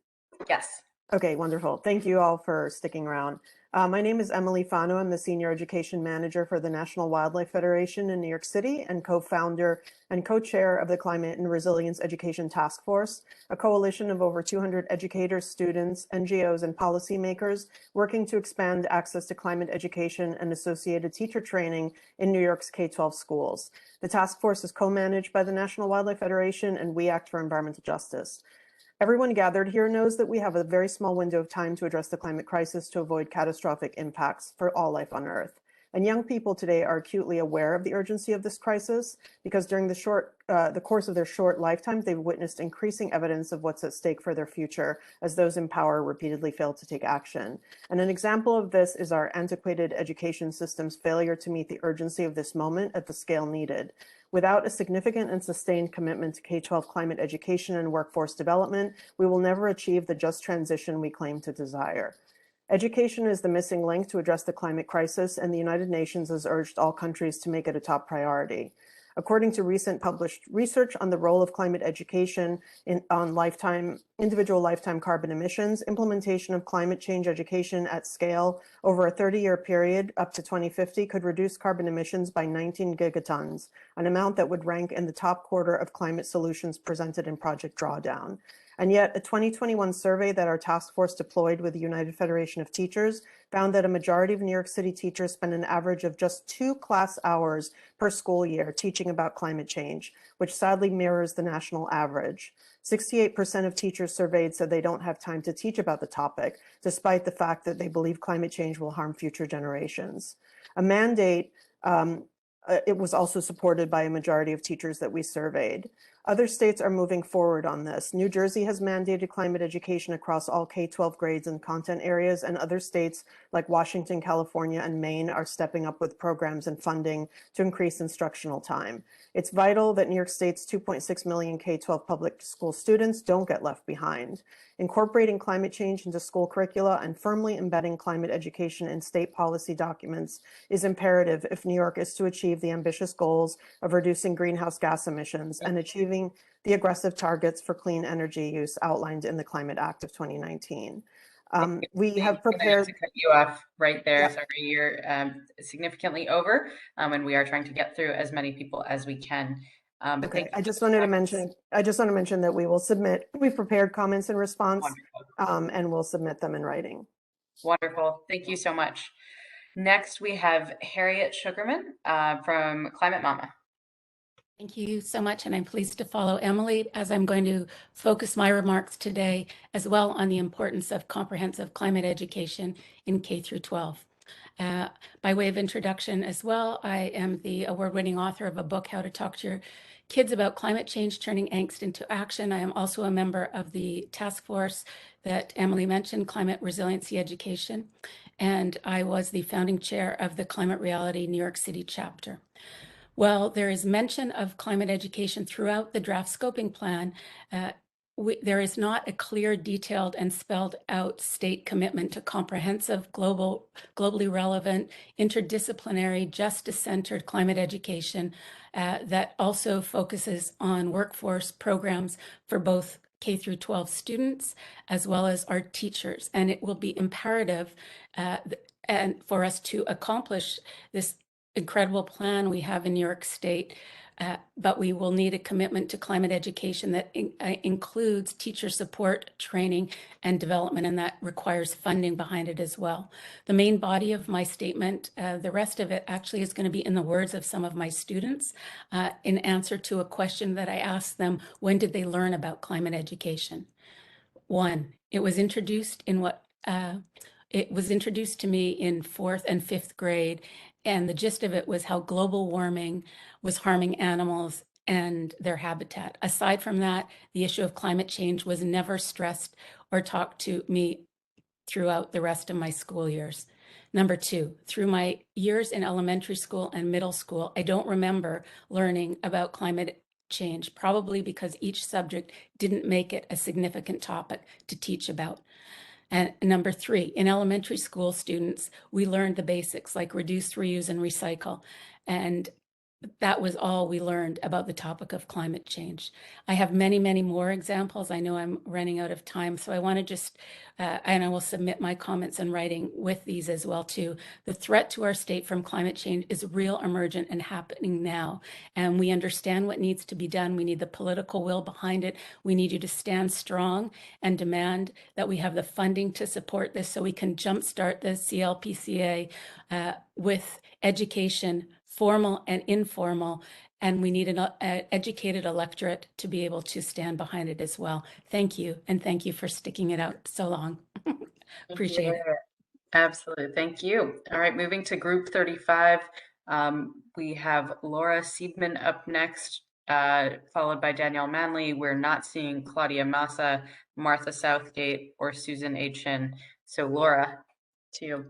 Yes. Okay, wonderful. Thank you all for sticking around. My name is Emily Fano. I'm the Senior Education Manager for the National Wildlife Federation in New York City and co-founder and co-chair of the Climate and Resilience Education Task Force, a coalition of over 200 educators, students, NGOs, and policymakers working to expand access to climate education and associated teacher training in New York's K-12 schools. The task force is co-managed by the National Wildlife Federation, and we act for environmental justice. Everyone gathered here knows that we have a very small window of time to address the climate crisis to avoid catastrophic impacts for all life on Earth. And young people today are acutely aware of the urgency of this crisis because during the course of their short lifetimes, they've witnessed increasing evidence of what's at stake for their future as those in power repeatedly fail to take action. And an example of this is our antiquated education system's failure to meet the urgency of this moment at the scale needed. Without a significant and sustained commitment to K-12 climate education and workforce development, we will never achieve the just transition we claim to desire. Education is the missing link to address the climate crisis, and the United Nations has urged all countries to make it a top priority. According to recent published research on the role of climate education on individual lifetime carbon emissions, implementation of climate change education at scale over a 30-year period up to 2050 could reduce carbon emissions by 19 gigatons, an amount that would rank in the top quarter of climate solutions presented in Project Drawdown. And yet a 2021 survey that our task force deployed with the United Federation of Teachers found that a majority of New York City teachers spend an average of just 2 class hours per school year teaching about climate change, which sadly mirrors the national average. 68% of teachers surveyed said they don't have time to teach about the topic, despite the fact that they believe climate change will harm future generations. A mandate it was also supported by a majority of teachers that we surveyed. Other states are moving forward on this. New Jersey has mandated climate education across all K-12 grades and content areas, and other states like Washington, California, and Maine are stepping up with programs and funding to increase instructional time. It's vital that New York State's 2.6 million K-12 public school students don't get left behind. Incorporating climate change into school curricula and firmly embedding climate education in state policy documents is imperative if New York is to achieve the ambitious goals of reducing greenhouse gas emissions and achieving the aggressive targets for clean energy use outlined in the Climate Act of 2019. We have prepared. To cut you off right there. Yeah. Sorry, you're significantly over, and we are trying to get through as many people as we can. Okay, I just wanted to mention that we've prepared comments in response, and we'll submit them in writing. Wonderful, thank you so much. Next, we have Harriet Sugarman from Climate Mama. Thank you so much, and I'm pleased to follow Emily as I'm going to focus my remarks today as well on the importance of comprehensive climate education in K through 12. By way of introduction as well, I am the award-winning author of a book, How to Talk to Your Kids About Climate Change, Turning Angst into Action. I am also a member of the task force that Emily mentioned, Climate Resiliency Education, and I was the founding chair of the Climate Reality New York City chapter. Well, there is mention of climate education throughout the draft scoping plan. There is not a clear, detailed, and spelled out state commitment to comprehensive, globally relevant, interdisciplinary, justice-centered climate education that also focuses on workforce programs for both K through 12 students, as well as our teachers. And it will be imperative and for us to accomplish this incredible plan we have in New York State. But we will need a commitment to climate education that includes teacher support, training, and development, and that requires funding behind it as well. The main body of my statement, the rest of it actually is going to be in the words of some of my students in answer to a question that I asked them, when did they learn about climate education? One, it was introduced in it was introduced to me in 4th and 5th grade, and the gist of it was how global warming was harming animals and their habitat. Aside from that, the issue of climate change was never stressed or talked to me throughout the rest of my school years. Number two, through my years in elementary school and middle school, I don't remember learning about climate change, probably because each subject didn't make it a significant topic to teach about. And number three, in elementary school students, we learned the basics like reduce, reuse, and recycle. And that was all we learned about the topic of climate change. I have many, many more examples. I know I'm running out of time, so I want to just, and I will submit my comments in writing with these as well too. The threat to our state from climate change is real, emergent, and happening now. And we understand what needs to be done. We need the political will behind it. We need you to stand strong and demand that we have the funding to support this so we can jumpstart the CLPCA with education, formal and informal, and we need an educated electorate to be able to stand behind it as well. Thank you, and thank you for sticking it out so long. Appreciate it. Absolutely, thank you. All right, moving to group 35, we have Laura Seidman up next, followed by Danielle Manley. We're not seeing Claudia Massa, Martha Southgate, or Susan A. Chin. So Laura, to you.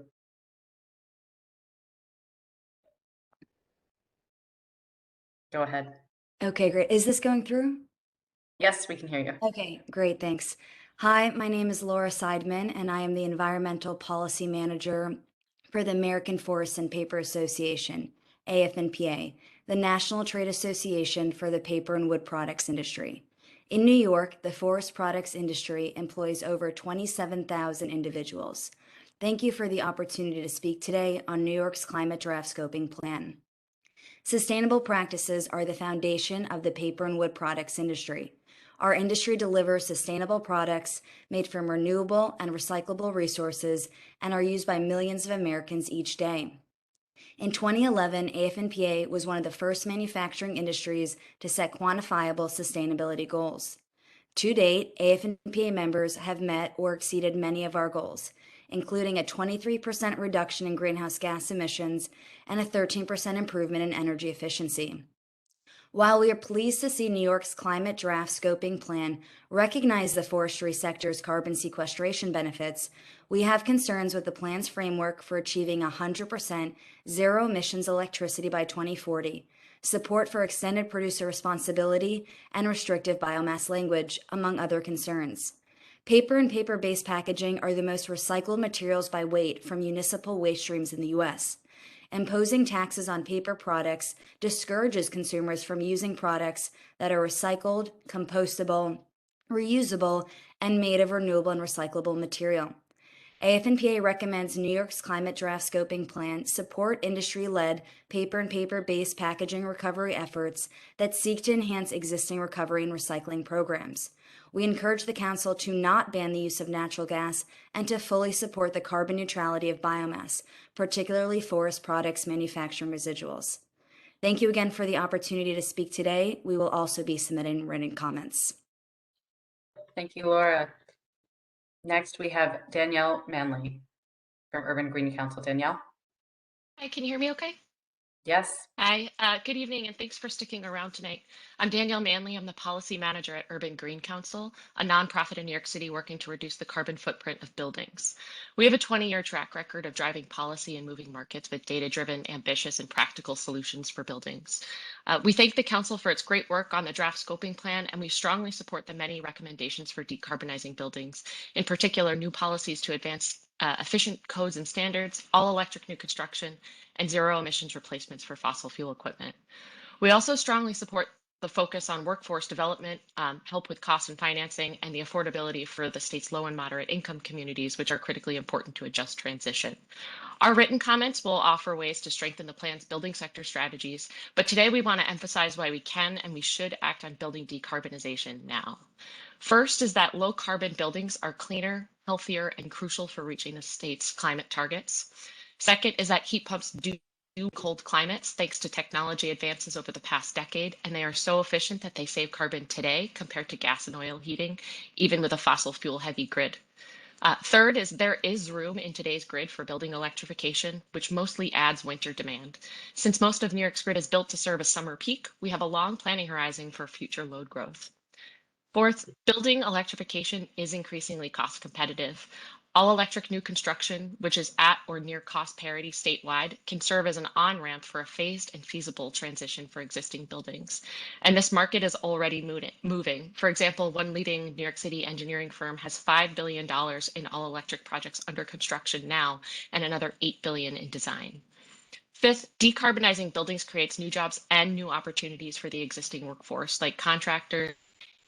Go ahead. Okay, great. Is this going through? Yes, we can hear you. Okay, great, thanks. Hi, my name is Laura Seidman, and I am the Environmental Policy Manager for the American Forest and Paper Association, AFNPA, the National Trade Association for the paper and wood products industry. In New York, the forest products industry employs over 27,000 individuals. Thank you for the opportunity to speak today on New York's Climate Draft Scoping Plan. Sustainable practices are the foundation of the paper and wood products industry. Our industry delivers sustainable products made from renewable and recyclable resources and are used by millions of Americans each day. In 2011, AFNPA was one of the first manufacturing industries to set quantifiable sustainability goals. To date, AFNPA members have met or exceeded many of our goals, including a 23% reduction in greenhouse gas emissions and a 13% improvement in energy efficiency. While we are pleased to see New York's Climate Draft Scoping Plan recognize the forestry sector's carbon sequestration benefits, we have concerns with the plan's framework for achieving 100% zero emissions electricity by 2040, support for extended producer responsibility, and restrictive biomass language, among other concerns. Paper and paper-based packaging are the most recycled materials by weight from municipal waste streams in the U.S. Imposing taxes on paper products discourages consumers from using products that are recycled, compostable, reusable, and made of renewable and recyclable material. AFNPA recommends New York's Climate Draft Scoping Plan support industry-led paper and paper-based packaging recovery efforts that seek to enhance existing recovery and recycling programs. We encourage the Council to not ban the use of natural gas and to fully support the carbon neutrality of biomass, particularly forest products manufacturing residuals. Thank you again for the opportunity to speak today. We will also be submitting written comments. Thank you, Laura. Next, we have Danielle Manley from Urban Green Council. Danielle? Hi, can you hear me okay? Yes. Hi, good evening, and thanks for sticking around tonight. I'm Danielle Manley. I'm the policy manager at Urban Green Council, a nonprofit in New York City working to reduce the carbon footprint of buildings. We have a 20-year track record of driving policy and moving markets with data-driven, ambitious, and practical solutions for buildings. We thank the Council for its great work on the draft scoping plan, and we strongly support the many recommendations for decarbonizing buildings, in particular new policies to advance efficient codes and standards, all electric new construction, and zero emissions replacements for fossil fuel equipment. We also strongly support the focus on workforce development, help with cost and financing, and the affordability for the state's low and moderate income communities, which are critically important to a just transition. Our written comments will offer ways to strengthen the plan's building sector strategies, but today we want to emphasize why we can and we should act on building decarbonization now. First is that low carbon buildings are cleaner, healthier, and crucial for reaching the state's climate targets. Second is that heat pumps do cold climates thanks to technology advances over the past decade, and they are so efficient that they save carbon today compared to gas and oil heating, even with a fossil fuel heavy grid. Third is there is room in today's grid for building electrification, which mostly adds winter demand. Since most of New York's grid is built to serve a summer peak, we have a long planning horizon for future load growth. Fourth, building electrification is increasingly cost competitive. All electric new construction, which is at or near cost parity statewide, can serve as an on-ramp for a phased and feasible transition for existing buildings. And this market is already moving. For example, one leading New York City engineering firm has $5 billion in all electric projects under construction now, and another $8 billion in design. Fifth, decarbonizing buildings creates new jobs and new opportunities for the existing workforce, like contractors,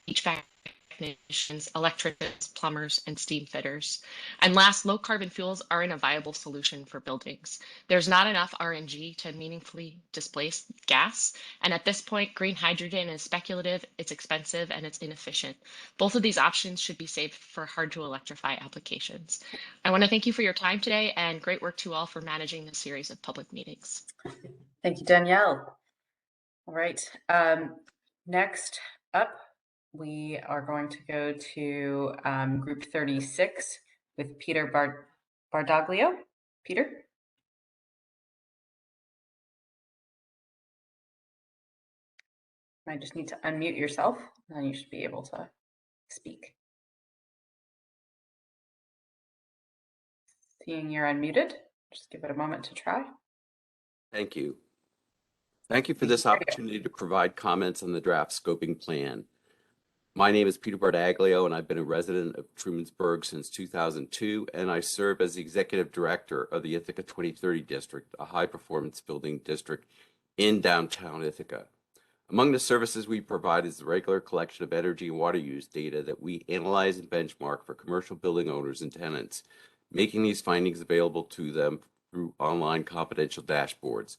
HVAC technicians, electricians, plumbers, and steam fitters. And last, low carbon fuels aren't a viable solution for buildings. There's not enough RNG to meaningfully displace gas. And at this point, green hydrogen is speculative, it's expensive, and it's inefficient. Both of these options should be saved for hard to electrify applications. I want to thank you for your time today, and great work to all for managing this series of public meetings. Thank you, Danielle. All right, next up, we are going to go to group 36 with Peter Bardaglio. Peter? I just need to unmute yourself, and then you should be able to speak. Seeing you're unmuted, just give it a moment to try. Thank you. Thank you for this opportunity to provide comments on the draft scoping plan. My name is Peter Bardaglio, and I've been a resident of Trumansburg since 2002, and I serve as the Executive Director of the Ithaca 2030 District, a high-performance building district in downtown Ithaca. Among the services we provide is the regular collection of energy and water use data that we analyze and benchmark for commercial building owners and tenants, making these findings available to them through online confidential dashboards.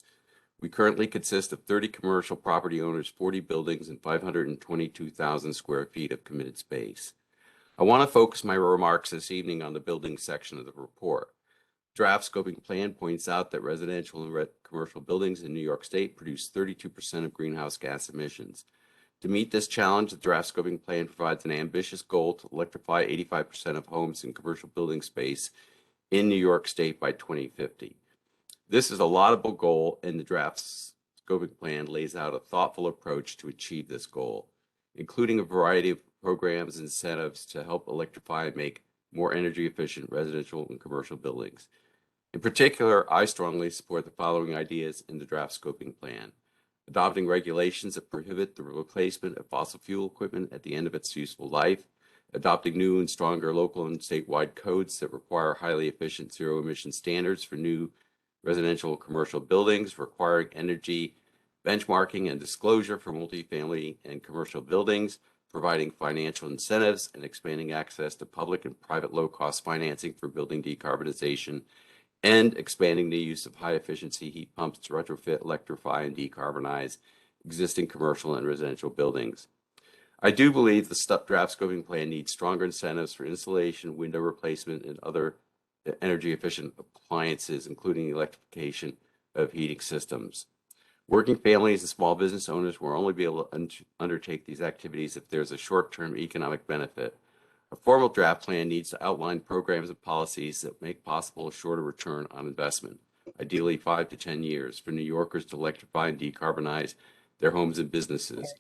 We currently consist of 30 commercial property owners, 40 buildings, and 522,000 square feet of committed space. I want to focus my remarks this evening on the building section of the report. Draft scoping plan points out that residential and commercial buildings in New York State produce 32% of greenhouse gas emissions. To meet this challenge, the draft scoping plan provides an ambitious goal to electrify 85% of homes and commercial building space in New York State by 2050. This is a laudable goal, and the draft scoping plan lays out a thoughtful approach to achieve this goal, including a variety of programs and incentives to help electrify and make more energy efficient residential and commercial buildings. In particular, I strongly support the following ideas in the draft scoping plan: adopting regulations that prohibit the replacement of fossil fuel equipment at the end of its useful life, adopting new and stronger local and statewide codes that require highly efficient zero emission standards for new residential and commercial buildings, requiring energy benchmarking and disclosure for multifamily and commercial buildings, providing financial incentives, and expanding access to public and private low-cost financing for building decarbonization, and expanding the use of high-efficiency heat pumps to retrofit, electrify, and decarbonize existing commercial and residential buildings. I do believe the draft scoping plan needs stronger incentives for installation, window replacement, and other energy-efficient appliances, including the electrification of heating systems. Working families and small business owners will only be able to undertake these activities if there's a short-term economic benefit. A formal draft plan needs to outline programs and policies that make possible a shorter return on investment, ideally 5 to 10 years, for New Yorkers to electrify and decarbonize their homes and businesses.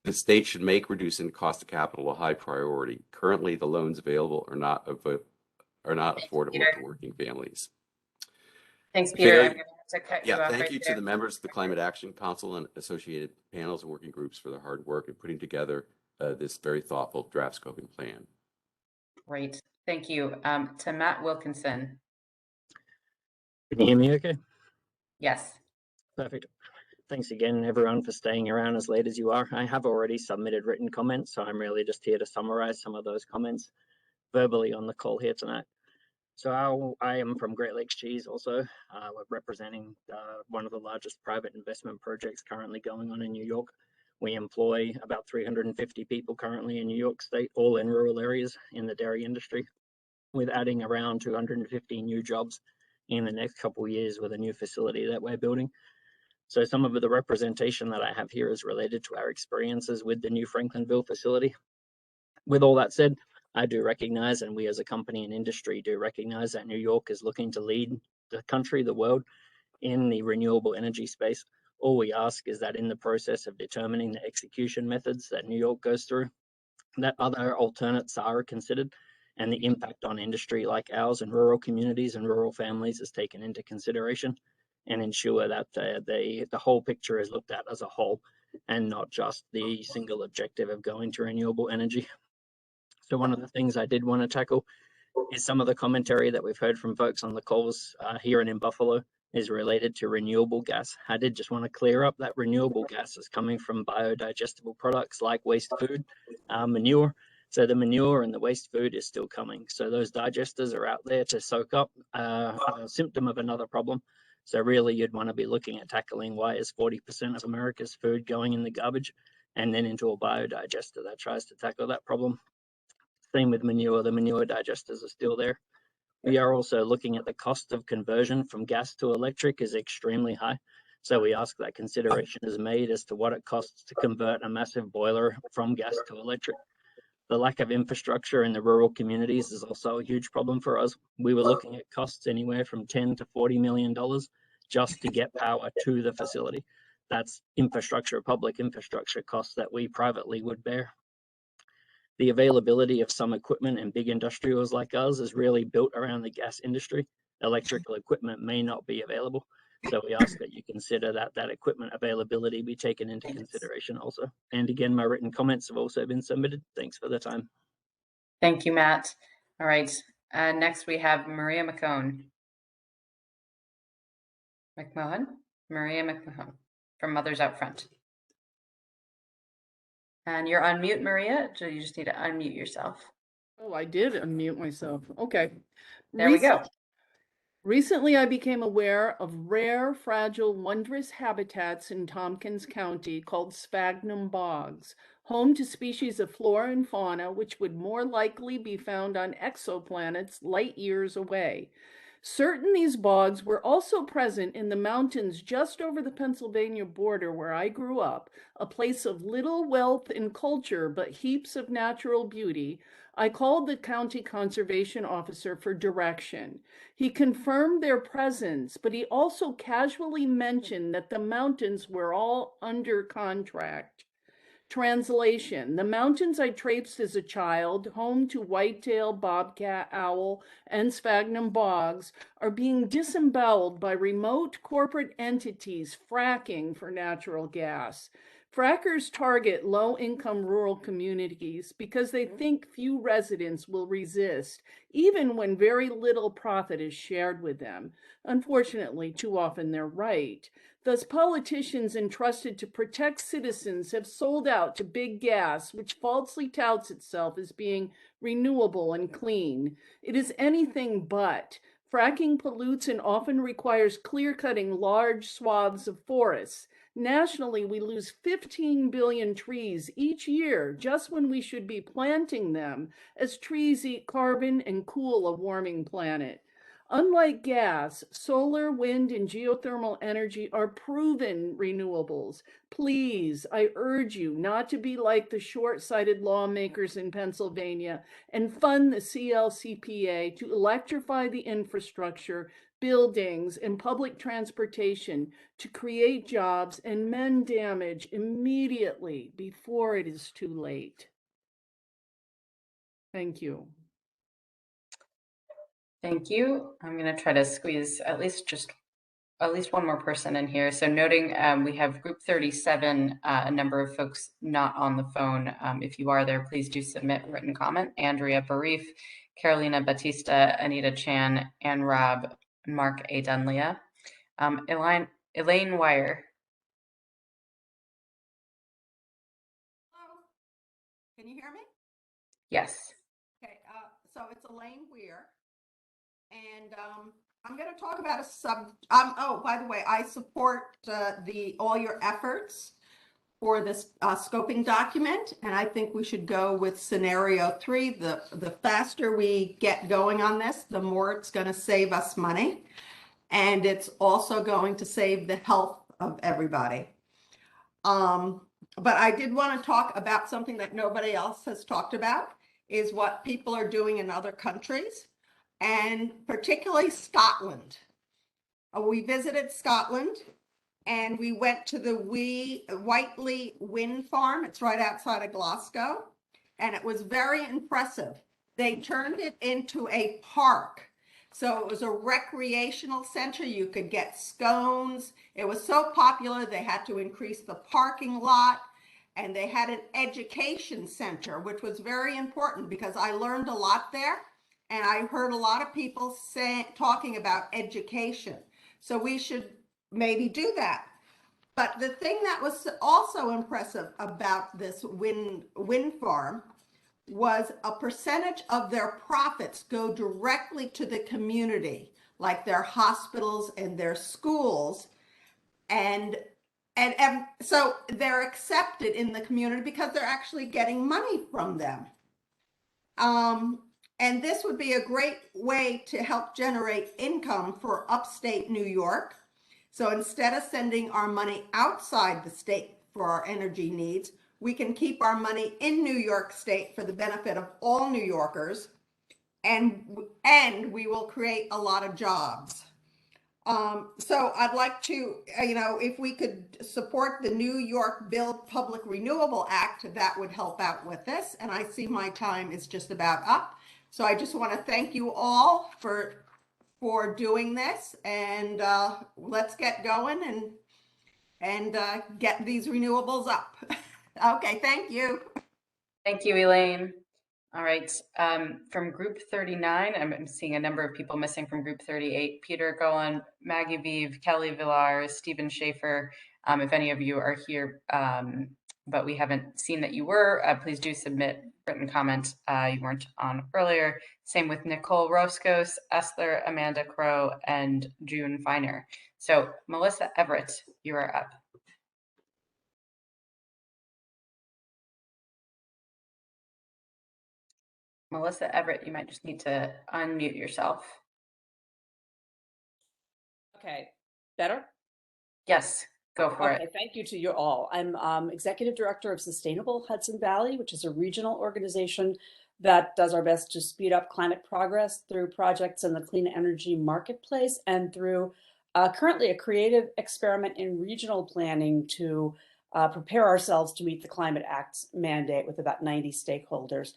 The state should make reducing the cost of capital a high priority. Currently, the loans available are not affordable to working families. Thanks, Peter. I'm going to have to cut you off thank right you there. to the members of the Climate Action Council and associated panels and working groups for their hard work in putting together this very thoughtful draft scoping plan. Great, thank you. To Matt Wilkinson. Can you hear me okay? Yes. Perfect. Thanks again, everyone, for staying around as late as you are. I have already submitted written comments, so I'm really just here to summarize some of those comments verbally on the call here tonight. So I am from Great Lakes Cheese also. We're representing one of the largest private investment projects currently going on in New York. We employ about 350 people currently in New York State, all in rural areas in the dairy industry, with adding around 250 new jobs in the next couple of years with a new facility that we're building. So some of the representation that I have here is related to our experiences with the new Franklinville facility. With all that said, I do recognize, and we as a company and industry do recognize, that New York is looking to lead the country, the world, in the renewable energy space. All we ask is that in the process of determining the execution methods that New York goes through, that other alternates are considered, and the impact on industry like ours and rural communities and rural families is taken into consideration, and ensure that the whole picture is looked at as a whole and not just the single objective of going to renewable energy. So one of the things I did want to tackle is some of the commentary that we've heard from folks on the calls here and in Buffalo is related to renewable gas. I did just want to clear up that renewable gas is coming from biodigestible products like waste food, manure. So the manure and the waste food is still coming. So those digesters are out there to soak up a symptom of another problem. So really you'd want to be looking at tackling why is 40% of America's food going in the garbage and then into a biodigester that tries to tackle that problem. Same with manure, the manure digesters are still there. We are also looking at the cost of conversion from gas to electric is extremely high. So we ask that consideration is made as to what it costs to convert a massive boiler from gas to electric. The lack of infrastructure in the rural communities is also a huge problem for us. We were looking at costs anywhere from $10 to $40 million just to get power to the facility. That's infrastructure, public infrastructure costs that we privately would bear. The availability of some equipment in big industrials like us is really built around the gas industry. Electrical equipment may not be available. So we ask that you consider that equipment availability be taken into consideration also. And again, my written comments have also been submitted. Thanks for the time. Thank you, Matt. All right, next we have Maria McMahon from Mothers Out Front. And you're on mute, Maria. So you just need to unmute yourself. Oh, I did unmute myself. Okay. There we go. Recently, I became aware of rare, fragile, wondrous habitats in Tompkins County called sphagnum bogs, home to species of flora and fauna which would more likely be found on exoplanets light years away. Certain these bogs were also present in the mountains just over the Pennsylvania border where I grew up, a place of little wealth and culture but heaps of natural beauty. I called the county conservation officer for direction. He confirmed their presence, but he also casually mentioned that the mountains were all under contract. Translation: the mountains I traipsed as a child, home to whitetail, bobcat, owl, and sphagnum bogs, are being disemboweled by remote corporate entities fracking for natural gas. Frackers target low-income rural communities because they think few residents will resist, even when very little profit is shared with them. Unfortunately, too often they're right. Thus, politicians entrusted to protect citizens have sold out to big gas, which falsely touts itself as being renewable and clean. It is anything but. Fracking pollutes and often requires clear-cutting large swaths of forests. Nationally, we lose 15 billion trees each year just when we should be planting them, as trees eat carbon and cool a warming planet. Unlike gas, solar, wind, and geothermal energy are proven renewables. Please, I urge you not to be like the short-sighted lawmakers in Pennsylvania and fund the CLCPA to electrify the infrastructure, buildings, and public transportation to create jobs and mend damage immediately before it is too late. Thank you. Thank you. I'm going to try to squeeze at least one more person in here. So noting we have group 37, a number of folks not on the phone. If you are there, please do submit written comment. Andrea Barif, Carolina Batista, Anita Chan, Ann Robb, Mark A. Dunlia. Elaine Wire, Can you hear me? Yes. Okay, so it's Elaine Weir, and I'm going to talk about a oh, by the way, I support all your efforts for this scoping document, and I think we should go with scenario 3. The faster we get going on this, the more it's going to save us money, and it's also going to save the health of everybody. But I did want to talk about something that nobody else has talked about, is what people are doing in other countries, and particularly Scotland. We visited Scotland, and we went to the Whiteley Wind Farm. It's right outside of Glasgow, and it was very impressive. They turned it into a park. So it was a recreational center. You could get scones. It was so popular, they had to increase the parking lot. And they had an education center, which was very important because I learned a lot there. And I heard a lot of people talking about education. So we should maybe do that. But the thing that was also impressive about this wind farm was a percentage of their profits go directly to the community, like their hospitals and their schools. And so they're accepted in the community because they're actually getting money from them. And this would be a great way to help generate income for upstate New York. So instead of sending our money outside the state for our energy needs, we can keep our money in New York State for the benefit of all New Yorkers, and we will create a lot of jobs. So I'd like to, if we could support the New York Build Public Renewable Act, that would help out with this. And I see my time is just about up. So I just want to thank you all for doing this, and let's get going and get these renewables up. Okay, thank you. Thank you, Elaine. All right, from group 39, I'm seeing a number of people missing from group 38. Peter Golan, Maggie Vive, Kelly Villar, Stephen Schaefer. If any of you are here, but we haven't seen that you were, please do submit written comment. You weren't on earlier. Same with Nicole Roscos, Esther Amanda Crow, and June Feiner. So Melissa Everett, you are up. Melissa Everett, you might just need to unmute yourself. Okay, better? Yes, go for it. Okay, thank you to you all. I'm Executive Director of Sustainable Hudson Valley, which is a regional organization that does our best to speed up climate progress through projects in the clean energy marketplace and through currently a creative experiment in regional planning to prepare ourselves to meet the Climate Act's mandate with about 90 stakeholders.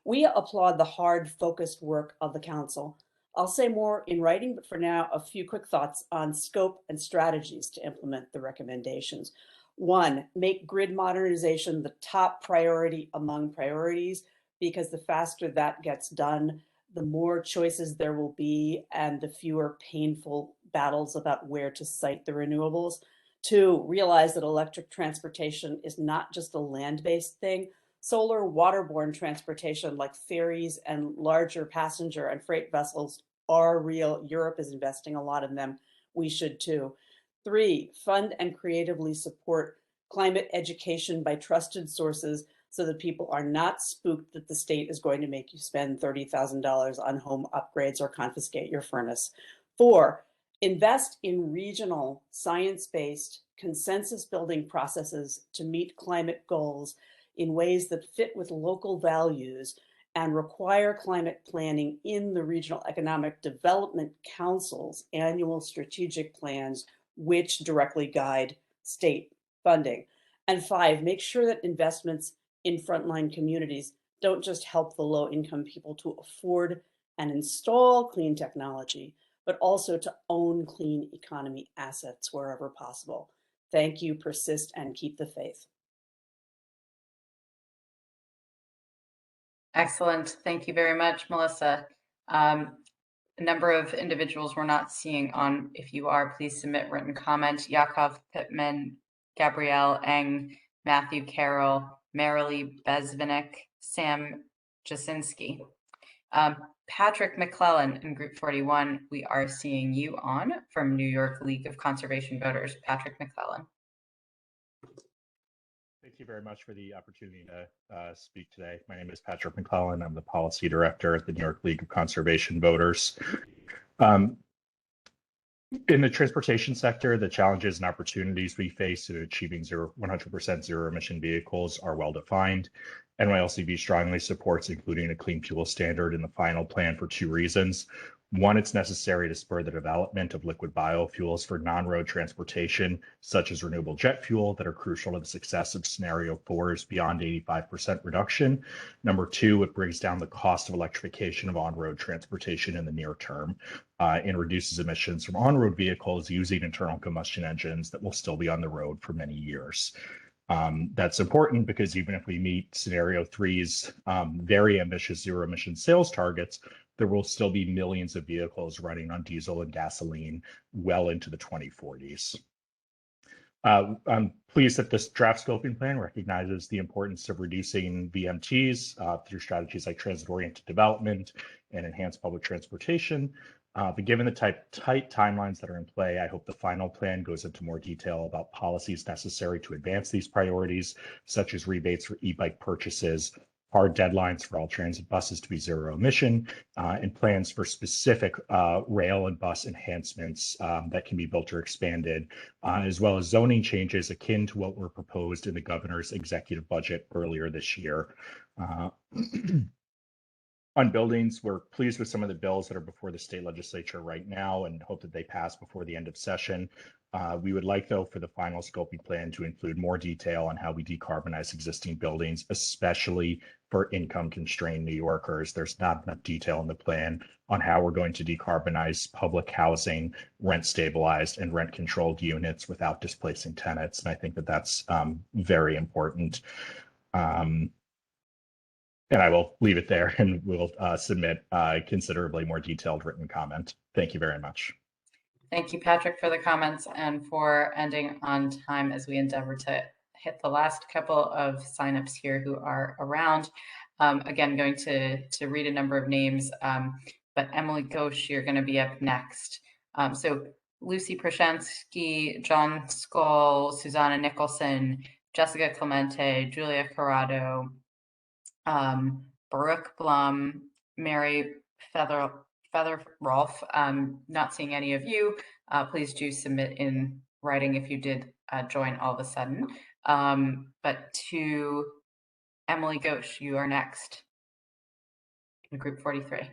We applaud the hard, focused work of the Council. I'll say more in writing, but for now, a few quick thoughts on scope and strategies to implement the recommendations. 1, make grid modernization the top priority among priorities, because the faster that gets done, the more choices there will be and the fewer painful battles about where to site the renewables. 2, realize that electric transportation is not just a land-based thing. Solar waterborne transportation like ferries and larger passenger and freight vessels are real. Europe is investing a lot in them. We should too. 3, fund and creatively support climate education by trusted sources so that people are not spooked that the state is going to make you spend $30,000 on home upgrades or confiscate your furnace. 4, invest in regional science-based consensus building processes to meet climate goals in ways that fit with local values and require climate planning in the Regional Economic Development Council's annual strategic plans, which directly guide state funding. And 5, make sure that investments in frontline communities don't just help the low-income people to afford and install clean technology, but also to own clean economy assets wherever possible. Thank you, persist, and keep the faith. Excellent. Thank you very much, Melissa. A number of individuals we're not seeing on. If you are, please submit written comment. Yakov Pittman, Gabrielle Eng, Matthew Carroll, Marilee Bezvinik, Sam Jasinski. Patrick McClellan in Group 41, we are seeing you on from New York League of Conservation Voters. Patrick McClellan. Thank you very much for the opportunity to speak today. My name is Patrick McClellan. I'm the Policy Director at the New York League of Conservation Voters. In the transportation sector, the challenges and opportunities we face in achieving 100% zero emission vehicles are well defined. NYLCV strongly supports including a clean fuel standard in the final plan for two reasons. One, it's necessary to spur the development of liquid biofuels for non-road transportation, such as renewable jet fuel, that are crucial to the success of scenario 4's beyond 85% reduction. Number two, it brings down the cost of electrification of on-road transportation in the near term and reduces emissions from on-road vehicles using internal combustion engines that will still be on the road for many years. That's important because even if we meet scenario 3's very ambitious zero emission sales targets, there will still be millions of vehicles running on diesel and gasoline well into the 2040s. I'm pleased that this draft scoping plan recognizes the importance of reducing VMTs through strategies like transit-oriented development and enhanced public transportation. But given the tight timelines that are in play, I hope the final plan goes into more detail about policies necessary to advance these priorities, such as rebates for e-bike purchases, hard deadlines for all transit buses to be zero emission, and plans for specific rail and bus enhancements that can be built or expanded, as well as zoning changes akin to what were proposed in the governor's executive budget earlier this year. On buildings, we're pleased with some of the bills that are before the state legislature right now and hope that they pass before the end of session. We would like, though, for the final scoping plan to include more detail on how we decarbonize existing buildings, especially for income-constrained New Yorkers. There's not enough detail in the plan on how we're going to decarbonize public housing, rent-stabilized and rent-controlled units without displacing tenants. And I think that that's very important. And I will leave it there and we'll submit considerably more detailed written comment. Thank you very much. Thank you, Patrick, for the comments and for ending on time as we endeavor to hit the last couple of signups here who are around. Again, going to read a number of names, but Emily Ghosh, you're going to be up next. So Lucy Prashansky, John Skoll, Susanna Nicholson, Jessica Clemente, Julia Corrado, Baruch Blum, Mary Feather-Rolf. Not seeing any of you. Please do submit in writing if you did join all of a sudden. But to Emily Ghosh, you are next in Group 43.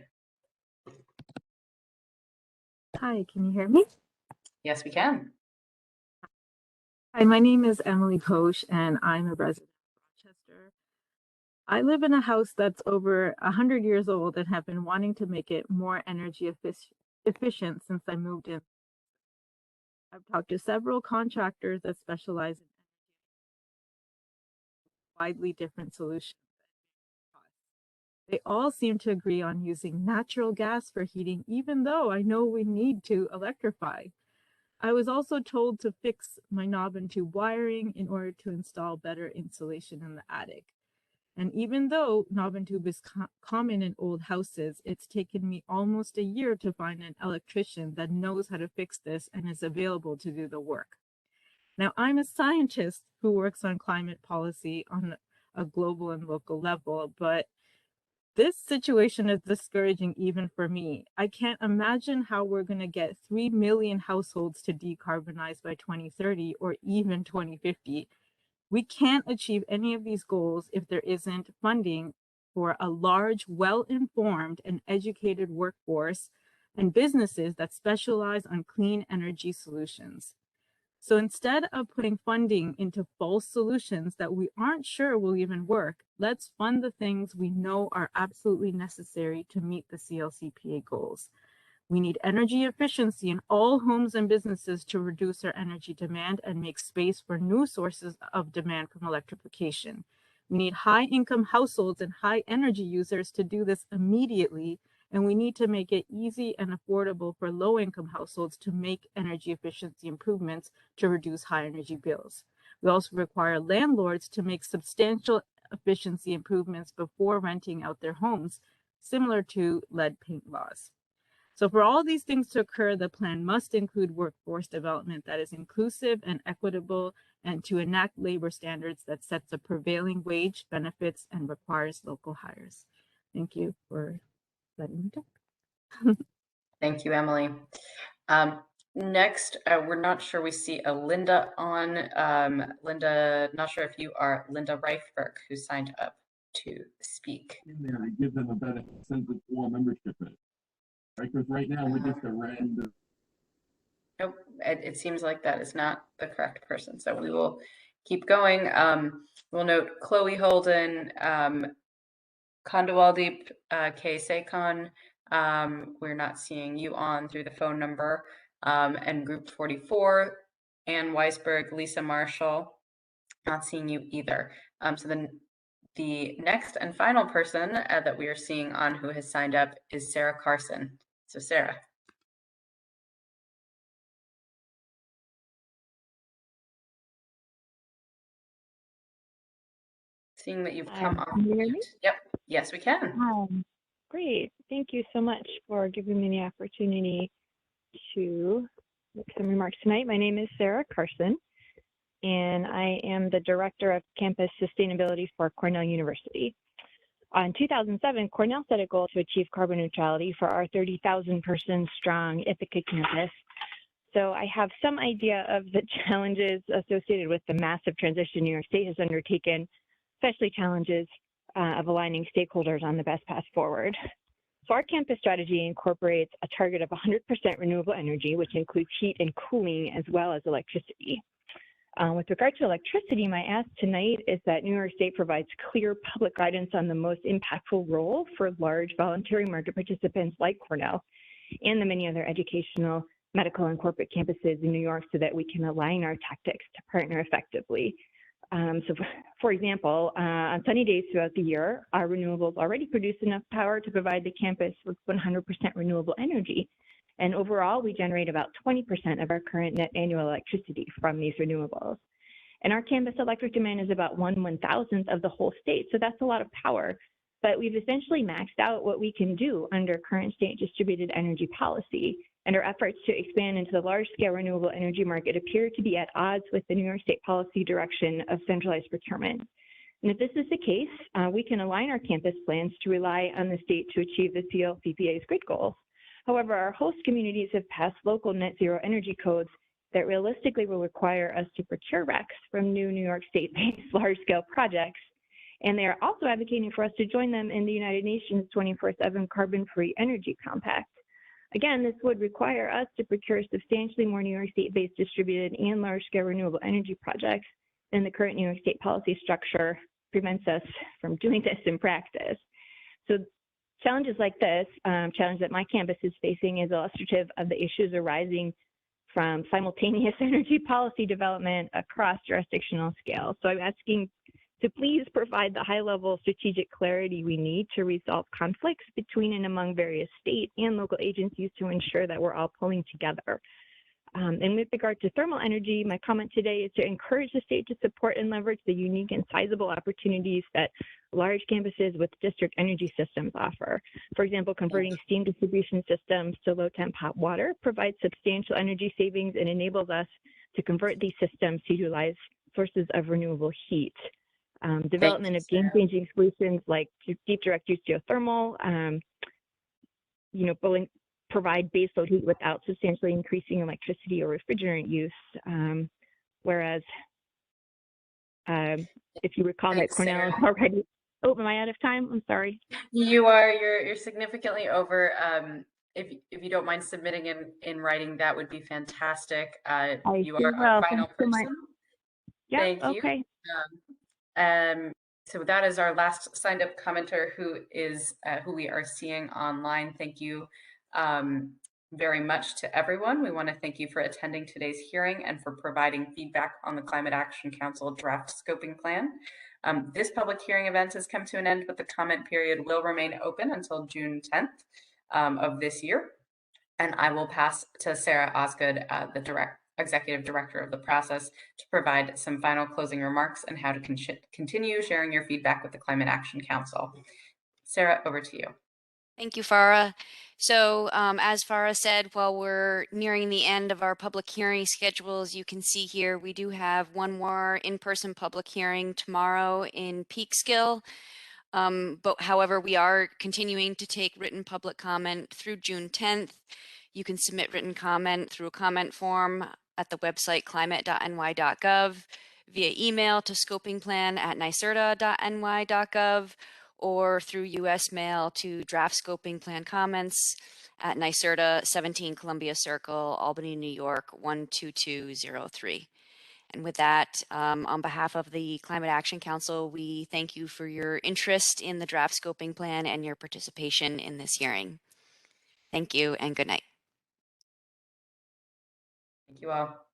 Hi, can you hear me? Yes, we can. Hi, my name is Emily Ghosh and I'm a resident of Rochester. I live in a house that's over 100 years old and have been wanting to make it more energy efficient since I moved in. I've talked to several contractors that specialize in widely different solutions. They all seem to agree on using natural gas for heating, even though I know we need to electrify. I was also told to fix my knob and tube wiring in order to install better insulation in the attic. And even though knob and tube is common in old houses, it's taken me almost a year to find an electrician that knows how to fix this and is available to do the work. Now, I'm a scientist who works on climate policy on a global and local level, but this situation is discouraging even for me. I can't imagine how we're going to get 3 million households to decarbonize by 2030 or even 2050. We can't achieve any of these goals if there isn't funding for a large, well-informed and educated workforce and businesses that specialize on clean energy solutions. So instead of putting funding into false solutions that we aren't sure will even work, let's fund the things we know are absolutely necessary to meet the CLCPA goals. We need energy efficiency in all homes and businesses to reduce our energy demand and make space for new sources of demand from electrification. We need high-income households and high-energy users to do this immediately, and we need to make it easy and affordable for low-income households to make energy efficiency improvements to reduce high energy bills. We also require landlords to make substantial efficiency improvements before renting out their homes, similar to lead paint laws. So for all these things to occur, the plan must include workforce development that is inclusive and equitable, and to enact labor standards that sets a prevailing wage, benefits, and requires local hires. Thank you for letting me talk. Thank you, Emily. Next, we're not sure we see a Linda on. Linda, not sure if you are Linda Reifberg, who signed up to speak. I give them a better sense of what membership is. Right, because right now we're just a random. Nope, it seems like that is not the correct person, so we will keep going. We'll note Chloe Holden, Kondawaldeep K. Sekon. We're not seeing you on through the phone number. And group 44, Ann Weisberg, Lisa Marshall, not seeing you either. So then the next and final person that we are seeing on who has signed up is Sarah Carson. So Sarah. Seeing that you've come off. Can you hear me? Yep. Yes, we can. Great. Thank you so much for giving me the opportunity to make some remarks tonight. My name is Sarah Carson, and I am the Director of Campus Sustainability for Cornell University. In 2007, Cornell set a goal to achieve carbon neutrality for our 30,000 person strong Ithaca campus. So I have some idea of the challenges associated with the massive transition New York State has undertaken, especially challenges of aligning stakeholders on the best path forward. So our campus strategy incorporates a target of 100% renewable energy, which includes heat and cooling as well as electricity. With regard to electricity, my ask tonight is that New York State provides clear public guidance on the most impactful role for large voluntary market participants like Cornell and the many other educational, medical, and corporate campuses in New York so that we can align our tactics to partner effectively. So for example, on sunny days throughout the year, our renewables already produce enough power to provide the campus with 100% renewable energy. And overall, we generate about 20% of our current net annual electricity from these renewables. And our campus electric demand is about 1/1000th of the whole state, so that's a lot of power. But we've essentially maxed out what we can do under current state distributed energy policy, and our efforts to expand into the large-scale renewable energy market appear to be at odds with the New York State policy direction of centralized procurement. And if this is the case, we can align our campus plans to rely on the state to achieve the CLCPA's grid goals. However, our host communities have passed local net zero energy codes that realistically will require us to procure RECs from new New York State-based large-scale projects. And they are also advocating for us to join them in the United Nations 24/7 Carbon-Free Energy Compact. Again, this would require us to procure substantially more New York State-based distributed and large-scale renewable energy projects than the current New York State policy structure prevents us from doing this in practice. So challenges like this, challenge that my campus is facing, is illustrative of the issues arising from simultaneous energy policy development across jurisdictional scale. So I'm asking to please provide the high-level strategic clarity we need to resolve conflicts between and among various state and local agencies to ensure that we're all pulling together. And with regard to thermal energy, my comment today is to encourage the state to support and leverage the unique and sizable opportunities that large campuses with district energy systems offer. For example, converting steam distribution systems to low-temp hot water provides substantial energy savings and enables us to convert these systems to utilize sources of renewable heat. Development of game-changing solutions like deep direct use geothermal, provide baseload heat without substantially increasing electricity or refrigerant use. Whereas, if you recall that Cornell is already, oh, am I out of time? I'm sorry. You are, you're significantly over. If you don't mind submitting in writing, that would be fantastic. You are our final person. Yeah, Thank you. okay. So that is our last signed up commenter who we are seeing online. Thank you very much to everyone. We want to thank you for attending today's hearing and for providing feedback on the Climate Action Council draft scoping plan. This public hearing event has come to an end, but the comment period will remain open until June 10th of this year. And I will pass to Sarah Osgood, the Executive Director of the process, to provide some final closing remarks and how to continue sharing your feedback with the Climate Action Council. Sarah, over to you. Thank you, Farah. So as Farah said, while we're nearing the end of our public hearing schedule, as you can see here, we do have one more in-person public hearing tomorrow in Peekskill. But however, we are continuing to take written public comment through June 10th. You can submit written comment through a comment form at the website climate.ny.gov, via email to scopingplan@nycerta.ny.gov, or through U.S. mail to draft scoping plan comments at NYCERTA, 17 Columbia Circle, Albany, New York, 12203. And with that, on behalf of the Climate Action Council, we thank you for your interest in the draft scoping plan and your participation in this hearing. Thank you and good night. Thank you all.